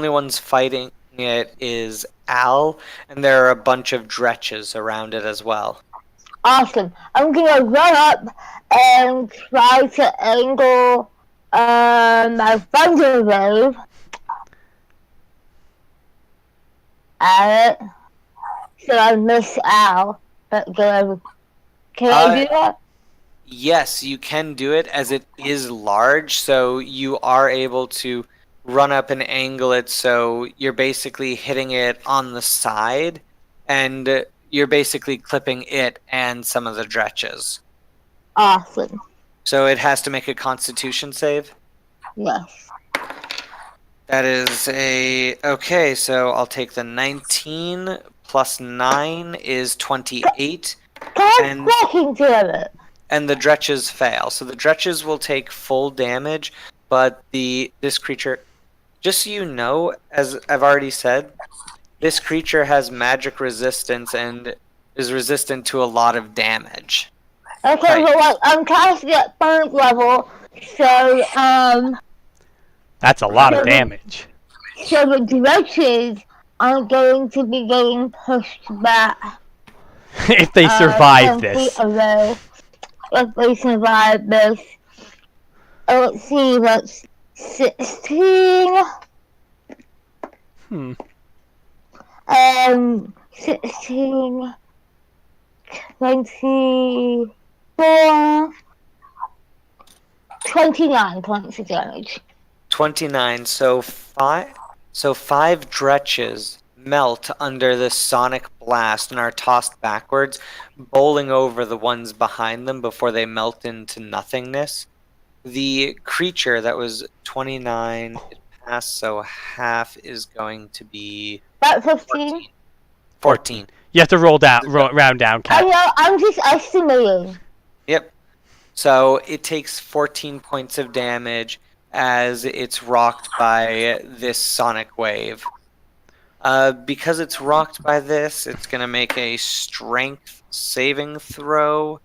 ones fighting it is Al, and there are a bunch of dretches around it as well. Awesome. I'm gonna run up and try to angle my thunder wave at it. So I miss Al. But can I do that? Yes, you can do it as it is large, so you are able to run up and angle it so you're basically hitting it on the side, and you're basically clipping it and some of the dretches. Awesome. So it has to make a Constitution save. Yes. That is a... Okay, so I'll take the 19 plus 9 is 28, Can I And- fucking do it? and the dretches fail. So the dretches will take full damage, but this creature... Just so you know, as I've already said, this creature has magic resistance and is resistant to a lot of damage. Okay, Right. so like I'm casting at third level, so That's a lot of Okay. damage. so the directions are going to be getting pushed back. If they survive 10 this. feet away. If they survive this. Let's see, that's 16. 16, 24, 29 points of damage. 29. So five dretches melt under this sonic blast and are tossed backwards, bowling over the ones behind them before they melt into nothingness. The creature that was 29, it passed, so half is going to be About 15. 14. You have to roll down, round down, I Cat. know, I'm just estimating. Yep. So it takes 14 points of damage as it's rocked by this sonic wave. Because it's rocked by this, it's going to make a strength saving throw.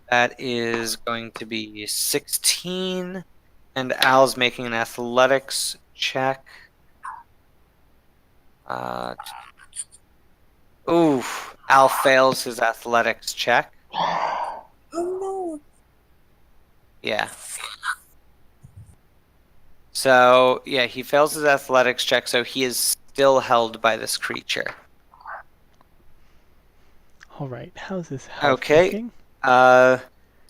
That is going to be 16. And Al's making an athletics check. Al fails his athletics check. Oh no. Yeah. So, yeah, he fails his athletics check, so he is still held by this creature. All right. How's this? health Okay. looking?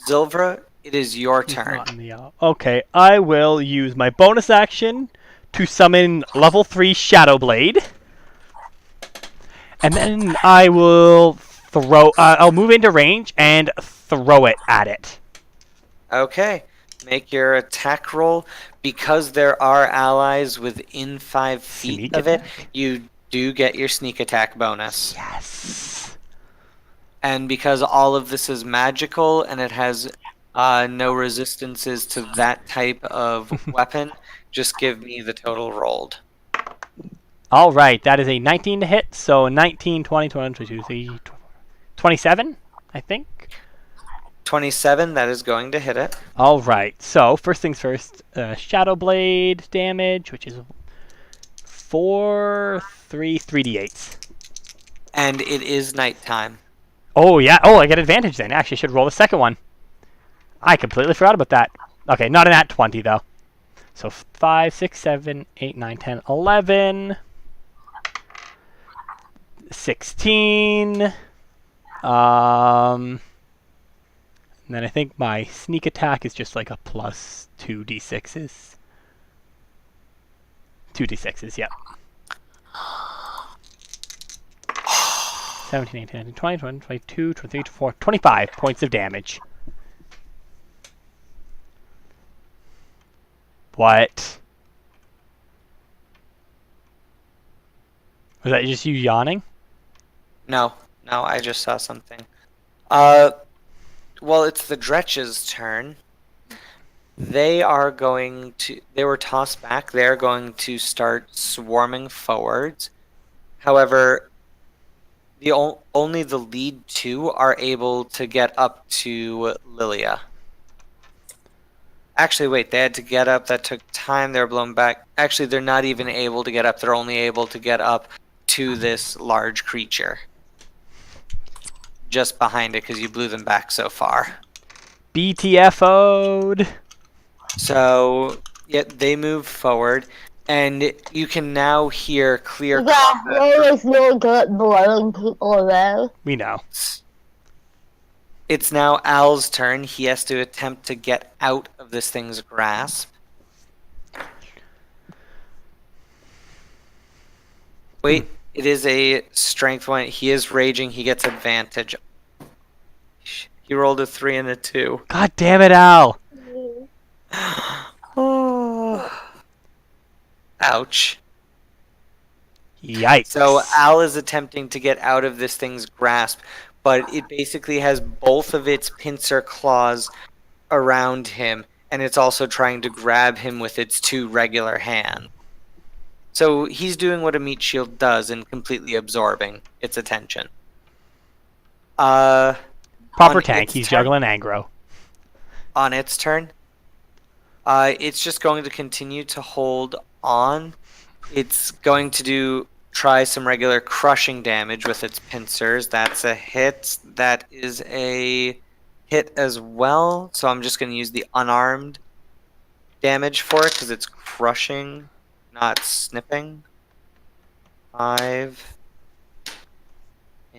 Zilvra, it is your He's turn. not in the okay, I will use my bonus action to summon level 3 Shadow Blade. And then I will throw... I'll move into range and throw it at it. Okay. Make your attack roll. Because there are allies within 5 feet Sneak of it, attack? you do get your sneak attack bonus. Yes. And because all of this is magical and it has no resistances to that type of weapon, just give me the total rolled. All right, that is a 19 to hit, so 19, 20, 22, 23, 27, I think. 27, that is going to hit it. All right, so first things first, Shadow Blade damage, which is 3d8s. And it is nighttime. Oh, yeah. Oh, I get advantage then. Actually, I should roll the second one. I completely forgot about that. Okay, not an at 20, though. So 5, 6, 7, 8, 9, 10, 11, 16. And then I think my sneak attack is just like a plus 2d6s. 2d6s, yep. 17, 18, 19, 20, 21, 22, 23, 24, 25 points of damage. What? Was that just you yawning? No, I just saw something. Well, it's the Dretch's turn. They were tossed back. They're going to start swarming forwards. However, only the lead two are able to get up to Lilia. Actually, wait, they had to get up. That took time. They were blown back. Actually, they're not even able to get up. They're only able to get up to this large creature. Just behind it, because you blew them back so far. BTFO'd. So, yeah, they move forward, and you can now hear clear Yeah, combat. there is no good blowing people away. We know. It's now Al's turn. He has to attempt to get out of this thing's grasp. Wait, it is a strength one. He is raging. He gets advantage. He rolled a 3 and a 2. God damn it, Al. Oh. Ouch. Yikes. So Al is attempting to get out of this thing's grasp, but it basically has both of its pincer claws around him, and it's also trying to grab him with its 2 regular hands. So he's doing what a meat shield does and completely absorbing its attention. Proper on tank. its He's turn- juggling aggro. On its turn, it's just going to continue to hold on. It's going to try some regular crushing damage with its pincers. That's a hit. That is a hit as well. So I'm just going to use the unarmed damage for it because it's crushing, not snipping. 5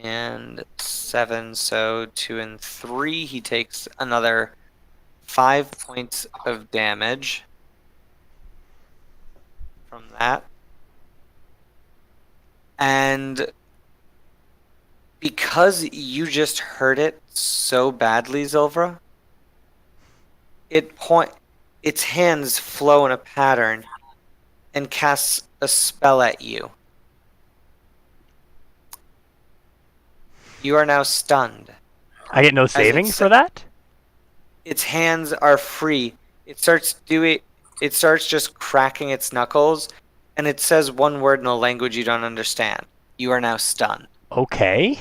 and 7, so 2 and 3. He takes another 5 points of damage from that. And because you just hurt it so badly, Zilvra, its hands flow in a pattern and casts a spell at you. You are now stunned. I get no saving it's- for that? Its hands are free. It starts just cracking its knuckles, and it says one word in a language you don't understand. You are now stunned. Okay.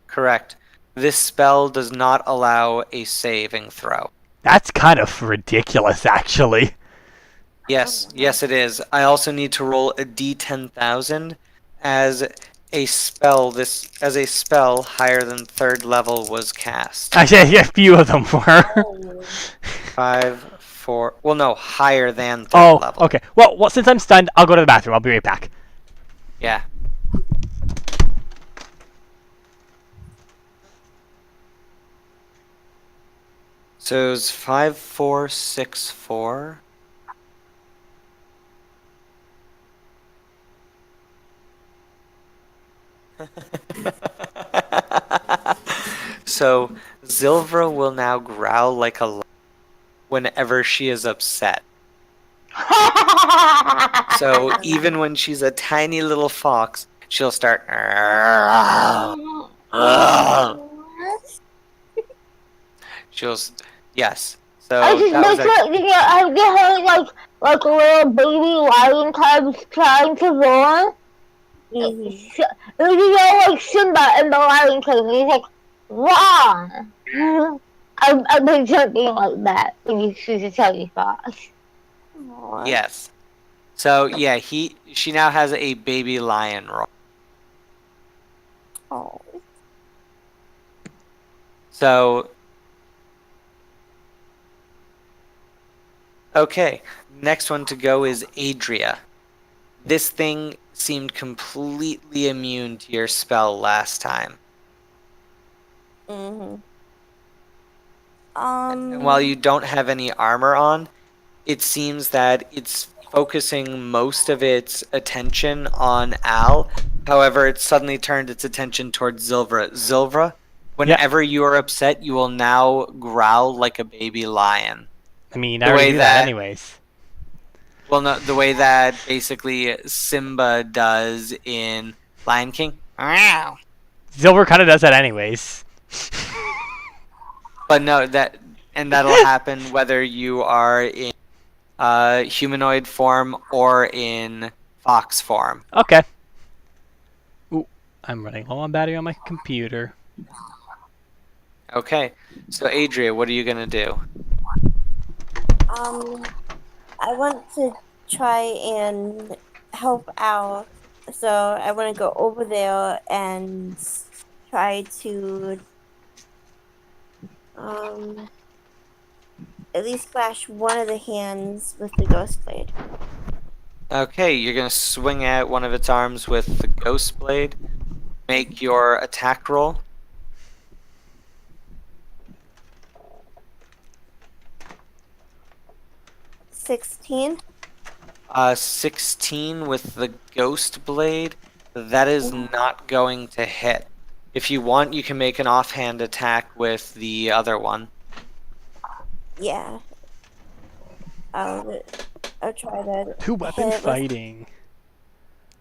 Correct. This spell does not allow a saving throw. That's kind of ridiculous, actually. Yes, yes it is. I also need to roll a d10,000 as a spell higher than 3rd level was cast. Actually, a few of them were. 5, 4. Well, no, higher than 3rd Oh, level. okay. Well, since I'm stunned, I'll go to the bathroom. I'll be right back. Yeah. So it's 5, 4, 6, 4. So Zilvra will now growl like a lion whenever she is upset. So even when she's a tiny little fox, she'll start. Yes. So I just that was picture I get her like a little baby lion cubs trying to roar. Mhm. You know, like Simba in the Lion King, he's like, wow. I picture it being like that when you choose a teddy fox. Aw. yes. So yeah, she now has a baby lion roar. Oh. So okay, next one to go is Adria. This thing seemed completely immune to your spell last time. Mhm. And while you don't have any armor on, it seems that it's focusing most of its attention on Al. However, it suddenly turned its attention towards Zilvra. Zilvra, whenever you are upset, you will now growl like a baby lion. I mean, The I already way do that that- anyways. Well, no, the way that basically Simba does in Lion King. Meow. Silver kind of does that anyways. But no, that'll happen whether you are in humanoid form or in fox form. Okay. Ooh, I'm running low on battery on my computer. Okay, so Adria, what are you gonna do? I want to try and help out, so I want to go over there and try to at least slash one of the hands with the ghost blade. Okay, you're gonna swing at one of its arms with the ghost blade. Make your attack roll. 16. 16 with the Ghost Blade. That is not going to hit. If you want, you can make an offhand attack with the other one. Yeah. I'll try to Two weapon hit with fighting.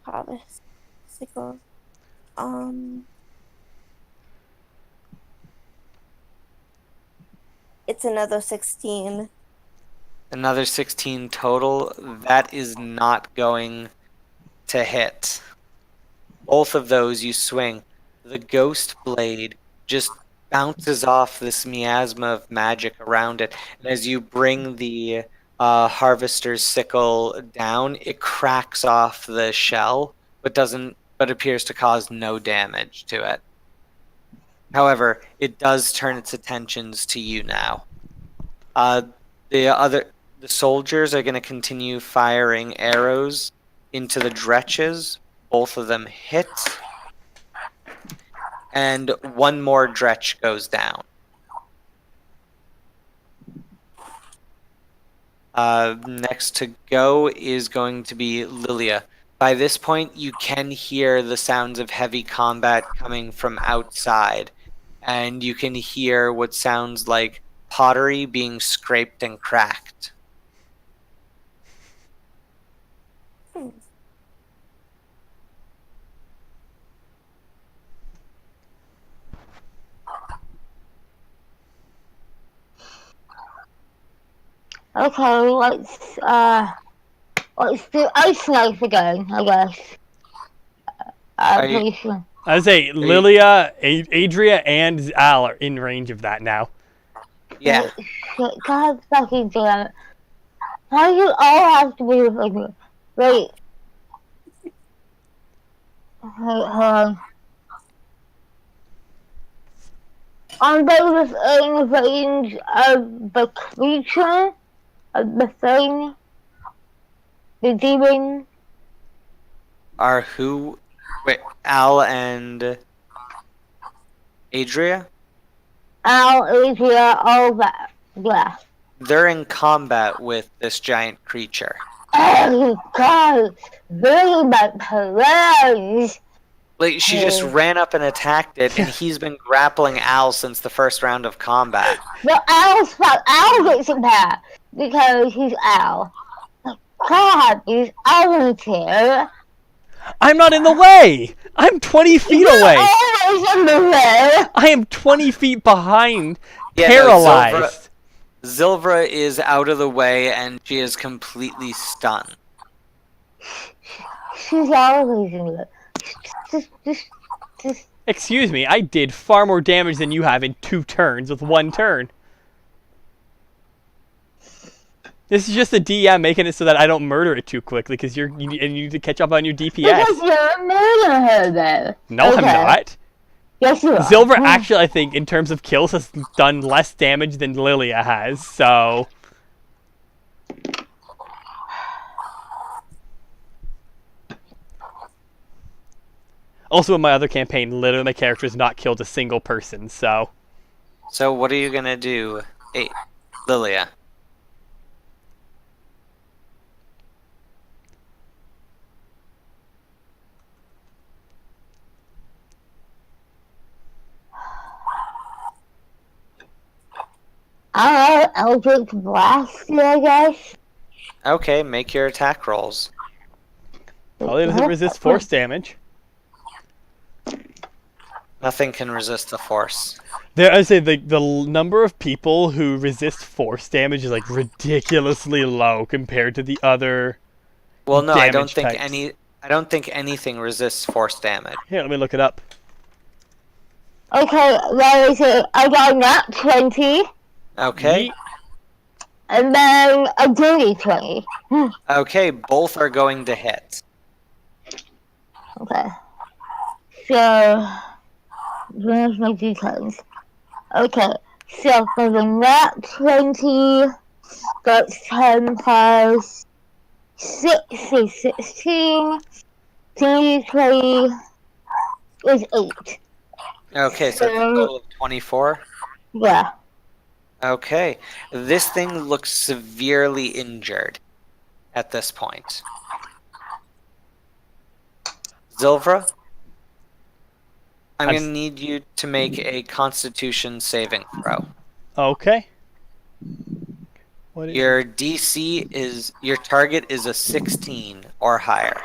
harvest sickle. It's another 16. Another 16 total. That is not going to hit. Both of those you swing. The Ghost Blade just bounces off this miasma of magic around it. And as you bring the Harvester's sickle down, it cracks off the shell, but appears to cause no damage to it. However, it does turn its attentions to you now. The soldiers are going to continue firing arrows into the Dretches. Both of them hit. And one more Dretch goes down. Next to go is going to be Lilia. By this point, you can hear the sounds of heavy combat coming from outside. And you can hear what sounds like pottery being scraped and cracked. Okay, let's do Ice Knife again, I guess. Pretty sure. I would say Lilia, Adria, and Al are in range of that now. Yeah. God fucking damn it. Why do you all have to be like me? Wait. Wait, hold on. Are they within range of the creature? Of the thing? The demon? Are who? Wait, Al and Adria? Al, Adria, all that. Yeah. They're in combat with this giant creature. Oh god! Really my parents! Like, she just ran up and attacked it, and he's been grappling Al since the first round of combat. Well, Al gets it back because he's Al. God, he's out here. I'm not in the way! I'm 20 feet away! Always in the way. I am 20 feet behind, Yeah, paralyzed. Zilvra is out of the way, and she is completely stunned. She's always in the just. Excuse me, I did far more damage than you have in 2 turns with 1 turn. This is just the DM making it so that I don't murder it too quickly because you need to catch up on your DPS. Because you're murdering her, though. No, Okay. I'm not. Yes, you are. Zilver actually, I think, in terms of kills, has done less damage than Lilia has, so... Also, in my other campaign, literally my character has not killed a single person, so... So what are you gonna do, Lilia? Alright, Eldritch Blast, I guess. Okay, make your attack rolls. Probably doesn't resist force damage. Nothing can resist the force. I say the number of people who resist force damage is like ridiculously low compared to the other. Well, no, I don't damage think types. I don't think anything resists force damage. Here, let me look it up. Okay, there is it. I got nat 20, Okay. and then a dirty 20. Okay, both are going to hit. Okay. So, where's my d10s? Okay, so for the nat 20, that's 10 plus 6 is 16, d20 is 8. Okay, so it's a total of 24. Yeah. Okay. This thing looks severely injured at this point. Zilvra, I'm I'm going to need you to make a Constitution saving throw. Okay. What is Your DC is, your target is a 16 or higher.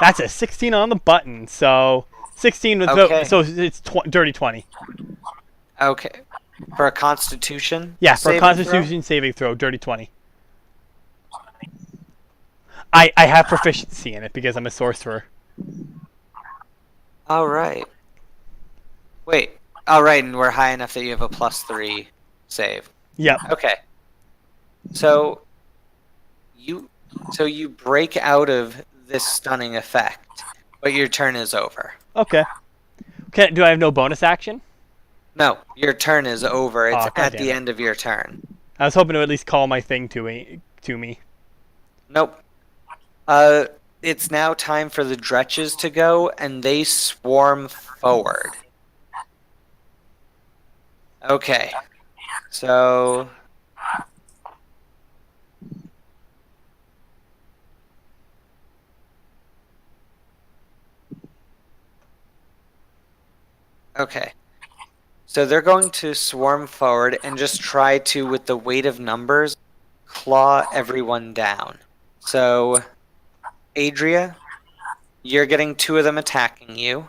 That's a 16 on the button, so 16 with Okay. so it's dirty 20. Okay. For a Constitution Yeah, for a saving throw? Constitution saving throw, dirty 20. I have proficiency in it because I'm a sorcerer. All right. Wait. All right, and we're high enough that you have a +3 save. Yep. Okay. So you break out of this stunning effect, but your turn is over. Okay. Do I have no bonus action? No, your turn is over. It's Aw, at goddammit. the end of your turn. I was hoping to at least call my thing to me. Nope. It's now time for the Dretches to go, and they swarm forward. Okay. So okay. So they're going to swarm forward and just try to, with the weight of numbers, claw everyone down. So, Adria, you're getting 2 of them attacking you.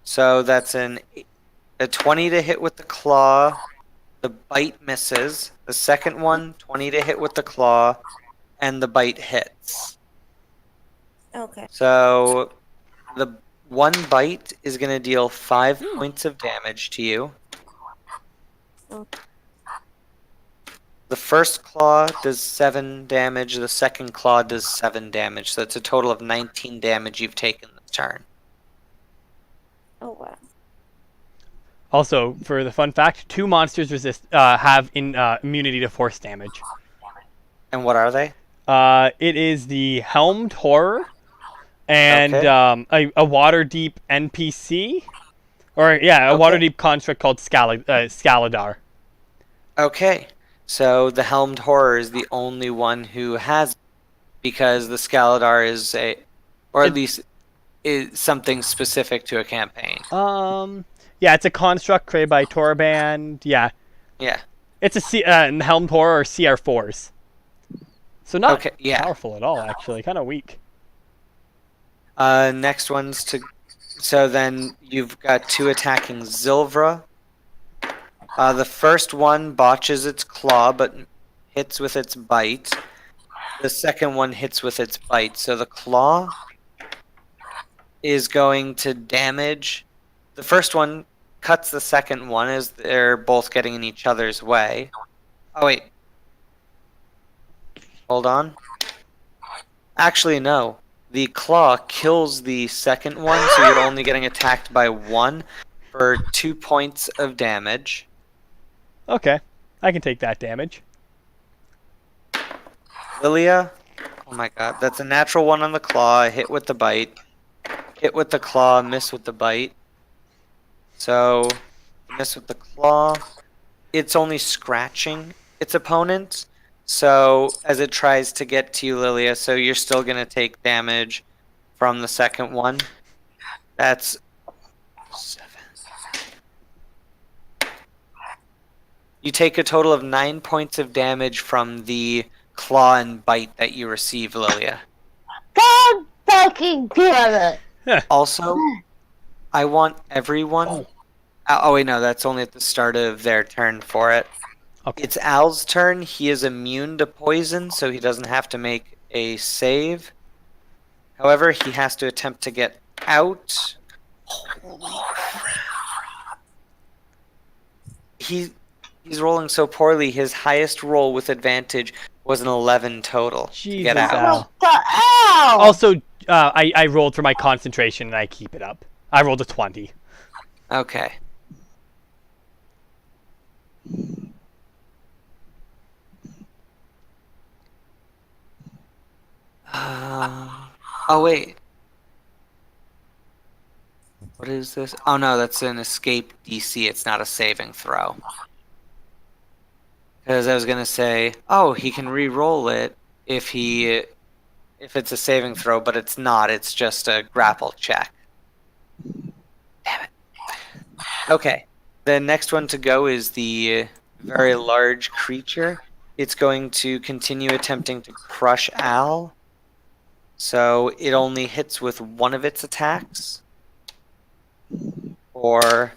So that's a 20 to hit with the claw. The bite misses. The second one, 20 to hit with the claw, and the bite hits. Okay. So the one bite is going to deal 5 points of damage to you. Oh. The first claw does 7 damage. The second claw does 7 damage. So it's a total of 19 damage you've taken this turn. Oh wow. Also, for the fun fact, 2 monsters have immunity to force damage. And what are they? It is the Helmed Horror and Okay. a Waterdeep NPC, or yeah, a Okay. Waterdeep construct called Scaladar. Okay. So the Helmed Horror is the only one who has, because the Scaladar is or at least is something specific to a campaign. Yeah, it's a construct created by Torband. Yeah, Yeah. it's Helmed Horror or CR4s. So not Okay. Yeah. powerful at all, actually. Kind of weak. Next one's to. So then you've got 2 attacking Zilvra. The first one botches its claw, but hits with its bite. The second one hits with its bite. So the claw is going to damage. The first one cuts the second one as they're both getting in each other's way. Oh, wait. Hold on. Actually, no. The claw kills the second one, so you're only getting attacked by 1 for 2 points of damage. Okay, I can take that damage. Lilia, oh my god, that's a natural 1 on the claw, hit with the bite. Hit with the claw, miss with the bite. So, miss with the claw. It's only scratching its opponent. So, as it tries to get to you, Lilia, so you're still going to take damage from the second one. That's 7. You take a total of 9 points of damage from the claw and bite that you receive, Lilia. God fucking damn it! Also, I want everyone. Oh, wait, no, that's only at the start of their turn for it. Okay. It's Al's turn. He is immune to poison, so he doesn't have to make a save. However, he has to attempt to get out. He's rolling so poorly. His highest roll with advantage was an 11 total to Jesus, get out. Al. What the hell? Also, I rolled for my concentration and I keep it up. I rolled a 20. Okay. Oh, wait. What is this? Oh, no, that's an escape DC. It's not a saving throw. Because I was gonna say, oh, he can re-roll it if it's a saving throw, but it's not. It's just a grapple check. Damn it. Okay. The next one to go is the very large creature. It's going to continue attempting to crush Al. So it only hits with one of its attacks. Or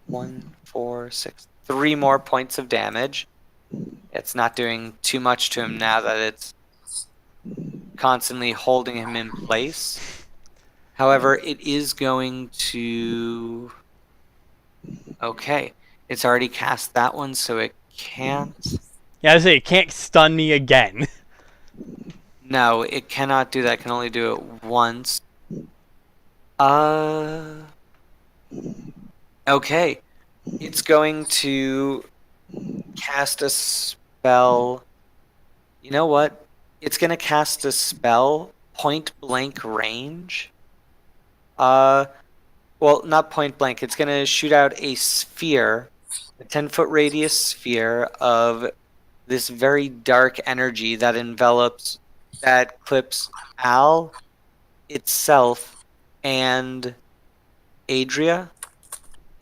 1, 4, 6, 3 more points of damage. It's not doing too much to him now that it's constantly holding him in place. However, it is going to... Okay. It's already cast that one, so it can't... Yeah, I was saying, it can't stun me again. No, it cannot do that. It can only do it once. Okay. It's going to cast a spell. You know what? It's going to cast a spell point blank range. Well, not point blank. It's going to shoot out a sphere, a 10-foot radius sphere of this very dark energy that clips Al, itself, and Adria,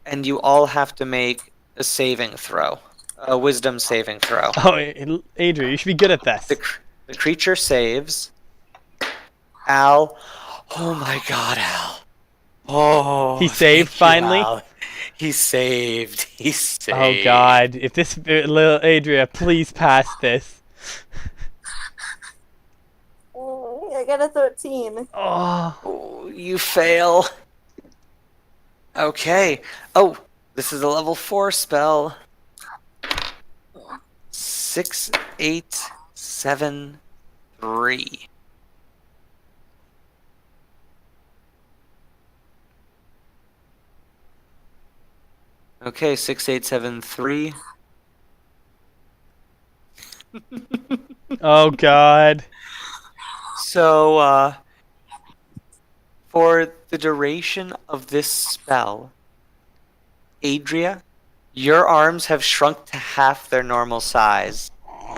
and you all have to make a saving throw, a wisdom saving throw. Oh, Adrian, you should be good at this. The creature saves. Al, oh my god, Al. Oh, He saved thank you, finally? Al. He saved. He saved. Oh god, if this little Adria, please pass this. I got a 13. Oh, Oh, you fail. Okay. Oh, this is a level 4 spell. 6, 8, 7, 3. Okay, 6, 8, 7, 3. oh god. So, for the duration of this spell, Adria, your arms have shrunk to half their normal size.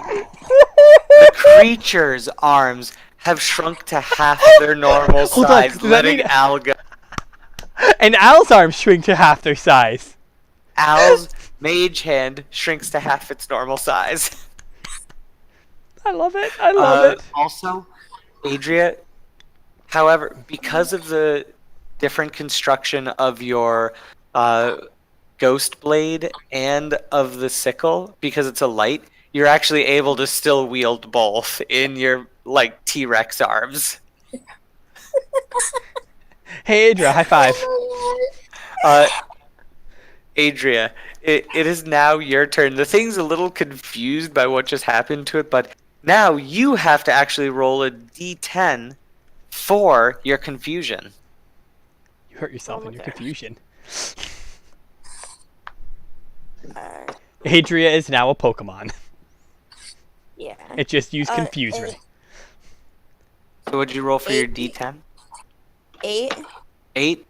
The creature's arms have shrunk to half their normal Hold on, size, does that letting mean- Al go. And Al's arms shrink to half their size. Al's mage hand shrinks to half its normal size. I love it. I love it. Also, Adria, however, because of the different construction of your ghost blade and of the sickle, because it's a light, you're actually able to still wield both in your like T-Rex arms. Hey, Adria, high five. Adria, it is now your turn. The thing's a little confused by what just happened to it, but now you have to actually roll a d10 for your confusion. You hurt yourself Oh in your my gosh. confusion. Alright. Adria is now a Pokemon. Yeah. It just used Uh, Confuse uh, Ray. So what'd you roll for your 8. d10? 8. 8?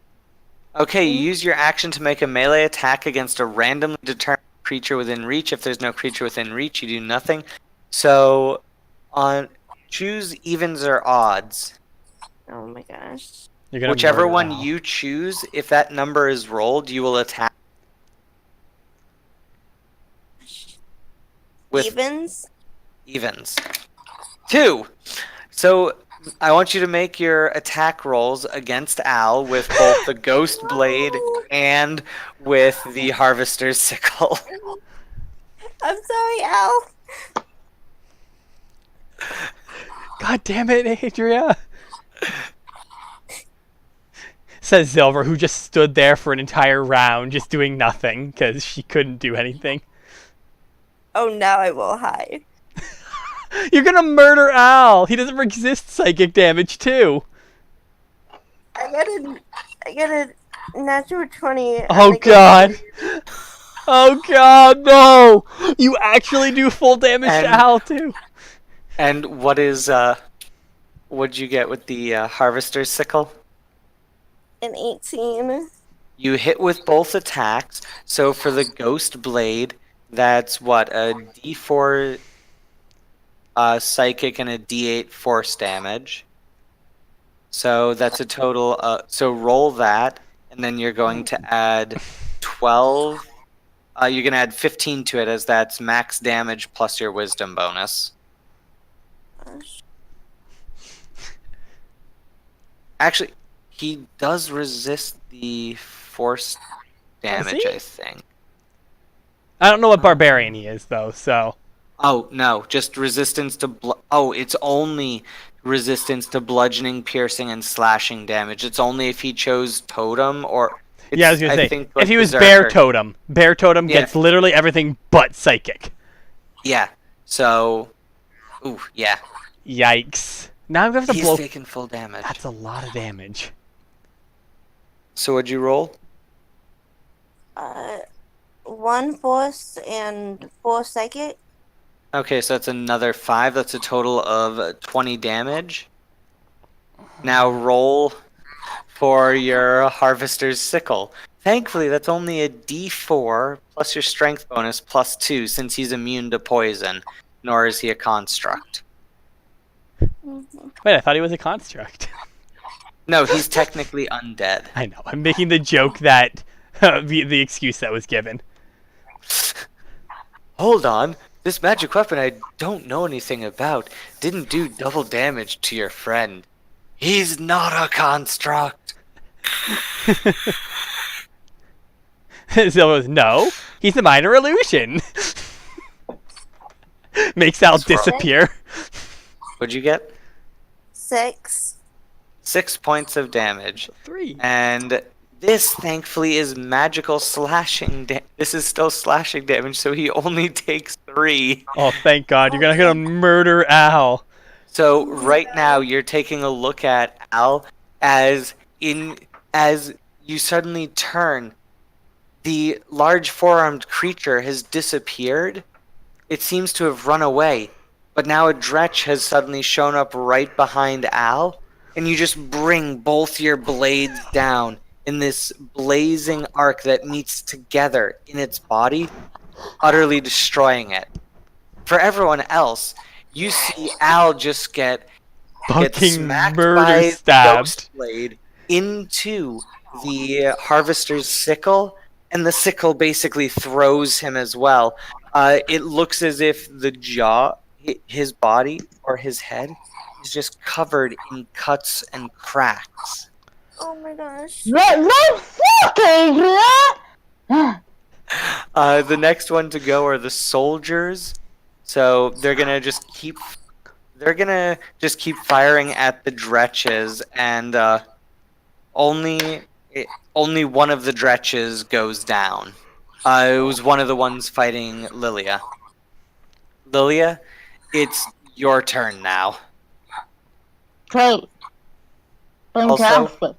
Okay, you use your action to make a melee attack against a randomly determined creature within reach. If there's no creature within reach, you do nothing. So, choose evens or odds. Oh my gosh. You're gonna Whichever murder one Al. you choose, if that number is rolled, you will attack with Evens. evens. 2! So, I want you to make your attack rolls against Al with both the Ghost Blade and with the Harvester's Sickle. I'm sorry, Al. God damn it, Adria! Says Silver, who just stood there for an entire round, just doing nothing, because she couldn't do anything. Oh, now I will hide. You're gonna murder Al! He doesn't resist psychic damage, too! I got a natural 20. Oh god! Oh god, no! You actually do full damage to And- Al, too! And what is, what'd you get with the Harvester's Sickle? An 18. You hit with both attacks, so for the Ghost Blade, That's what, a D4 psychic and a D8 force damage. So that's a total. So roll that, and then you're going to add 12. You're going to add 15 to it, as that's max damage plus your wisdom bonus. Gosh. Actually, he does resist the force damage, he? I think. I don't know what barbarian he is though, so Oh, no, just resistance to oh, it's only resistance to bludgeoning, piercing, and slashing damage. It's only if he chose totem or yeah, I was gonna say think if he was Berserker. bear totem Yeah. gets literally everything but psychic. Yeah. So, ooh, yeah. Yikes! Now I'm gonna have to He's blow. taking full damage. That's a lot of damage. So what'd you roll? 1 force and 4 psychic. Okay, so that's another 5. That's a total of 20 damage. Now roll for your Harvester's Sickle. Thankfully, that's only a D4 plus your strength bonus plus 2, since he's immune to poison, nor is he a construct. Mhm. Wait, I thought he was a construct. No, he's technically undead. I know. I'm making the joke that the excuse that was given. Hold on. This magic weapon I don't know anything about didn't do double damage to your friend. He's not a construct. So it was, no, he's a minor illusion. Makes Al Squirrel. disappear. What'd you get? 6. 6 points of damage. 3. And this, thankfully, is magical slashing. This is still slashing damage, so he only takes 3. Oh, thank God! You're gonna murder Al. So right now, you're taking a look at Al as you suddenly turn. The large four-armed creature has disappeared. It seems to have run away, but now a Dretch has suddenly shown up right behind Al, and you just bring both your blades down in this blazing arc that meets together in its body, utterly destroying it. For everyone else, you see Al just get Fucking smacked murder by stabbed. Ghost Blade into the Harvester's Sickle, and the sickle basically throws him as well. It looks as if the jaw, his body, or his head is just covered in cuts and cracks. Oh my gosh. What the fuck is that? The next one to go are the soldiers. So they're gonna just keep firing at the Dretches, and only one of the Dretches goes down. It was one of the ones fighting Lilia. Lilia, it's your turn now. Great. Fantastic.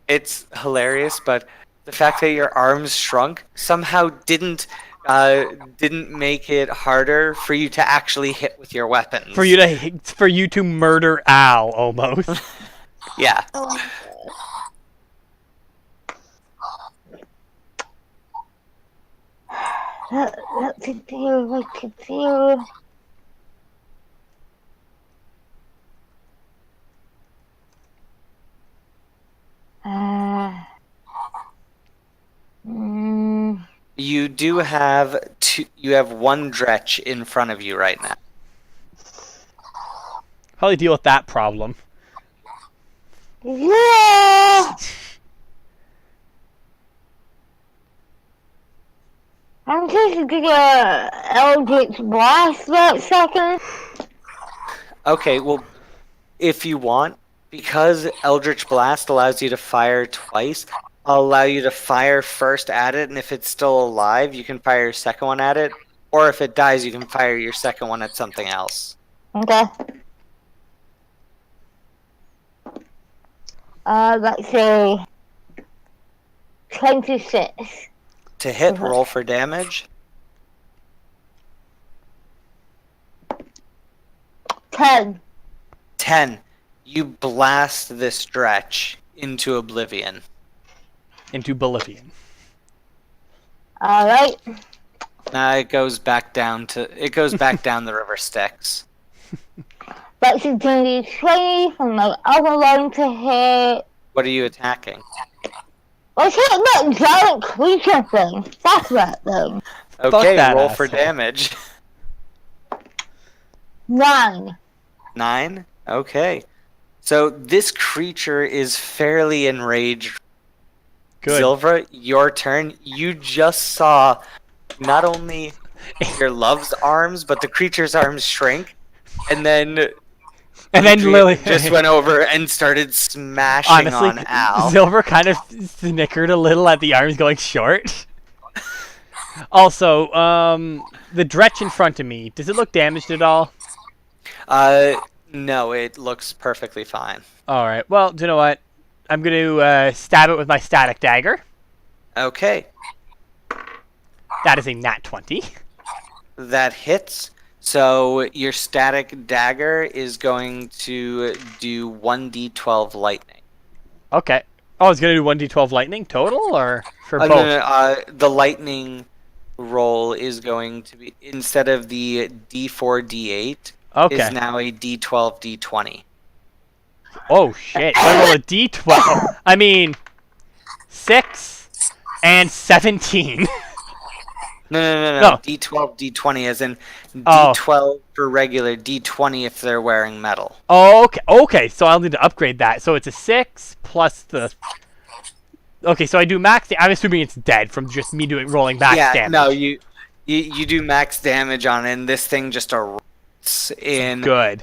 It's hilarious, but the fact that your arms shrunk somehow didn't make it harder for you to actually hit with your weapons. For you to murder Al almost. Yeah. Oh my gosh. What to do? What to do? You do have you have one Dretch in front of you right now. Probably deal with that problem. Yeah. I'm just gonna Eldritch Blast that second. Okay, well, if you want, because Eldritch Blast allows you to fire twice, I'll allow you to fire first at it, and if it's still alive, you can fire your second one at it. Or if it dies, you can fire your second one at something else. Okay. Let's say 26. To hit, roll for damage. 10. 10. You blast this Dretch into oblivion. Into Bolivian. Alright. It goes back down the river Styx. That's a D20 from my other one to hit. What are you attacking? Let's hit that giant creature thing. That's that thing. Okay, that roll for asshole. damage. 9. 9? Okay. So this creature is fairly enraged. Good. Zilvra, your turn. You just saw not only your love's arms, but the creature's arms shrink. And then Adrian Lily just went over and started smashing honestly, on Al. Silver kind of snickered a little at the arms going short. Also, the Dretch in front of me, does it look damaged at all? No, it looks perfectly fine. Alright, well, do you know what? I'm going to stab it with my static dagger. Okay, That is a nat 20. that hits. So your static dagger is going to do 1d12 lightning. Okay. Oh, it's going to do 1d12 lightning total, or for both? No, the lightning roll is going to be, instead of the d4, d8, Okay. is now a d12, d20. Oh, shit. I roll a d12. I mean, 6 and 17. No. No. D12, d20 as in Oh. d12 for regular, d20 if they're wearing metal. Oh, okay. So I'll need to upgrade that. So it's a 6 plus the... Okay, so I do max... I'm assuming it's dead from just me rolling max damage. No, you do max damage on it, and this thing just erupts in Good.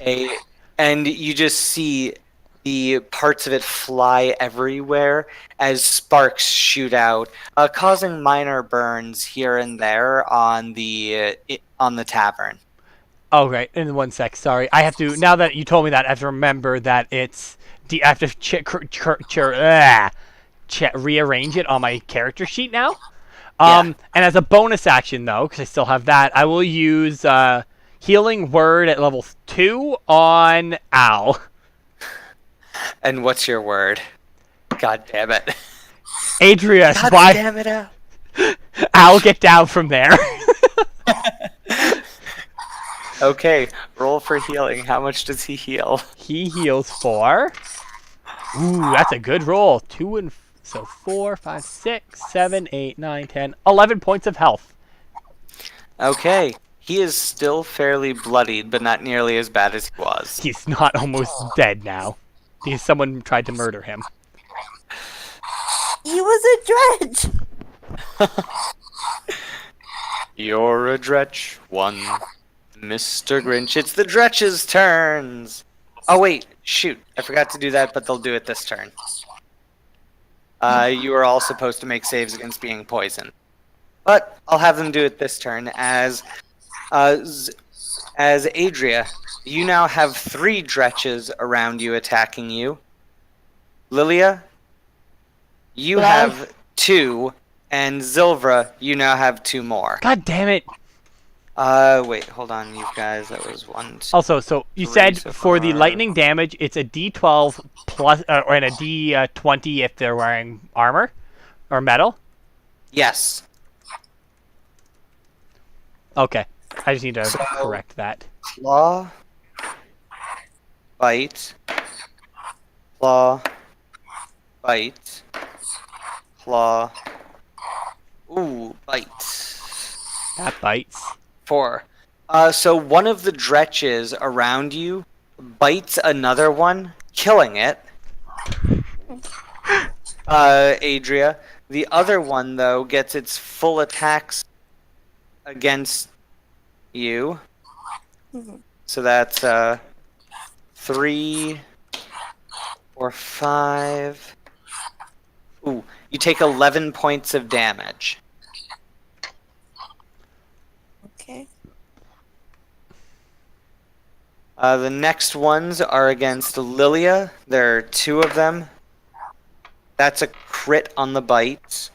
and you just see the parts of it fly everywhere as sparks shoot out, causing minor burns here and there on the tavern. Oh, right. In 1 sec. Sorry. I have to... Now that you told me that, I have to remember that it's... I have to rearrange it on my character sheet now. And as a bonus action, though, because I still have that, I will use Healing Word at level 2 on Al. And what's your word? God damn it. Adria, God why... damn it, Al. Al, get down from there. Okay, roll for healing. How much does he heal? He heals 4. Ooh, that's a good roll. 2 and... So 4, 5, 6, 7, 8, 9, 10, 11 points of health. Okay, he is still fairly bloodied, but not nearly as bad as he was. He's not almost dead now. Because someone tried to murder him. He was a dredge. You're a Dretch, one, Mr. Grinch. It's the Dretch's turns. Oh wait, shoot! I forgot to do that, but they'll do it this turn. You are all supposed to make saves against being poisoned, but I'll have them do it this turn as Adria. You now have 3 Dretches around you attacking you. Lilia, you Yes. have 2, and Zilvra, you now have 2 more. God damn it. Wait, hold on, you guys. That was 1, 2. Also, so you 3 said so for the far. lightning damage, it's a D12 plus, or and a D20 if they're wearing armor or metal. Yes. Okay, I just need to So- correct that. Claw. Bite. Claw. Bite. Claw. Ooh, bite. That bites. 4. So one of the Dretches around you bites another one, killing it. Adria. The other one, though, gets its full attacks against you. Mhm. So that's 3 or 5. Ooh, you take 11 points of damage. Okay. The next ones are against Lilia. There are 2 of them. That's a crit on the bite.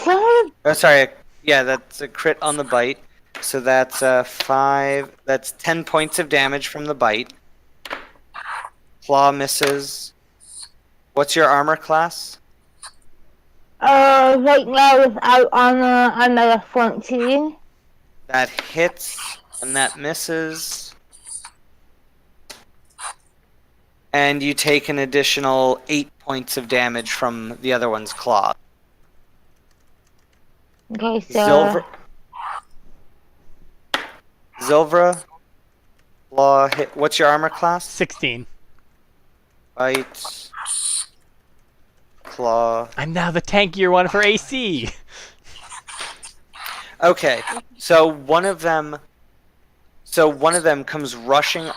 Son Oh, sorry. Yeah, that's a crit on the bite. So that's 5. That's 10 points of damage from the bite. Claw misses. What's your armor class? right now without armor, I'm at a 14. That hits, and that misses. And you take an additional 8 points of damage from the other one's claw. Okay, so Zilvra, claw hit. What's your armor class? 16. Bite, claw. I'm now the tankier one for AC. Okay, so one of them comes rushing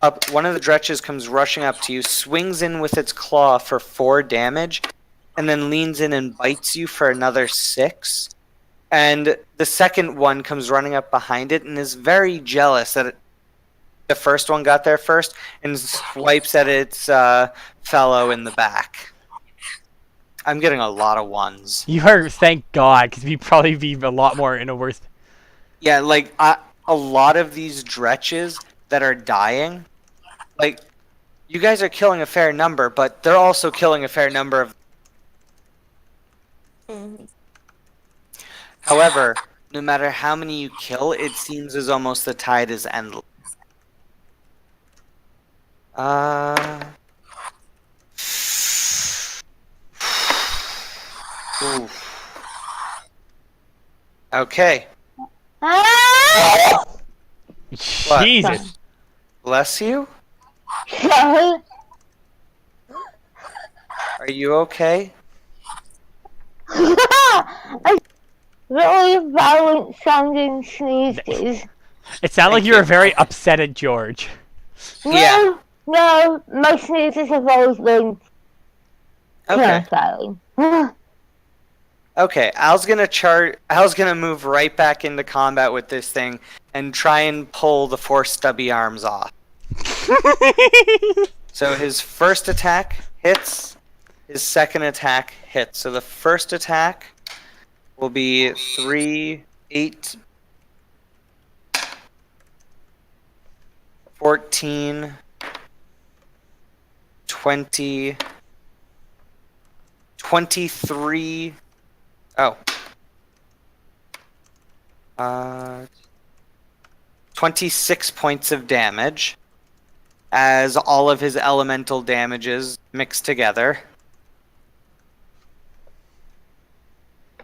up. One of the dretches comes rushing up to you, swings in with its claw for 4 damage, and then leans in and bites you for another 6. And the second one comes running up behind it and is very jealous that the first one got there first and swipes at its fellow in the back. I'm getting a lot of 1s. You are, thank God, because we'd probably be a lot more in a worse. Yeah, like a lot of these dretches that are dying, like you guys are killing a fair number, but they're also killing a fair number of. Mhm. However, no matter how many you kill, it seems as almost the tide is endless. Ooh. Okay. ah! Jesus. Bless you? Sorry. Are you okay? I really violent sounding sneezes. It sounded like Thank you were you. very upset at George. Yeah. No, my sneezes have always been Okay. terrifying. Okay. Al's gonna move right back into combat with this thing and try and pull the 4 stubby arms off. So his first attack hits. His second attack hits. So the first attack will be 3, 8, 14, 20, 23. Oh. 26 points of damage as all of his elemental damages mix together.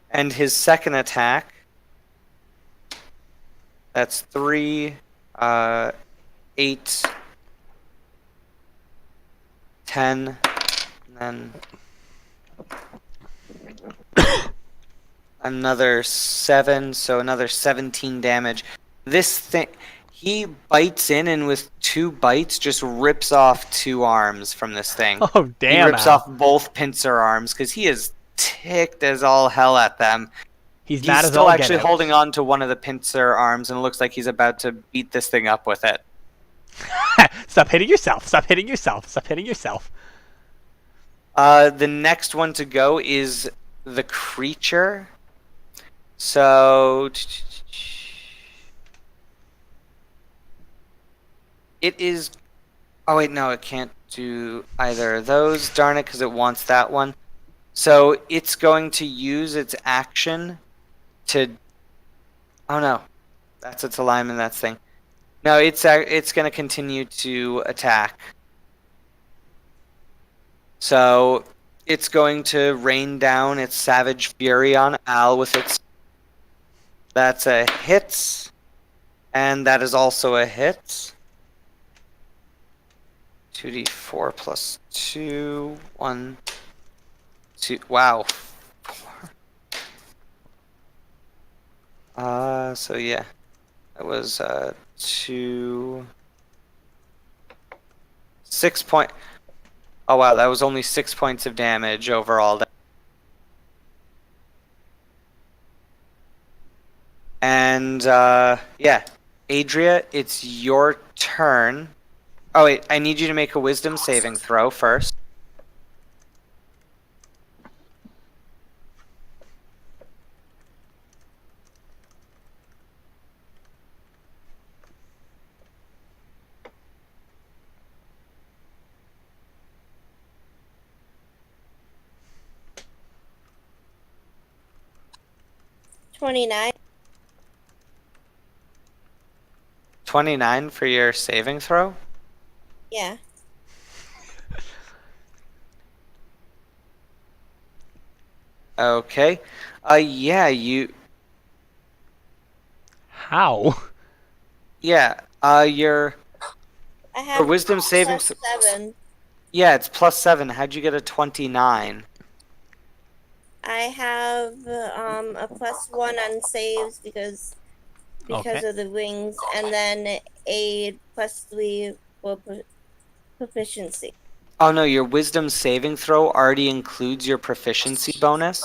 And his second attack, that's 3, 8, 10, and then another 7, so another 17 damage. This thing, he bites in and with 2 bites just rips off 2 arms from this thing. Oh, He damn. rips Al. off both pincer arms because he is ticked as all hell at them. He's He's mad as still all actually get out. holding on to one of the pincer arms and it looks like he's about to beat this thing up with it. Stop hitting yourself. Stop hitting yourself. Stop hitting yourself. The next one to go is the creature. So it is. Oh wait, no, it can't do either of those. Darn it, because it wants that one. So it's going to use its action to. Oh no, that's its alignment. That's thing. No, it's going to continue to attack. So it's going to rain down its savage fury on Al with its. That's a hit, and that is also a hit. 2d4 plus 2, 1, 2. Wow. 4. So yeah, that was 2. 6 point. Oh wow, that was only 6 points of damage overall. And yeah, Adria, it's your turn. Oh wait, I need you to make a wisdom saving throw first. $29. 29 for your saving throw? Yeah. Okay. Yeah, How? your I have wisdom saving plus 7. yeah, it's +7. How'd you get a 29? I have a +1 on saves because Okay. of the wings, and then a +3 for proficiency. Oh no, your wisdom saving throw already includes your proficiency bonus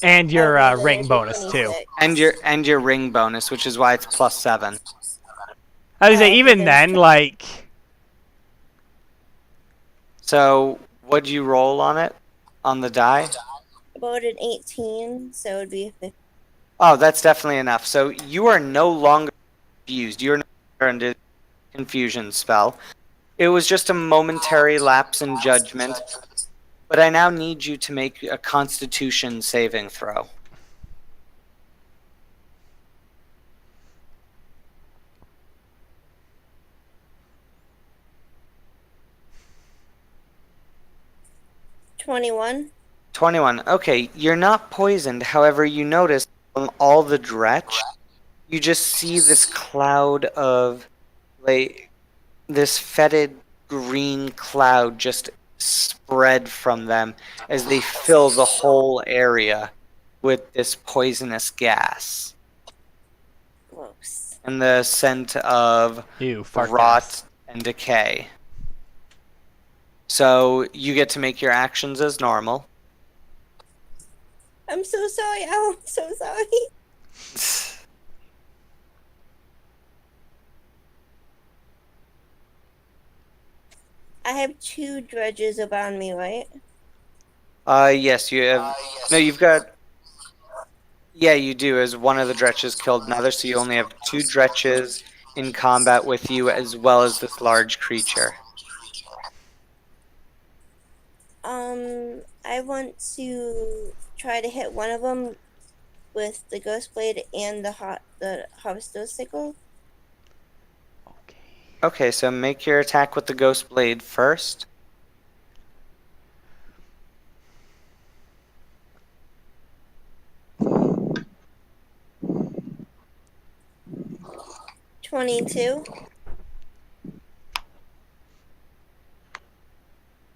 And your Oh, well, then ring it'd be bonus too. 26. and your ring bonus, which is why it's +7. I was say Oh, okay, even then then, like, So, what'd you roll on it? On the die? About an 18, so it would be a 50. Oh, that's definitely enough. So, you are no longer confused. You're no longer under confusion spell. It was just a momentary lapse in judgment, but I now need you to make a constitution saving throw. $21. 21. Okay, you're not poisoned. However, you notice from all the dretch, you just see this cloud of, like, this fetid green cloud just spread from them as they fill the whole area with this poisonous gas Gross. and the scent of ew, fart rot gas. and decay. So you get to make your actions as normal. I'm so sorry. Oh, I'm so sorry. I have 2 dredges around me, right? Yes, you have. No, you've got. Yeah, you do. As one of the dretches killed another, so you only have 2 dretches in combat with you, as well as this large creature. I want to try to hit one of them with the ghost blade and the harvester sickle. Okay. Okay, so make your attack with the ghost blade first. $22.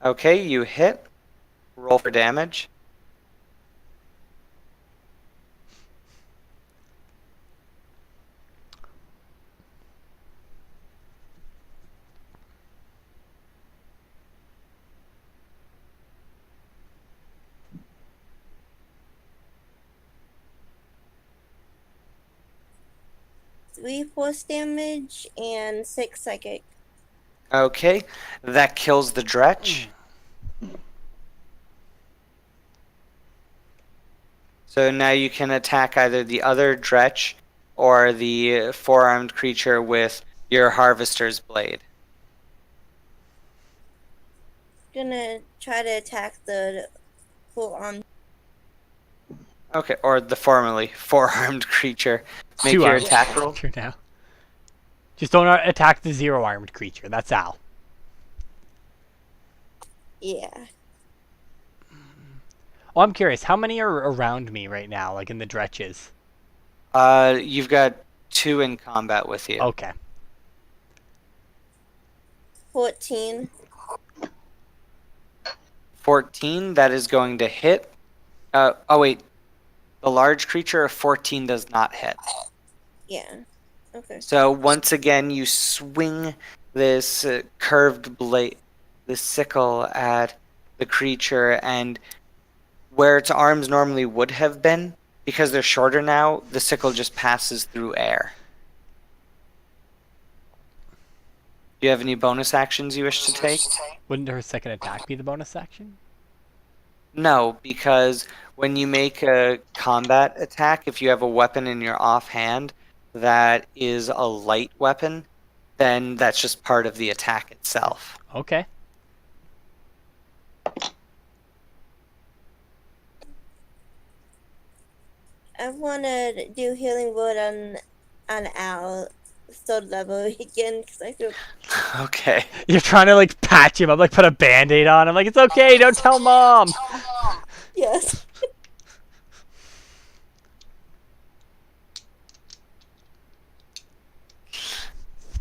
Okay, you hit. Roll for damage. Three force damage and 6 psychic. Okay, that kills the dretch. So now you can attack either the other dretch or the 4-armed creature with your harvester's blade. Gonna try to attack the full arm. Okay, or the formerly 4-armed creature. It's Make 2 your armed attack roll. creature now. Just don't attack the 0 armed creature. That's Al. Yeah. Oh, I'm curious. How many are around me right now, like in the dretches? You've got 2 in combat with you. Okay. 14. 14, that is going to hit. Oh wait, the large creature of 14 does not hit. Yeah. Okay. So once again, you swing this curved blade, this sickle at the creature, and where its arms normally would have been, because they're shorter now, the sickle just passes through air. Do you have any bonus actions you wish to take? Wouldn't her second attack be the bonus action? No, because when you make a combat attack, if you have a weapon in your offhand that is a light weapon, then that's just part of the attack itself. Okay. I want to do healing word on Al. sword level again because I feel Okay. You're trying to like patch him up, like put a band-aid on him, like it's okay, don't tell mom. yes.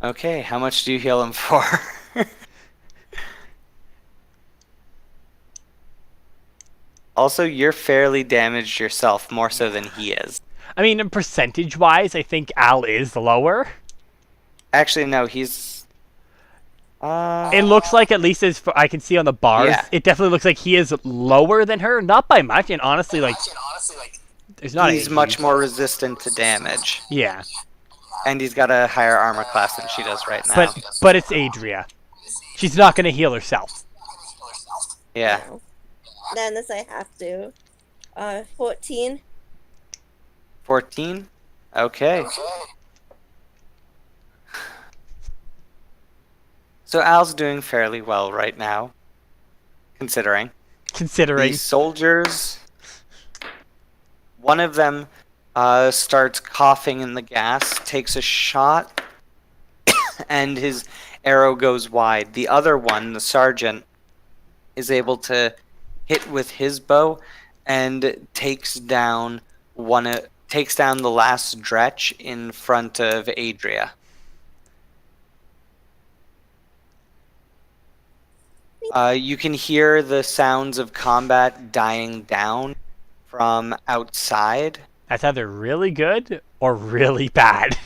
Okay, how much do you heal him for? Also, you're fairly damaged yourself, more so than he is. I mean, percentage-wise, I think Al is lower. Actually, no, he's... It looks like, at least as I can see on the bars, Yeah. it definitely looks like he is lower than her. Not by much, and honestly, like, there's not he's a much huge- more resistant to damage. Yeah, And he's got a higher armor class than she does right now. but it's Adria. She's not going to heal herself. Yeah. No. Not unless I have to. 14. 14? Okay. So Al's doing fairly well right now, considering. Considering. These soldiers, one of them starts coughing in the gas, takes a shot, and his arrow goes wide. The other one, the sergeant, is able to hit with his bow and takes down the last Dretch in front of Adria. You can hear the sounds of combat dying down from outside. That's either really good or really bad.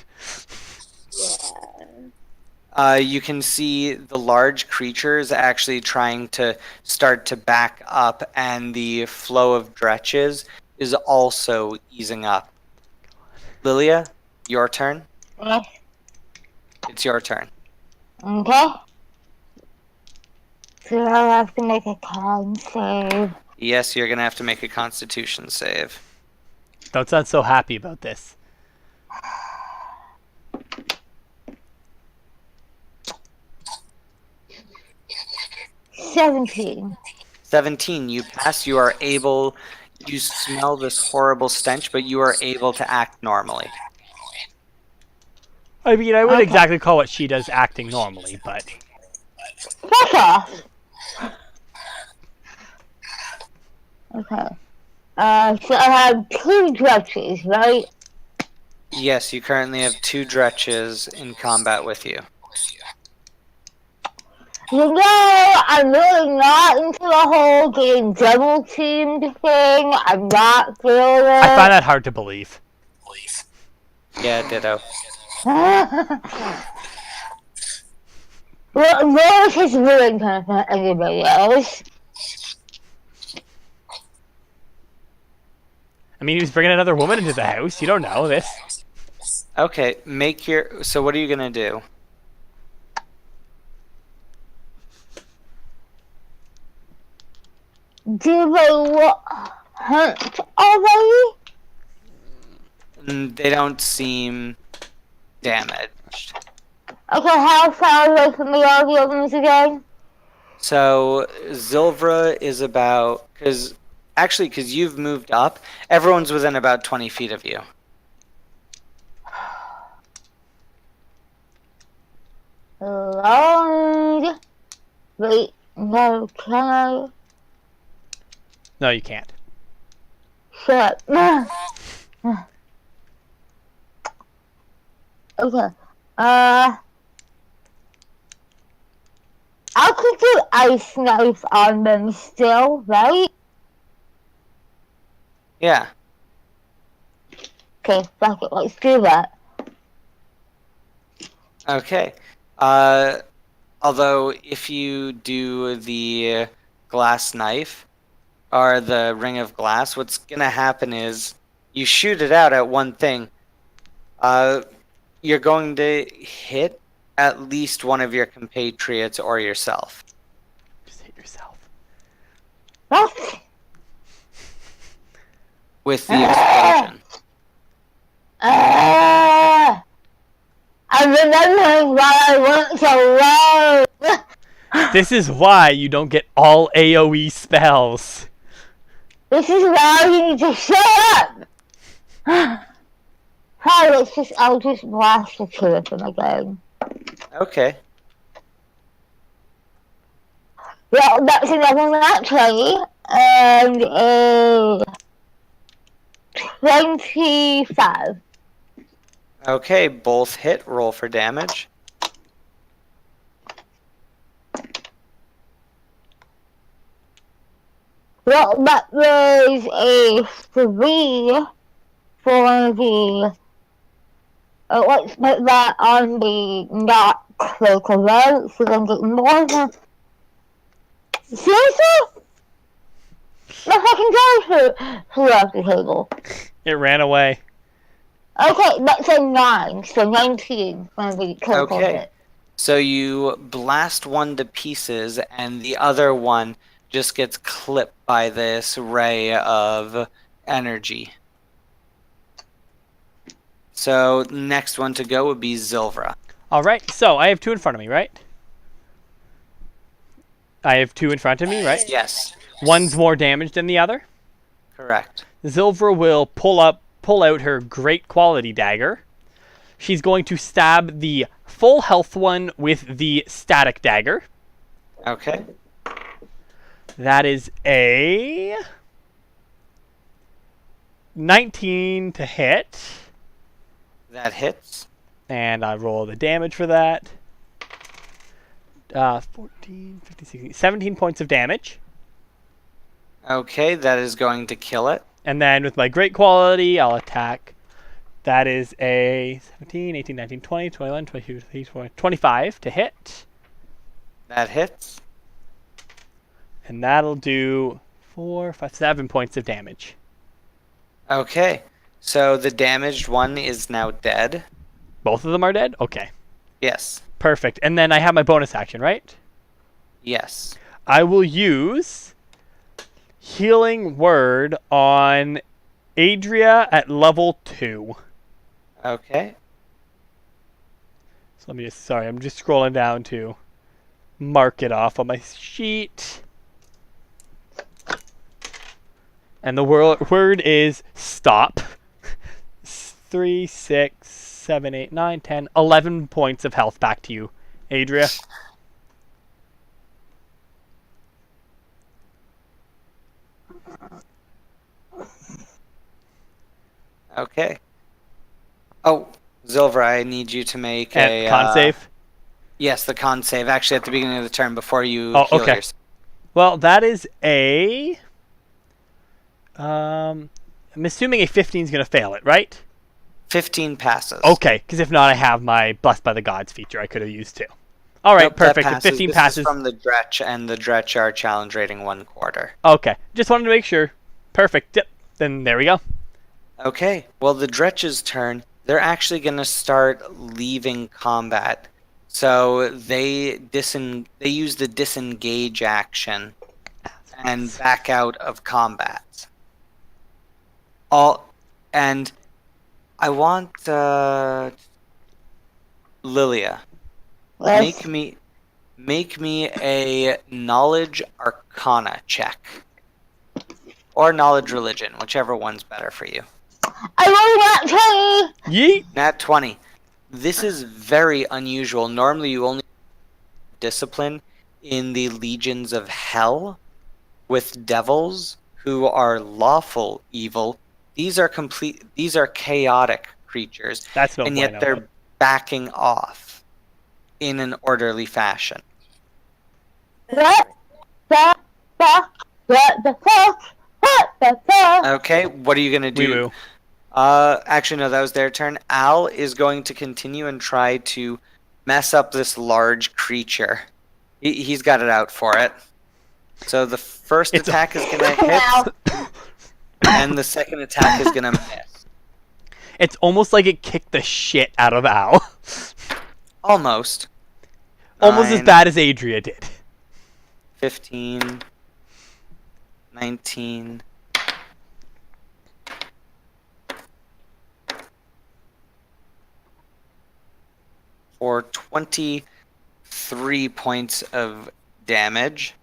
Yeah. You can see the large creatures actually trying to start to back up, and the flow of Dretches is also easing up. Lilia, your turn. Yes. It's your turn. Okay. So I have to make a con save. Yes, you're going to have to make a Constitution save. Don't sound so happy about this. 17. 17, you pass. You are able... You smell this horrible stench, but you are able to act normally. I mean, I wouldn't Okay. exactly call what she does acting normally, but... Fuck off! Okay. So I have 2 dretches, right? Yes, you currently have 2 Dretches in combat with you. You know, I'm really not into the whole getting double teamed thing. I'm not feeling it. I find that hard to believe. Yeah, ditto. Well, Lois has ruined her for anybody else. I mean, he was bringing another woman into the house. You don't know this. Okay, make your... So what are you going to do? Do they hunt already? They don't seem damaged. Okay, how far away from me are the others again? So Zilvra is about... Because you've moved up, everyone's within about 20 feet of you. Long. Wait, no, can I? No, you can't. Shut up. Okay. I could do ice knife on them still, right? Yeah. Okay, fuck it, let's do that. Okay. Although, if you do the glass knife, or the ring of glass, what's going to happen is you shoot it out at one thing. You're going to hit at least one of your compatriots or yourself. Just hit yourself. What? With the explosion. I'm remembering why I went so low. This is why you don't get all AoE spells. This is why you need to shut up. How I'll just blast the two of them again. Okay. Yeah, that's another nat 20 and a 25. Okay, both hit. Roll for damage. Well, that was a 3 for the. Let's put that on the not critical roll, so I'm getting more than. Seriously? My fucking dog flew off the table. It ran away. Okay, that's a 9, so 19 for the critical Okay. hit. So you blast one to pieces, and the other one just gets clipped by this ray of energy. So next one to go would be Zilvra. All right, so I have 2 in front of me, right? I have 2 in front of me, right? Yes, One's more damage than the other. correct. Zilvra will pull out her great quality dagger. She's going to stab the full health one with the static dagger. Okay. That is a 19 to hit. That hits. And I roll the damage for that. 14, 15, 16, 17 points of damage. Okay, that is going to kill it. And then with my great quality, I'll attack. That is a 17, 18, 19, 20, 21, 22, 23, 25 to hit. That hits. And that'll do 4, 5, 7 points of damage. Okay, so the damaged one is now dead. Both of them are dead? Okay. Yes. Perfect. And then I have my bonus action, right? Yes. I will use Healing Word on Adria at level 2. Okay. So let me just, sorry, I'm just scrolling down to mark it off on my sheet. And the word is stop. 3, 6, 7, 8, 9, 10, 11 points of health back to you, Adria. Okay. Oh, Zilvra, I need you to make And a con save. Yes, the con save. Actually, at the beginning of the turn before you Oh, heal okay. yourself. Well, that is a. I'm assuming a 15 is going to fail it, right? 15 passes. Okay, because if not, I have my Blessed by the Gods feature I could have used too. All right, Nope, that perfect. If passes. 15 This passes. is from the Dretch, and the Dretch are challenge rating 1/4. Okay, just wanted to make sure. Perfect. Yep. Then there we go. Okay, well, the Dretch's turn. They're actually going to start leaving combat. So they use the disengage action and back out of combat. And I want Lilia. Yes. Make me a knowledge arcana check. Or knowledge religion, whichever one's better for you. I rolled that 20! Yeet. Nat 20. This is very unusual. Normally you only discipline in the legions of hell with devils who are lawful evil. These are chaotic creatures, That's no and bueno. yet they're backing off in an orderly fashion. What the fuck? What the fuck? What the fuck? Okay, what are you gonna do? Wee-woo. Actually, no, that was their turn. Al is going to continue and try to mess up this large creature. He's got it out for it. So the first It's a- attack is going to hit, and the second attack is going to miss. It's almost like it kicked the shit out of Al. Almost. Almost as 9, bad as Adria did. 15, 19. For 23 points of damage.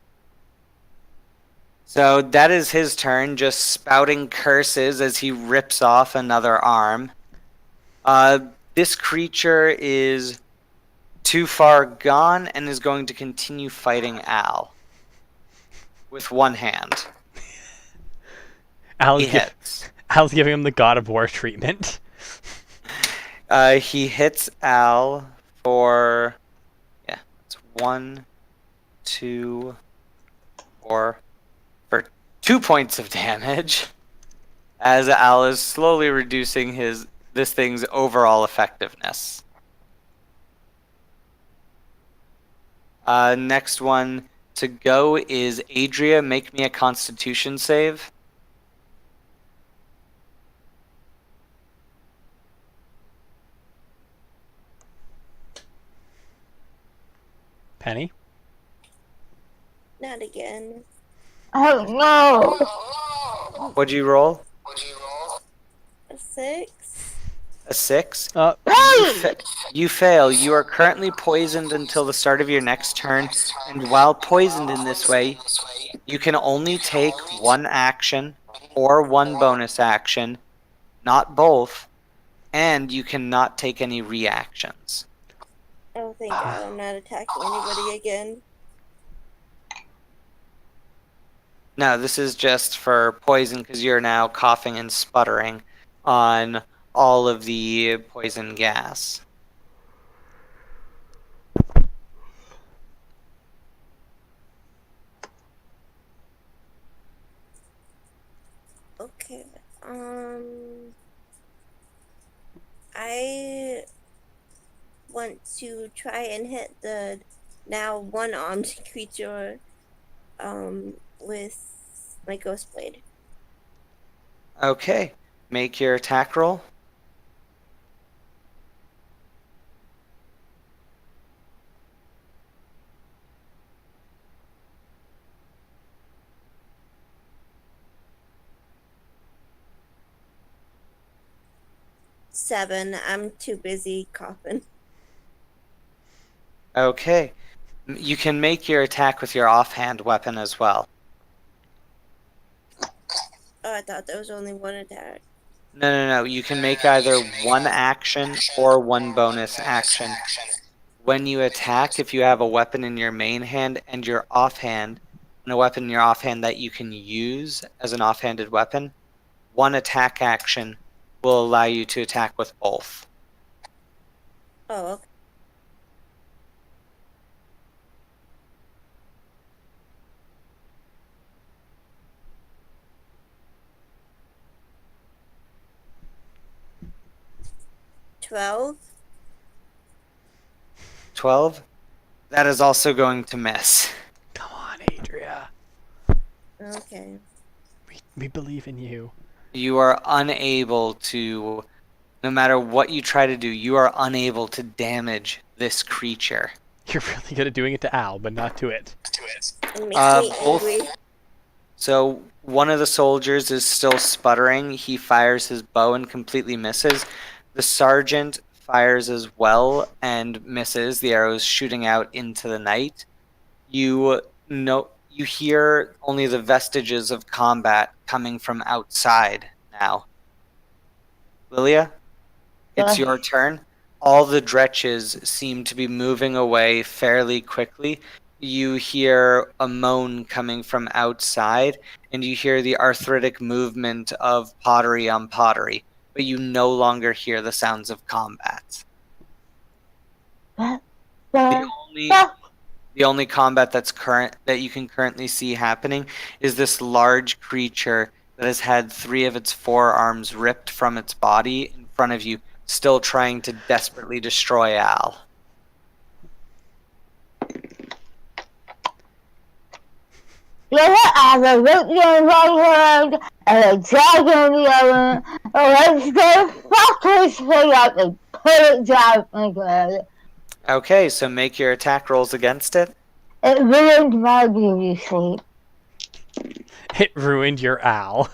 So that is his turn, just spouting curses as he rips off another arm. This creature is too far gone and is going to continue fighting Al with one hand. Al's, He hits. Al's giving him the God of War treatment. He hits Al for, yeah, it's 1, 2, 4, for 2 points of damage, as Al is slowly reducing this thing's overall effectiveness. Next one to go is Adria. Make me a Constitution save. Penny? Not again. Oh no! What'd you roll? A 6. A 6? Hey! You fail. You are currently poisoned until the start of your next turn, and while poisoned in this way, you can only take one action or one bonus action, not both, and you cannot take any reactions. Oh, thank God I'm not attacking anybody again. No, this is just for poison because you're now coughing and sputtering on all of the poison gas. Okay. I want to try and hit the now one-armed creature with my Ghost Blade. Okay, make your attack roll. Seven. I'm too busy coughing. Okay, you can make your attack with your offhand weapon as well. Oh, I thought there was only one attack. No. You can make either one action or one bonus action. When you attack, if you have a weapon in your main hand and your offhand, and a weapon in your offhand that you can use as an offhanded weapon, one attack action will allow you to attack with both. Oh, okay. $12. 12? That is also going to miss. Come on, Adria. Okay. We believe in you. You are unable to, no matter what you try to do, you are unable to damage this creature. You're really good at doing it to Al, but not to it. It makes me both. angry. So one of the soldiers is still sputtering. He fires his bow and completely misses. The sergeant fires as well and misses. The arrows shooting out into the night. You hear only the vestiges of combat coming from outside now. Lilia, it's your turn. All the dretches seem to be moving away fairly quickly. You hear a moan coming from outside, and you hear the arthritic movement of pottery on pottery, but you no longer hear the sounds of combat. The only combat that you can currently see happening is this large creature that has had 3 of its forearms ripped from its body in front of you, still trying to desperately destroy Al. Look at the victim right hand and a dragon in the other. Let's go fuck this thing up and put it down again. Okay, so make your attack rolls against it. It ruined my beauty sleep. It ruined your Al.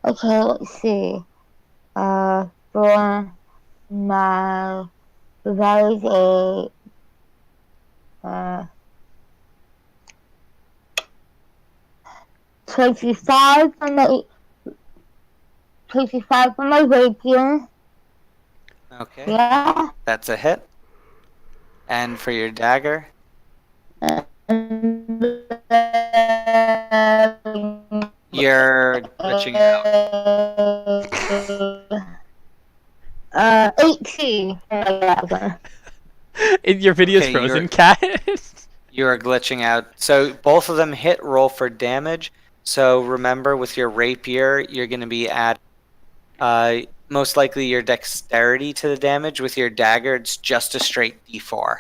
Okay, let's see. For my that is a 25 on the 25 for my rapier. Okay, Yeah. that's a hit. And for your dagger, And you're glitching out. 18 for my dagger. Your video's Okay, frozen, Cat. You are glitching out. So both of them hit. Roll for damage. So remember, with your rapier, you're going to be at most likely your dexterity to the damage. With your dagger, it's just a straight d4.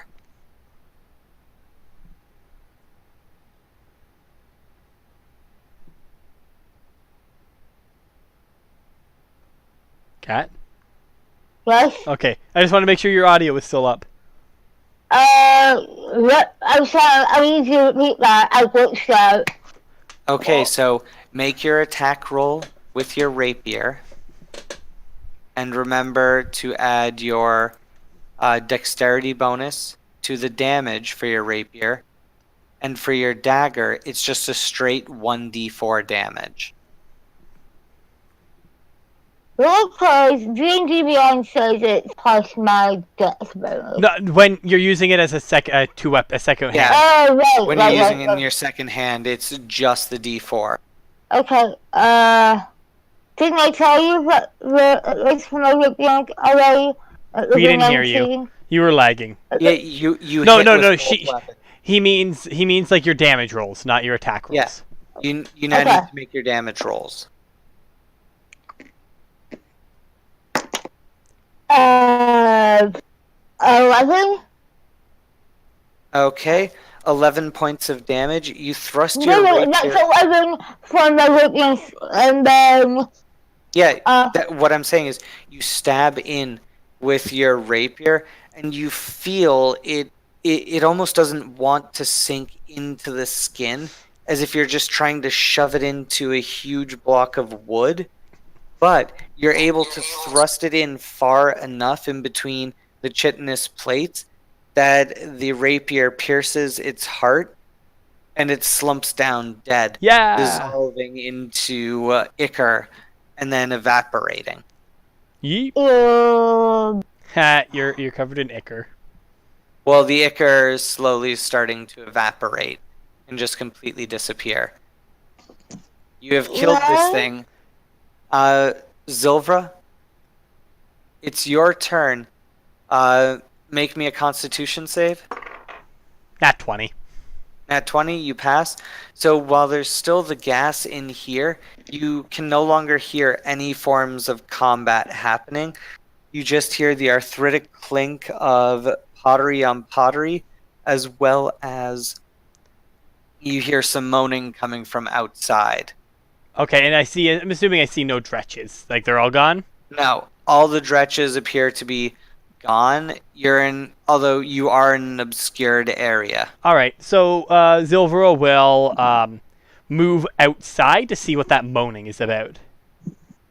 Cat? Yes? Okay, I just want to make sure your audio is still up. I'm sorry, I need you to repeat that. I glitched out. Okay, so make your attack roll with your rapier. And remember to add your dexterity bonus to the damage for your rapier. And for your dagger, it's just a straight 1d4 damage. Because D&D Beyond says it's plus my dex bonus. No, when you're using it as a second Yeah. hand. Oh, right, When right, you're using right, it in your second hand, it's just the d4. Okay, didn't I tell you what it's from my rapier already? We didn't hear you. You were lagging. Yeah, you No, hit no, with no. both weapons. He means like your damage rolls, not your attack rolls. Yeah. You now Okay. need to make your damage rolls. 11? Okay, 11 points of damage. You thrust No, your that's rapier. 11 for my rapier, and then, Yeah, what I'm saying is you stab in with your rapier and you feel it almost doesn't want to sink into the skin, as if you're just trying to shove it into a huge block of wood, but you're able to thrust it in far enough in between the chitinous plates that the rapier pierces its heart and it slumps down dead, Yeah. dissolving into ichor and then evaporating. Yeep. uh, Ha, you're covered in ichor. Well, the ichor is slowly starting to evaporate and just completely disappear. You have killed this Yeah. thing. Zilvra, it's your turn. Make me a constitution save. Nat 20. At 20, you pass. So while there's still the gas in here, you can no longer hear any forms of combat happening. You just hear the arthritic clink of pottery on pottery, as well as you hear some moaning coming from outside. Okay, and I'm assuming I see no dretches. Like they're all gone? No, all the dretches appear to be gone. Although you are in an obscured area. Alright, so Zilvera will move outside to see what that moaning is about.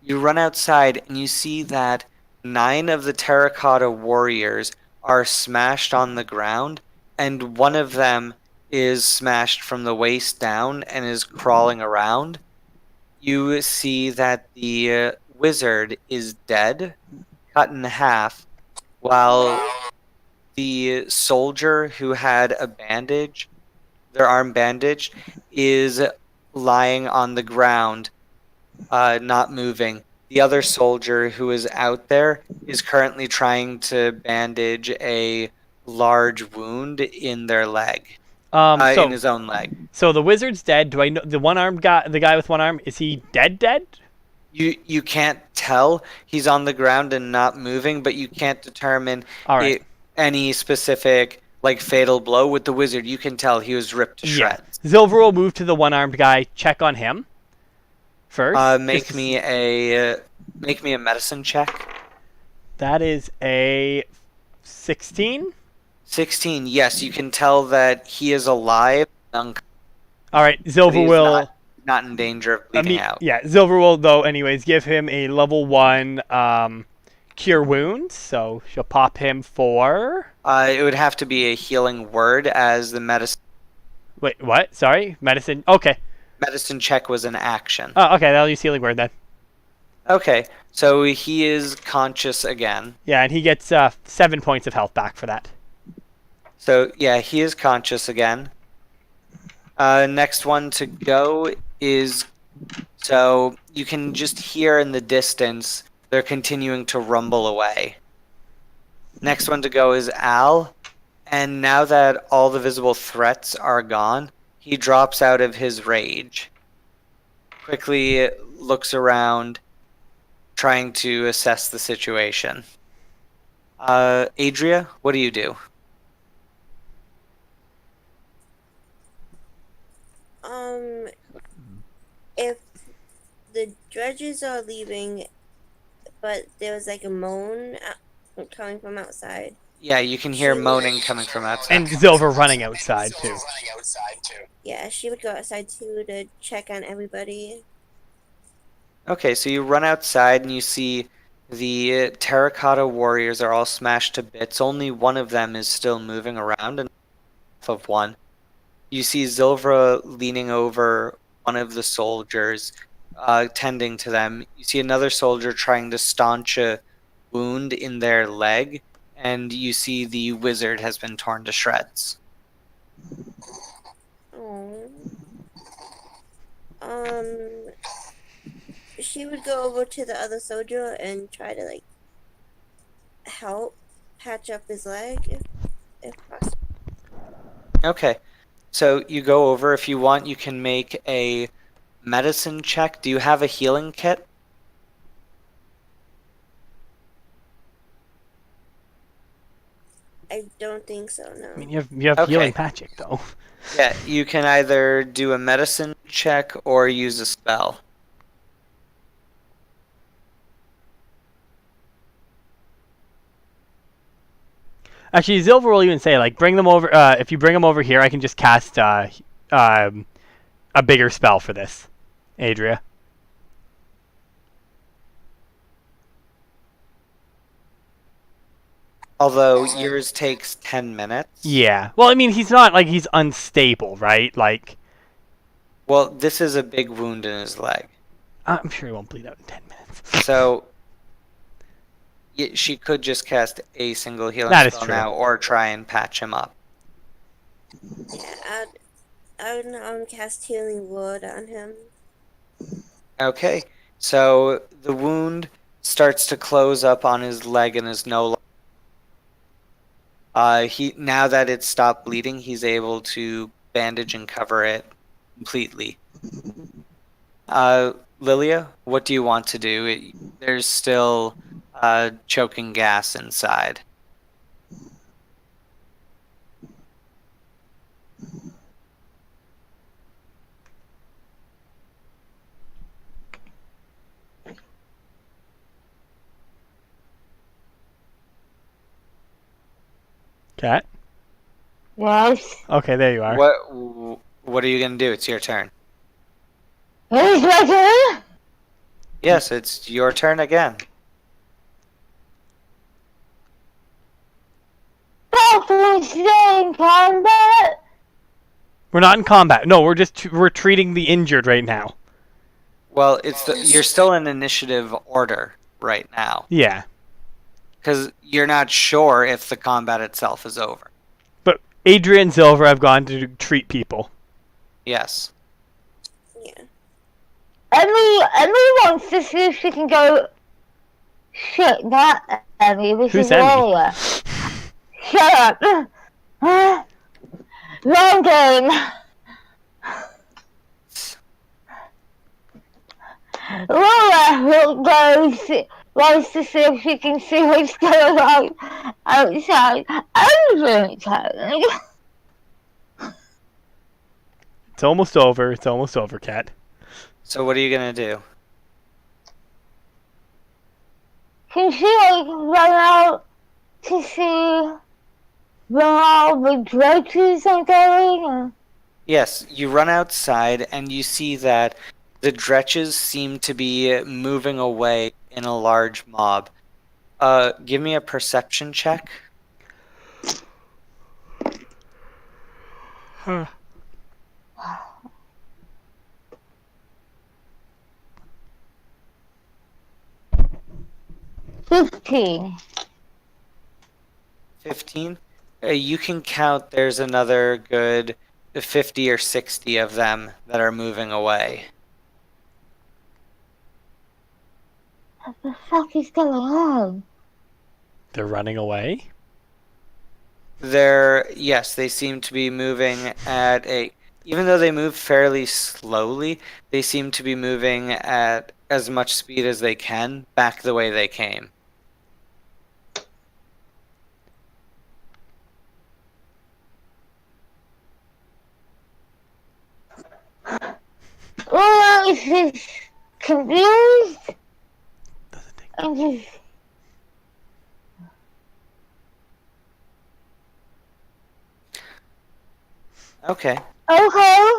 You run outside and you see that 9 of the terracotta warriors are smashed on the ground, and one of them is smashed from the waist down and is crawling around. You see that the wizard is dead, cut in half, while the soldier who had a bandage, their arm bandaged, is lying on the ground, not moving. The other soldier who is out there is currently trying to bandage a large wound in their leg, in his own leg. So the wizard's dead. Do I know the one-armed guy? The guy with one arm, is he dead? You can't tell. He's on the ground and not moving, but you can't determine All right. any specific fatal blow. With the wizard, you can tell he was ripped to shreds. Zilver will move to the one-armed guy, check on him first. Make me a medicine check. That is a 16. 16. Yes, you can tell that he is alive. All right, Zilver He's will not in danger of bleeding out. Yeah, Zilver will though anyways give him a level 1 cure wounds. So she'll pop him for. It would have to be a healing word, as the medicine Wait, what? Sorry, medicine. Okay. check was an action. Oh, okay. That'll use healing word then. Okay, so he is conscious again. Yeah, and he gets 7 points of health back for that. So yeah, he is conscious again. Next one to go is, so you can just hear in the distance they're continuing to rumble away. Next one to go is Al, and now that all the visible threats are gone, he drops out of his rage. Quickly looks around, trying to assess the situation. Adria, what do you do? If the dredges are leaving, but there was like a moan coming from outside. Yeah, you can hear moaning coming from outside. And Zilver running outside, too. Yeah, she would go outside too to check on everybody. Okay, so you run outside and you see the terracotta warriors are all smashed to bits. Only one of them is still moving around, and of one. You see Zilvra leaning over one of the soldiers, tending to them. You see another soldier trying to staunch a wound in their leg, and you see the wizard has been torn to shreds. Oh. She would go over to the other soldier and try to like help patch up his leg if possible. Okay, so you go over. If you want, you can make a medicine check. Do you have a healing kit? I don't think so, no. I mean, you have Okay. healing magic, though. Yeah, you can either do a medicine check or use a spell. Actually, Zilver will even say, like, bring them over. If you bring them over here, I can just cast a bigger spell for this, Adria. Although yours takes 10 minutes. Yeah. Well, I mean, he's not, like, he's unstable, right? Like, Well, this is a big wound in his leg. I'm sure he won't bleed out in 10 minutes. So she could just cast a single healing That is spell true. now or try and patch him up. Yeah, I would cast Healing Word on him. Okay, so the wound starts to close up on his leg and is no longer. Now that it's stopped bleeding, he's able to bandage and cover it completely. Lilia, what do you want to do? There's still choking gas inside. Cat? Yes. Okay, there you are. What are you gonna do? It's your turn. It's my turn. Yes, it's your turn again. Doctor stay in combat. We're not in combat. No, we're treating the injured right now. Well, you're still in initiative order right now Yeah. because you're not sure if the combat itself is over. But Adria and Zilver have gone to treat people. Yes. Yeah. Emily wants to see if she can go. Shit, not Emily. This Who's is Emily? Lola. Shut up. Wrong game. Lola wants to see if she can see what's going on outside. I'm very tired. It's almost over. It's almost over, Cat. So what are you gonna do? Can she like run out to see where all the dredges are going? Yes, you run outside and you see that the dredges seem to be moving away in a large mob. Give me a perception check. 15. 15. You can count there's another good 50 or 60 of them that are moving away. What the fuck is going on? They're running away. Yes, they seem to be moving at even though they move fairly slowly, they seem to be moving at as much speed as they can back the way they came. Well, is this confused? Doesn't take. I'm just... Okay. Okay.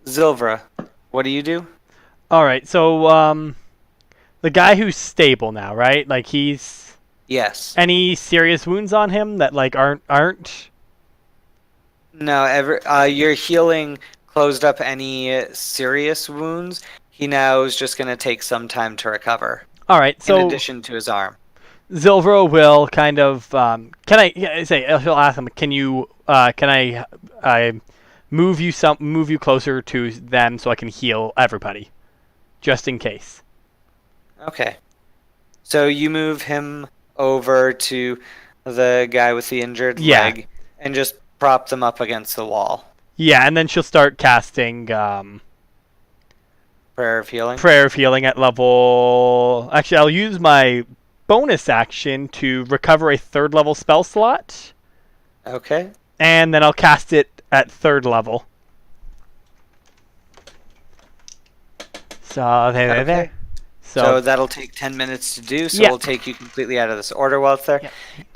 Zilvra, what do you do? All right. So the guy who's stable now, right? Like he's Yes. any serious wounds on him that like aren't. No, you're healing closed up any serious wounds. He now is just going to take some time to recover, All right. in So addition to his arm. Zilvro will kind of can I say he'll ask him, can I move you closer to them so I can heal everybody, just in case. Okay. So you move him over to the guy with the injured Yeah. leg and just prop them up against the wall. Yeah, and then she'll start casting Prayer of healing. Prayer of Healing at level. Actually, I'll use my bonus action to recover a 3rd level spell slot, Okay. and then I'll cast it at 3rd level. So there. Okay. So So that'll take 10 minutes to do, so Yeah. we'll take you completely out of this order while it's there. Yeah.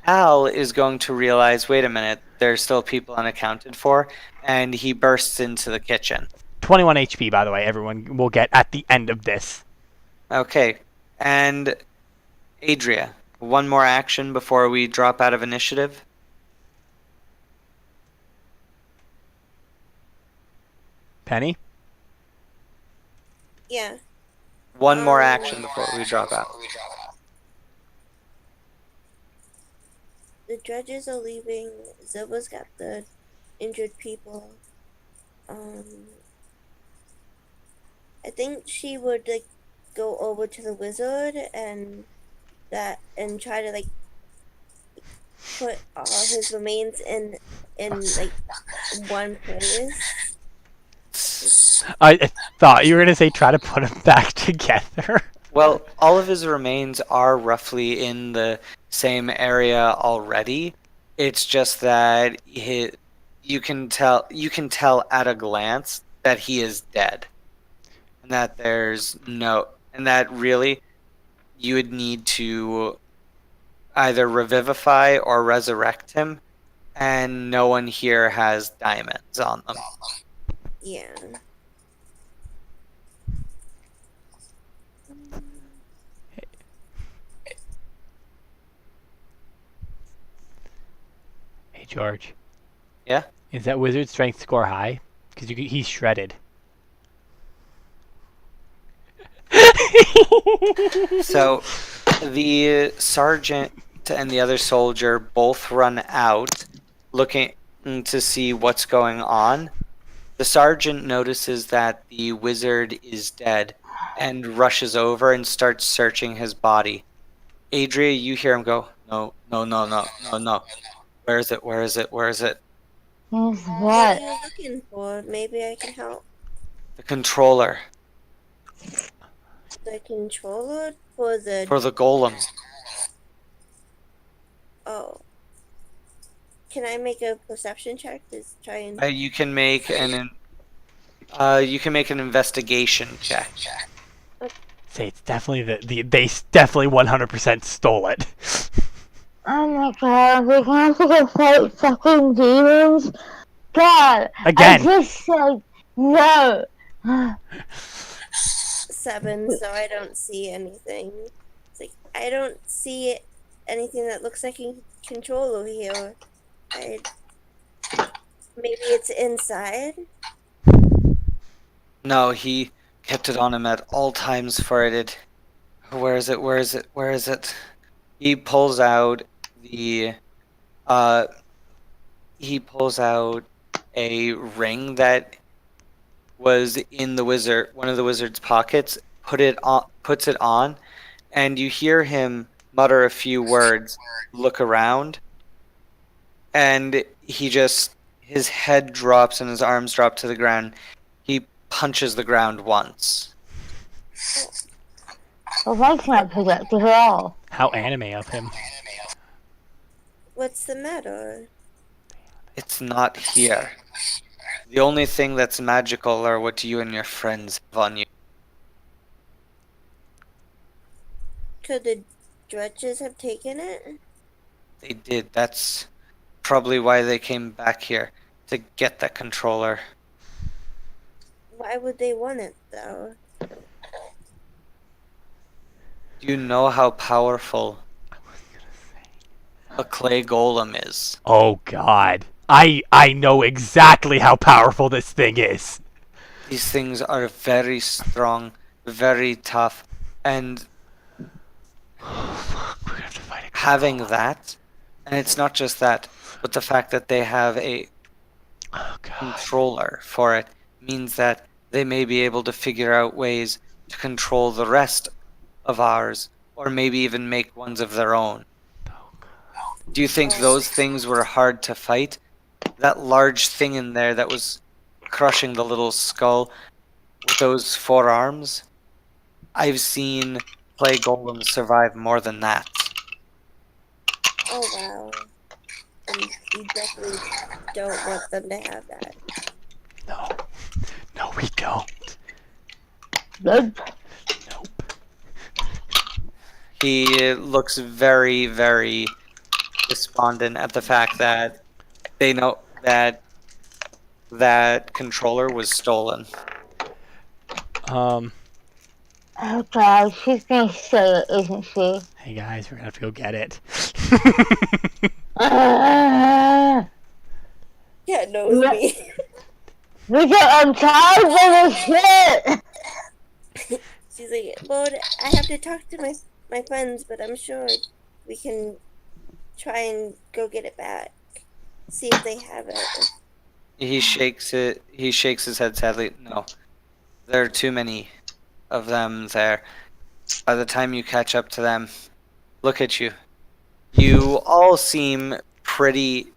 Al is going to realize, wait a minute, there's still people unaccounted for, and he bursts into the kitchen. 21 HP, by the way, everyone will get at the end of this. Okay. And Adria, one more action before we drop out of initiative. Penny? Yeah. One more action before we drop out. The dredges are leaving. Zilva's got the injured people. I think she would like go over to the wizard and try to like put all his remains in like one place. I thought you were going to say try to put them back together. Well, all of his remains are roughly in the same area already. It's just that you can tell at a glance that he is dead. And that really you would need to either revivify or resurrect him, and no one here has diamonds on them. Yeah. Hey, George. Yeah? Is that wizard strength score high? Because he's shredded. So the sergeant and the other soldier both run out looking to see what's going on. The sergeant notices that the wizard is dead and rushes over and starts searching his body. Adria, you hear him go, no. Where is it? Is What what? are you looking for? Maybe I can help. The controller The controller for the for the golem. oh. Can I make a perception check to try and You can make an investigation check. Say it's definitely they definitely 100% stole it. Oh my god, we're gonna have to go fight fucking demons? God! Again. I just said no! 7, so I don't see anything. It's like I don't see anything that looks like a controller here. Maybe it's inside. No, he kept it on him at all times for it. Where is it? He pulls out the uh he pulls out a ring that was in one of the wizard's pockets, puts it on, and you hear him mutter a few words, look around, and his head drops and his arms drop to the ground. He punches the ground once. Well, that's not productive at all. How anime of him. What's the matter? It's not here. The only thing that's magical are what you and your friends have on you. Could the Dredges have taken it? They did. That's probably why they came back here, to get that controller. Why would they want it, though? Do you know how powerful a clay golem is? Oh God. I know exactly how powerful this thing is. These things are very strong, very tough, and We're gonna have to fight it. having that, and it's not just that, but the fact that they have a Oh God. controller for it means that they may be able to figure out ways to control the rest of ours, or maybe even make ones of their own. Do you think those things were hard to fight? That large thing in there that was crushing the little skull with those 4 arms? I've seen clay golems survive more than that. Oh, wow. And you definitely don't want them to have that. No. No, we don't. Nope. Nope. He looks very, very despondent at the fact that they know that that controller was stolen. Um. Oh God, she's gonna say it, isn't she? Hey guys, we're gonna have to go get it. Yeah, no, it was Yeah. me. Because I'm tired of this shit! She's like, well, I have to talk to my friends, but I'm sure we can try and go get it back. See if they have it. He shakes his head sadly. No. There are too many of them there. By the time you catch up to them, look at you. You all seem fairly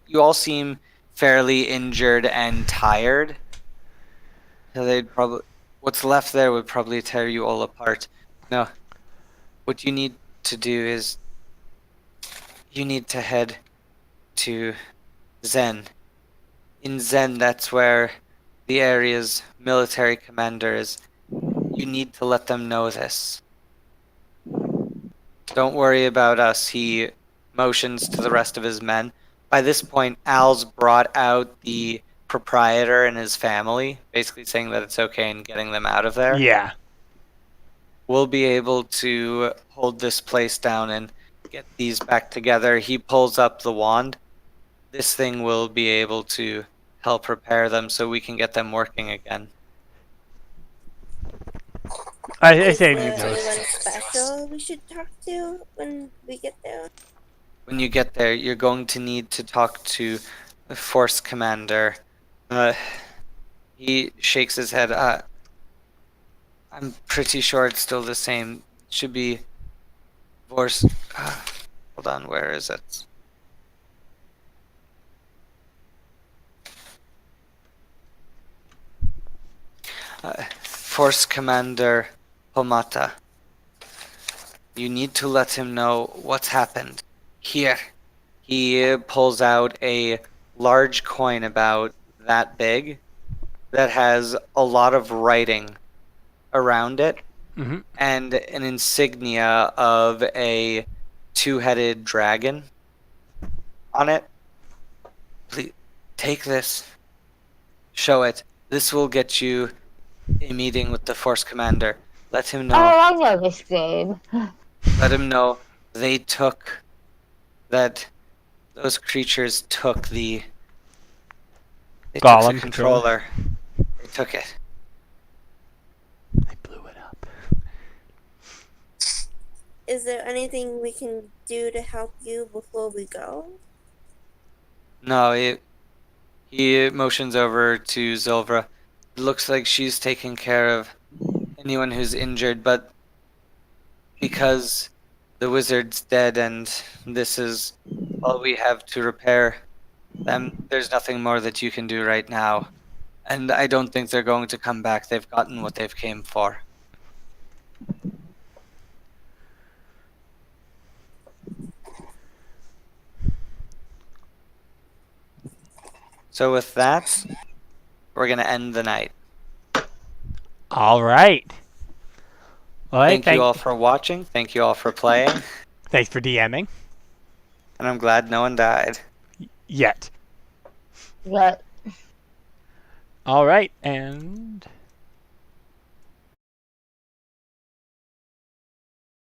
injured and tired. So what's left there would probably tear you all apart. No. What you need to do is you need to head to Zen. In Zen, that's where the area's military commander is. You need to let them know this. Don't worry about us, he motions to the rest of his men. By this point, Al's brought out the proprietor and his family, basically saying that it's okay and getting them out of there. Yeah. We'll be able to hold this place down and get these back together. He pulls up the wand. This thing will be able to help repair them so we can get them working again. I Is say there you anyone know. special we should talk to when we get there? When you get there, you're going to need to talk to the force commander. He shakes his head. I'm pretty sure it's still the same. Should be force. Hold on, where is it? Force Commander Homata. You need to let him know what's happened. Here. He pulls out a large coin about that big that has a lot of writing around it Mm-hmm. and an insignia of a 2-headed dragon on it. Please take this. Show it. This will get you a meeting with the Force Commander. Let him know. Oh, I know this game. Let him know they took that. Those creatures took the. They took Golem the controller. They took it. I blew it up. is there anything we can do to help you before we go? No, he motions over to Zilvra. It looks like she's taking care of anyone who's injured, but because the wizard's dead and this is all we have to repair them, there's nothing more that you can do right now. And I don't think they're going to come back. They've gotten what they've came for. So with that, we're going to end the night. All right. Well, Thank you all for watching. Thank you all for playing. Thanks for DMing. And I'm glad no one died. Yet. Yeah. All right, and